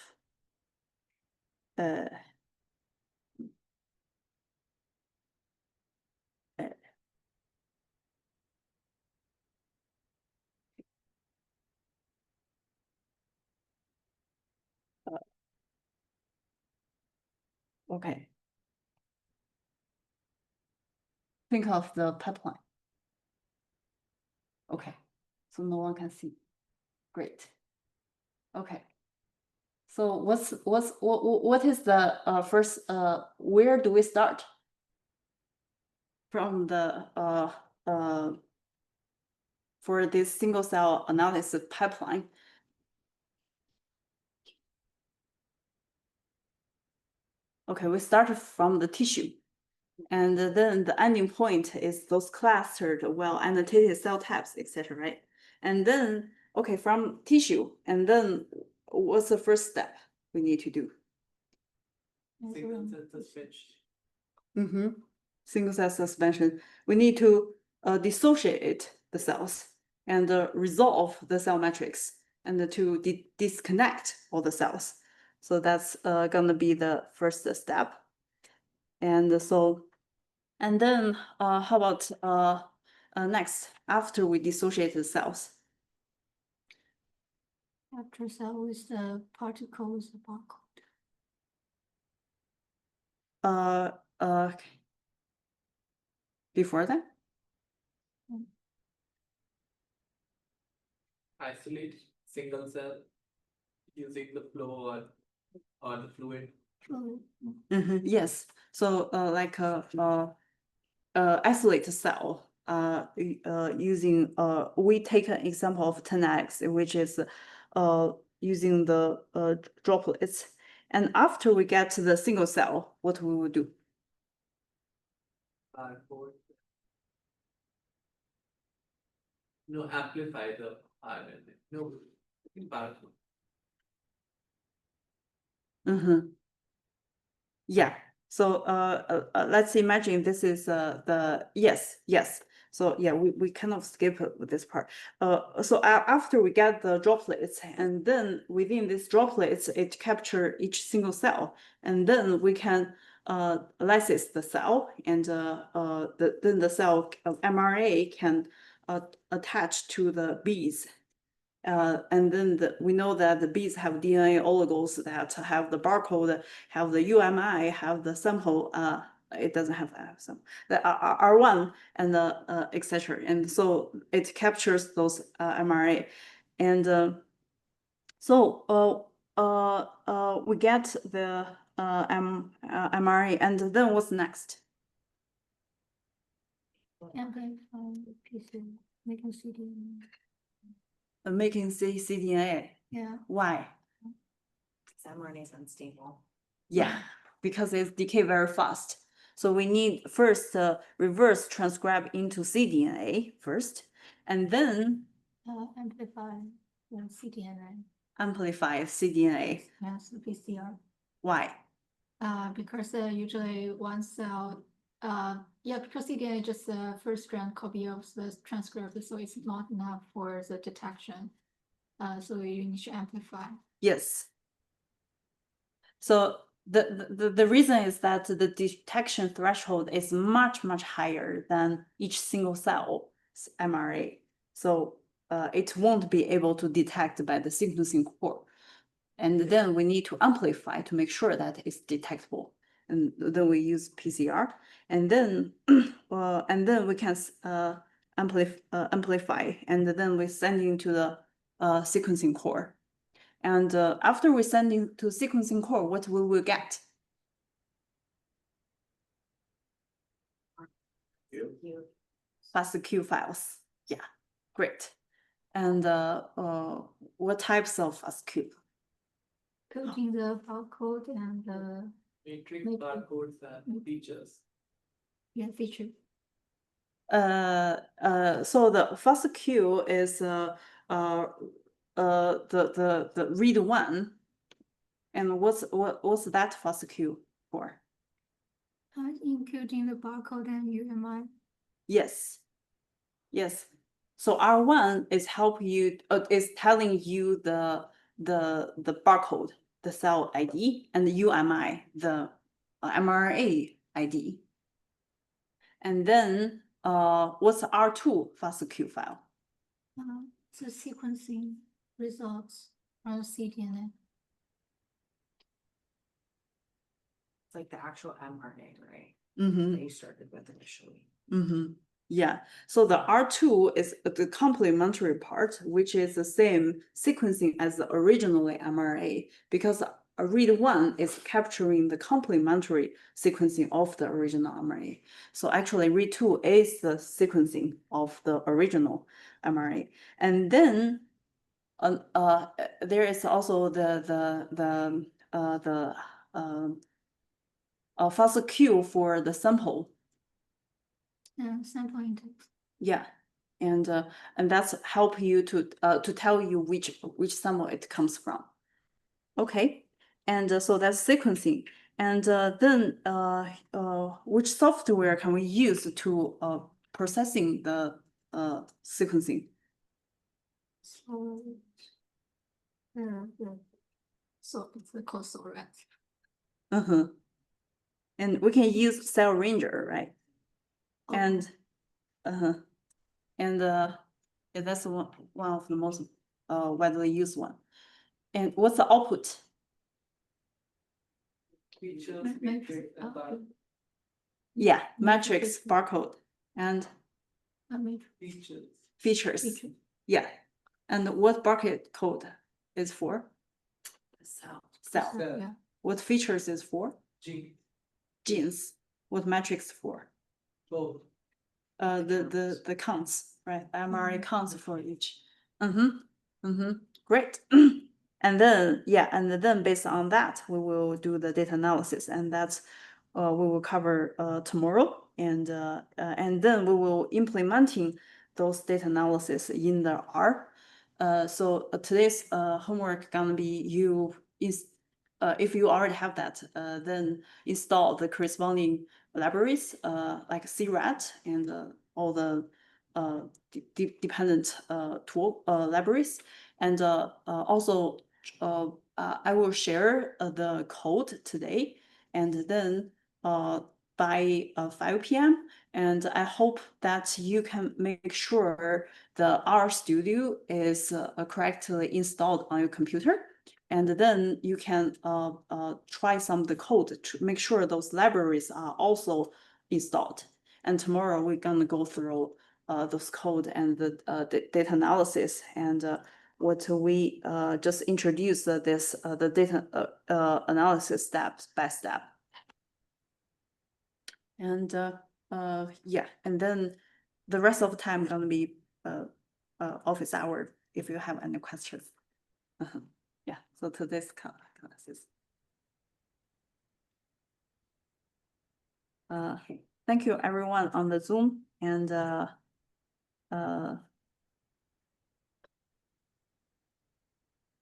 okay. Think of the pipeline. Okay, so no one can see. Great. Okay. So what is the first where do we start? From the for this single cell analysis pipeline. Okay, we start from the tissue. And then the ending point is those clustered, well annotated cell types, etc. Right? And then, okay, from tissue, and then what's the first step we need to do? Single cell suspension. Single cell suspension. We need to dissociate the cells and resolve the cell matrix and to disconnect all the cells. So that's gonna be the first step. And so, and then how about next, after we dissociate the cells? After cell with the particle with the barcode. Before that? Isolate single cell using the flow or the fluid. Yes. So like isolate the cell using we take an example of 10x, which is using the droplets. And after we get to the single cell, what we will do? No, amplify the RNA. No, barcode. Yeah. So let's imagine this is the yes. So yeah, we kind of skip this part. So after we get the droplets, and then within these droplets, it capture each single cell, and then we can lysis the cell, and then the cell mRNA can attach to the beads. And then we know that the beads have DNA oligos that have the barcode, have the UMI, have the sample. It doesn't have some the R1 and the etc. And so it captures those mRNA, and so we get the mRNA, and then what's next? Amplify PC, making CDNA. Making cDNA. Yeah. Why? mRNA is unstable. Yeah, because it's decay very fast. So we need first reverse transcribe into cDNA first, and then Amplify the CDNA. amplify cDNA. Yes, the PCR. Why? Because usually one cell, because CDNA is just the first strand copy of the transcript, so it's not enough for the detection. So you need to amplify. Yes. So the reason is that the detection threshold is much higher than each single cell's mRNA. So it won't be able to detect by the sequencing core. And then we need to amplify to make sure that it's detectable. And then we use PCR, and then we can amplify, and then we send into the sequencing core. And after we send into sequencing core, what we will get? FASTQ files. Yeah, great. And what types of FASTQ? Coding the barcode and the Matrix barcodes and features. yeah, feature. So the FASTQ is the read one, and what's that FASTQ for? Including the barcode and UMI. Yes. Yes. So R1 is is telling you the barcode, the cell ID, and the UMI, the mRNA ID. And then what's the R2 FASTQ file? The sequencing results from cDNA. It's like the actual mRNA, right? Mm-hmm. That you started with initially. Mm-hmm. Yeah. So the R2 is the complementary part, which is the same sequencing as the originally mRNA, because read one is capturing the complementary sequencing of the original mRNA. So actually read two is the sequencing of the original mRNA. And then there is also the FASTQ for the sample. Sample index. Yeah, and that's help you to tell you which sample it comes from. Okay, and so that's sequencing. And then which software can we use to processing the sequencing? So, so it's the CoSoRat. Uh-huh. And we can use Cell Ranger, right? And and yeah, that's one of the most widely used one. And what's the output? Features, Matrix, features, and that. Yeah, matrix, barcode, and Features. features. Yeah. And what barcode is for? Cell. Cell. Cell. Yeah. What features is for? Gene. Genes. What matrix for? Both. The counts, right? mRNA counts for each. Great. And then based on that, we will do the data analysis, and that's we will cover tomorrow, and then we will implementing those data analysis in the R. So today's homework gonna be if you already have that, then install the corresponding libraries like CRAT and all the dependent tool libraries, and also I will share the code today, and then by 5 p.m. And I hope that you can make sure the R Studio is correctly installed on your computer. And then you can try some of the code to make sure those libraries are also installed. And tomorrow we're gonna go through those code and the data analysis, and what we just introduced the data analysis step by step. And yeah, and then the rest of the time gonna be office hour if you have any questions. Yeah, so today's classes. Thank you everyone on the Zoom, and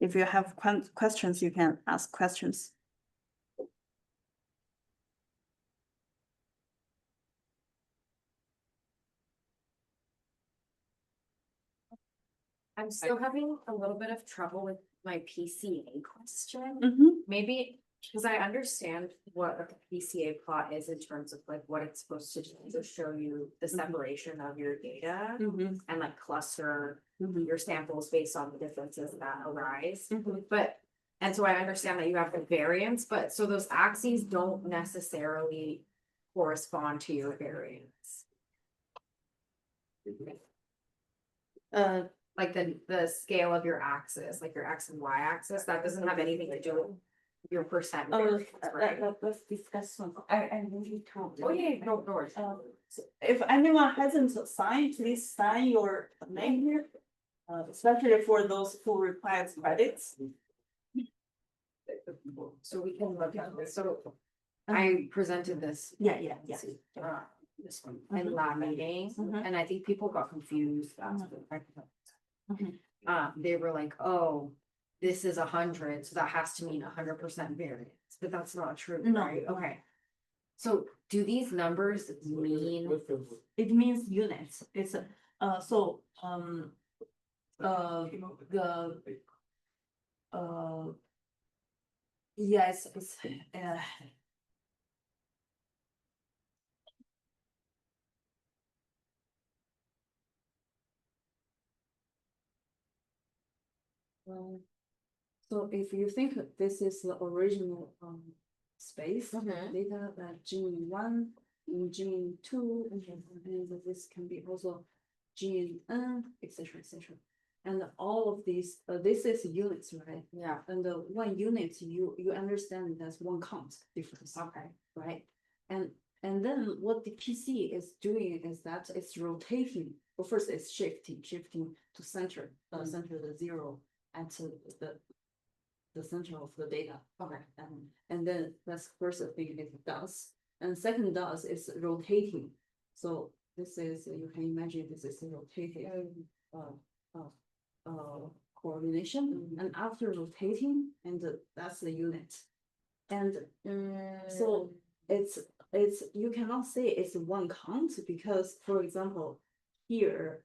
if you have questions, you can ask questions. I'm still having a little bit of trouble with my PCA question. Maybe because I understand what a PCA plot is in terms of like what it's supposed to do to show you the separation of your data and like cluster your samples based on the differences that arise. But and so I understand that you have the variance, but so those axes don't necessarily correspond to your variance. Like the scale of your axis, like your X and Y axis, that doesn't have anything to do with your percent variance, right? Let's discuss one. I really told. Oh yeah, no worries. If anyone hasn't signed, please sign your name here, especially for those who require credits. So we can look at this. So I presented this. Yeah. This one in lab meeting, and I think people got confused. They were like, "Oh, this is 100, so that has to mean 100% variance," but that's not true, right? Okay. So do these numbers mean, It means units. It's so the yes, it's so if you think this is the original space data, gene 1 and gene 2, and this can be also gene n, etc., etc. And all of these, this is units, right? yeah, And the 1 unit, you understand that's 1 count difference. okay, Right? And then what the PC is doing is that it's rotating. Well, first it's shifting to center, center the 0 at the center of the data. okay. And then that's first thing it does. And second does is rotating. So this is, you can imagine this is a rotating coordination. And after rotating, and that's the unit. And so it's you cannot say it's 1 count because, for example, here,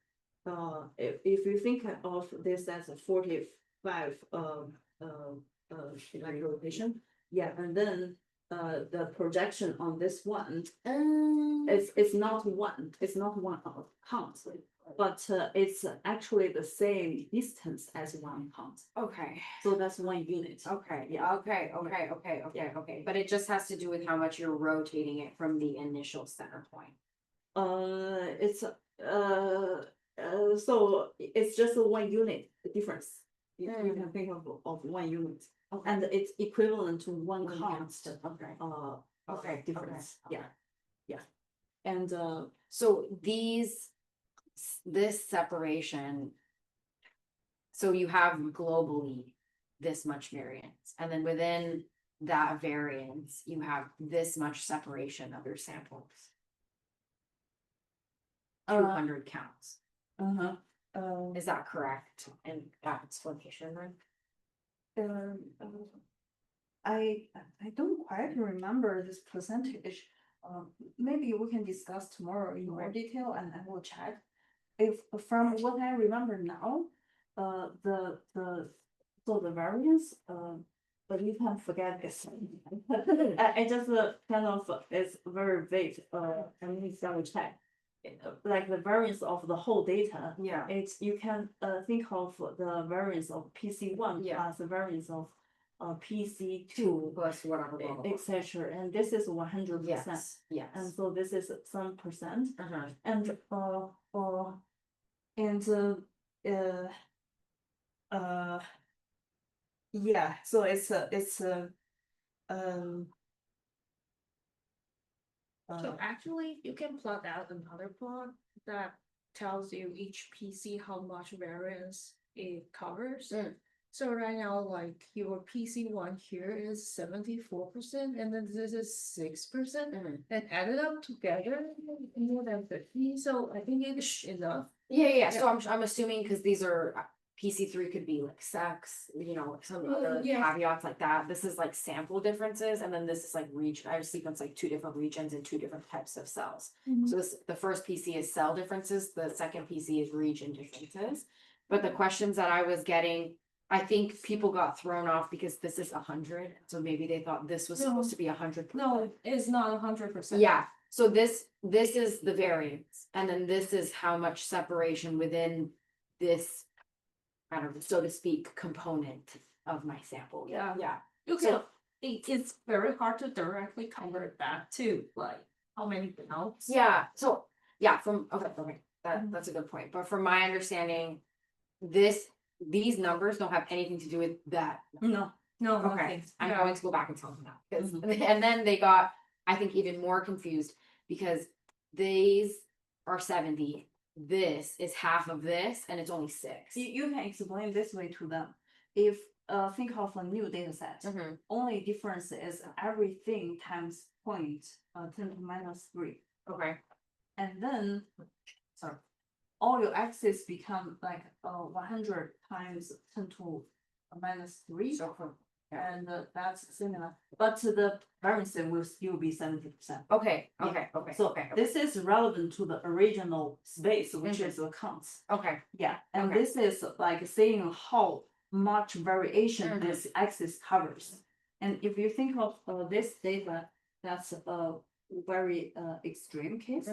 if you think of this as a 45 like rotation, yeah, and then the projection on this one, it's not 1 count, but it's actually the same distance as 1 count. Okay, So that's 1 unit. okay, yeah, okay, but it just has to do with how much you're rotating it from the initial center point. It's so it's just a 1 unit difference. You can think of 1 unit, and it's equivalent to 1 count. Okay, Okay, difference. okay. Yeah. And So this separation, so you have globally this much variance, and then within that variance, you have this much separation of your samples. 200 counts. Is that correct in that explanation, right? I don't quite remember this percentage. Maybe we can discuss tomorrow in more detail, and I will check. If from what I remember now, so the variance, but you can forget this. I just kind of it's very vague. I need to double check. Like the variance of the whole data. Yeah. It's you can think of the variance of PC1 Yeah. plus the variance of PC2 Plus whatever. Blah, blah, blah. etc. And this is 100%. Yes, yes. And so this is some percent. Uh-huh. And yeah, so it's So actually, you can plot out another plot that tells you each PC how much variance it covers. So right now, like your PC1 here is 74%, and then this is 6%, and added up together more than 50. So I think it's enough. Yeah. So I'm assuming because these are PC3 could be like sex, some other caveats like that. This is like sample differences, and then this is like region. I sequence like 2 different regions and 2 different types of cells. So the first PC is cell differences, the second PC is region differences. But the questions that I was getting, I think people got thrown off because this is 100. So maybe they thought this was supposed to be 100%. No, it's not 100%. Yeah. So this is the variance, and then this is how much separation within this, kind of, so to speak, component of my sample. Yeah. Yeah. You can, it's very hard to directly convert that to like how many counts. Yeah. So yeah, okay. That's a good point. But from my understanding, these numbers don't have anything to do with that. no. Okay, nothing. I'm Yeah. going to go back and tell them that. And then they got, I think, even more confused because these are 70. This is half of this, and it's only 6. You can explain this way to them. If think of a new data set, only difference is everything times 10 to minus 3. Okay. And then all your x's become like 100 times 10 to minus 3. So and that's similar, but the variance will still be 70%. Okay, Yeah. okay, okay, So okay, this is relevant to the original space, which is the counts. okay, Yeah, and Okay. this is like saying how much variation this axis covers. And if you think of this data, that's a very extreme case.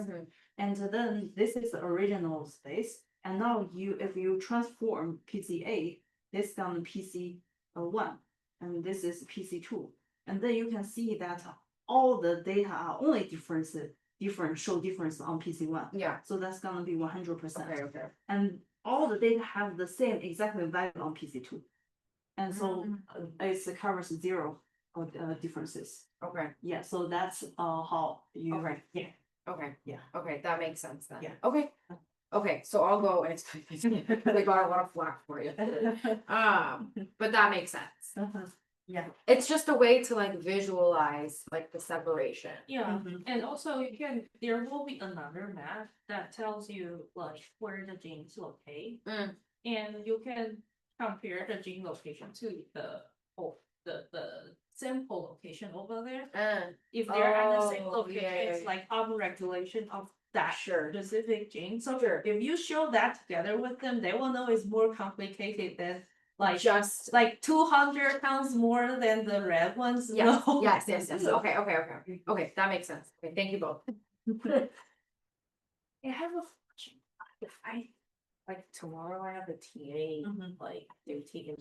And then this is the original space. And now if you transform PCA, this down PC1, and this is PC2. And then you can see that all the data are only show difference on PC1. yeah, So that's gonna be 100%. okay. And all the data have the same exactly value on PC2. And so it covers zero differences. Okay, Yeah, so that's how you. Okay. Yeah. okay. Yeah. Okay, that makes sense then. Yeah. Okay. Okay, so I'll go and explain this because I got a lot of flack for you. But that makes sense. Yeah. It's just a way to like visualize like the separation. Yeah, and also there will be another map that tells you like where the genes locate. And you can compare the gene location to the sample location over there. If they're at the same Oh, location, yeah, it's yeah. like upregulation of that Sure. specific gene. So Sure. if you show that together with them, they will know it's more complicated than like Just like 200 pounds more than the red ones. yes, No. yes. Okay, okay. That makes sense. Okay, thank you both. I have a I like tomorrow I have a TA like they're taking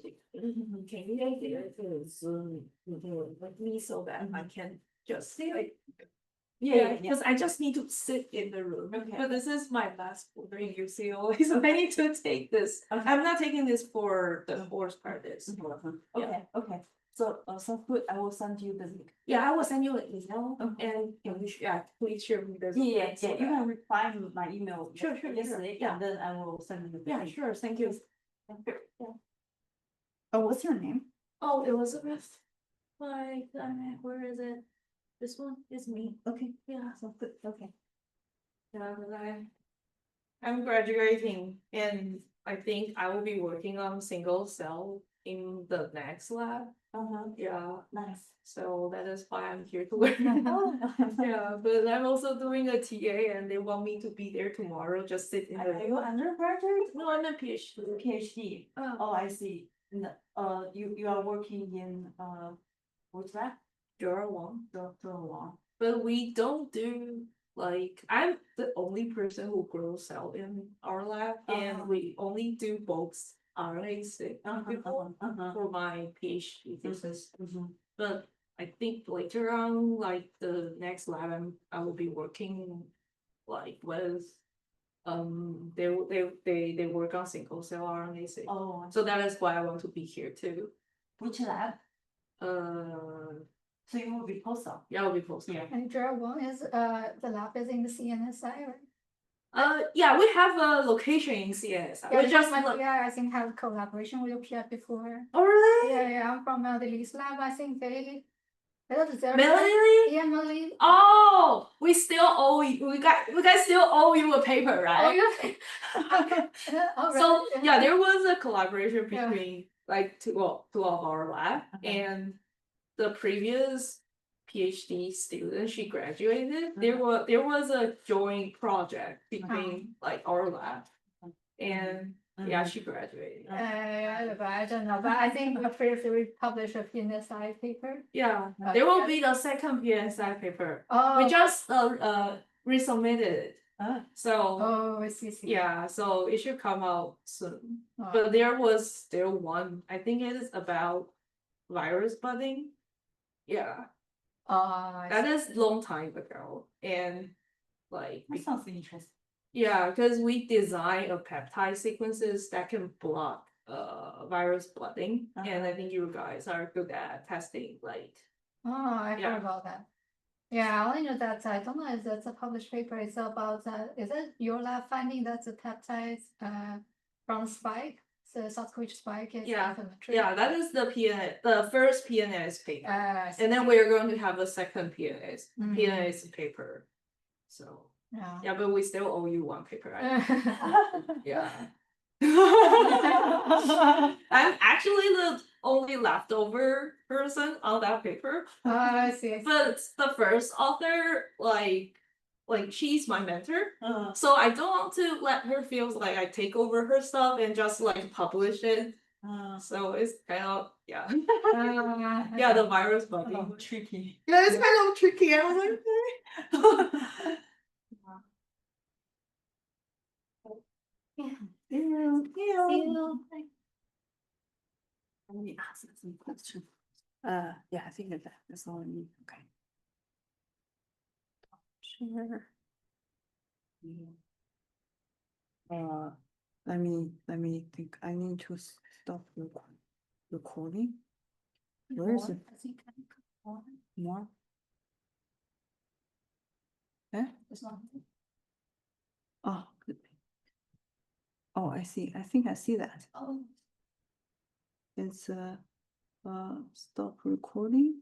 can you guys do it to Zoom with me so that I can just see like Yeah. because I just need to sit in the room. Okay. But this is my last quarter in UCLA, so I need to take this. I'm not taking this for the course part this. Okay. So sounds good. I will send you the link. Yeah, I will send you an email and please share with me. Yeah. You can reply to my email. Sure, Yesterday, yeah. and then I will send you the. Yeah, sure, thank you. Oh, what's your name? Oh, Elizabeth. Like, where is it? This one is me. Okay. Yeah, Sounds good. Okay. yeah, but I'm graduating and I think I will be working on single cell in the next lab. Yeah, Nice. so that is why I'm here to learn. Yeah, but I'm also doing a TA and they want me to be there tomorrow, just sit in Are you undergraduate? No, I'm a PhD. PhD. Oh, I see. And you are working in what's that? You're one. Dr. Wang. But we don't do like I'm the only person who grows cell in our lab, and we only do both RNA-seq for my PhD thesis. But I think later on, like the next lab, I will be working like with they work on single cell RNA-seq. Oh, So that is why I want to be here too. which lab? So you will be postdoc. Yeah, I'll be posting. Yeah. And draw one is the lab is in the CNS side, right? Yeah, we have a location in CS. Yeah, We just my look. PR, I think, have collaboration with your PR before. Oh really? Yeah, I'm from the Lee's lab. I think they that's their Melanie? Yeah, Melanie. Oh, we still owe you. We guys still owe you a paper, Oh, right? you oh, So really? yeah, there was a collaboration Yeah. between like two of our lab and the previous PhD student she graduated. There was a joint project between like our lab and yeah, she graduated. But I don't know. But I think we previously published a PNSI paper. Yeah, there will be the second PSI paper. Oh, We just resubmitted it. So oh, I see. yeah, so it should come out soon. Oh. But there was still one. I think it is about virus budding. Yeah, I that is long time ago, and like That sounds interesting. yeah, because we design a peptide sequences that can block virus budding, and I think you guys are good at testing like. Oh, I Yeah. heard about that. Yeah, I only know that I don't know if that's a published paper. It's about is it your lab finding that the peptides from spike, the South Korea spike is Yeah, inflammatory? Yeah, that is the first PNAS paper. And then we're going to have a second PNAS paper. So yeah, but we still owe you one paper, right? Yeah. I'm actually the only leftover person on that paper. I see. But the first author, like she's my mentor. Uh, So I don't want to let her feel like I take over her stuff and just like publish it. So it's kind of yeah. Yeah, the virus buggy. oh, tricky. Yeah, it's kind of tricky. I was like, Let me ask some question. Yeah, I think that's all I need. Okay. Sure. Let me think. I need to stop recording. Where is it? More? Eh? Oh, good. Oh, I see. I think I see that. Oh. It's stop recording.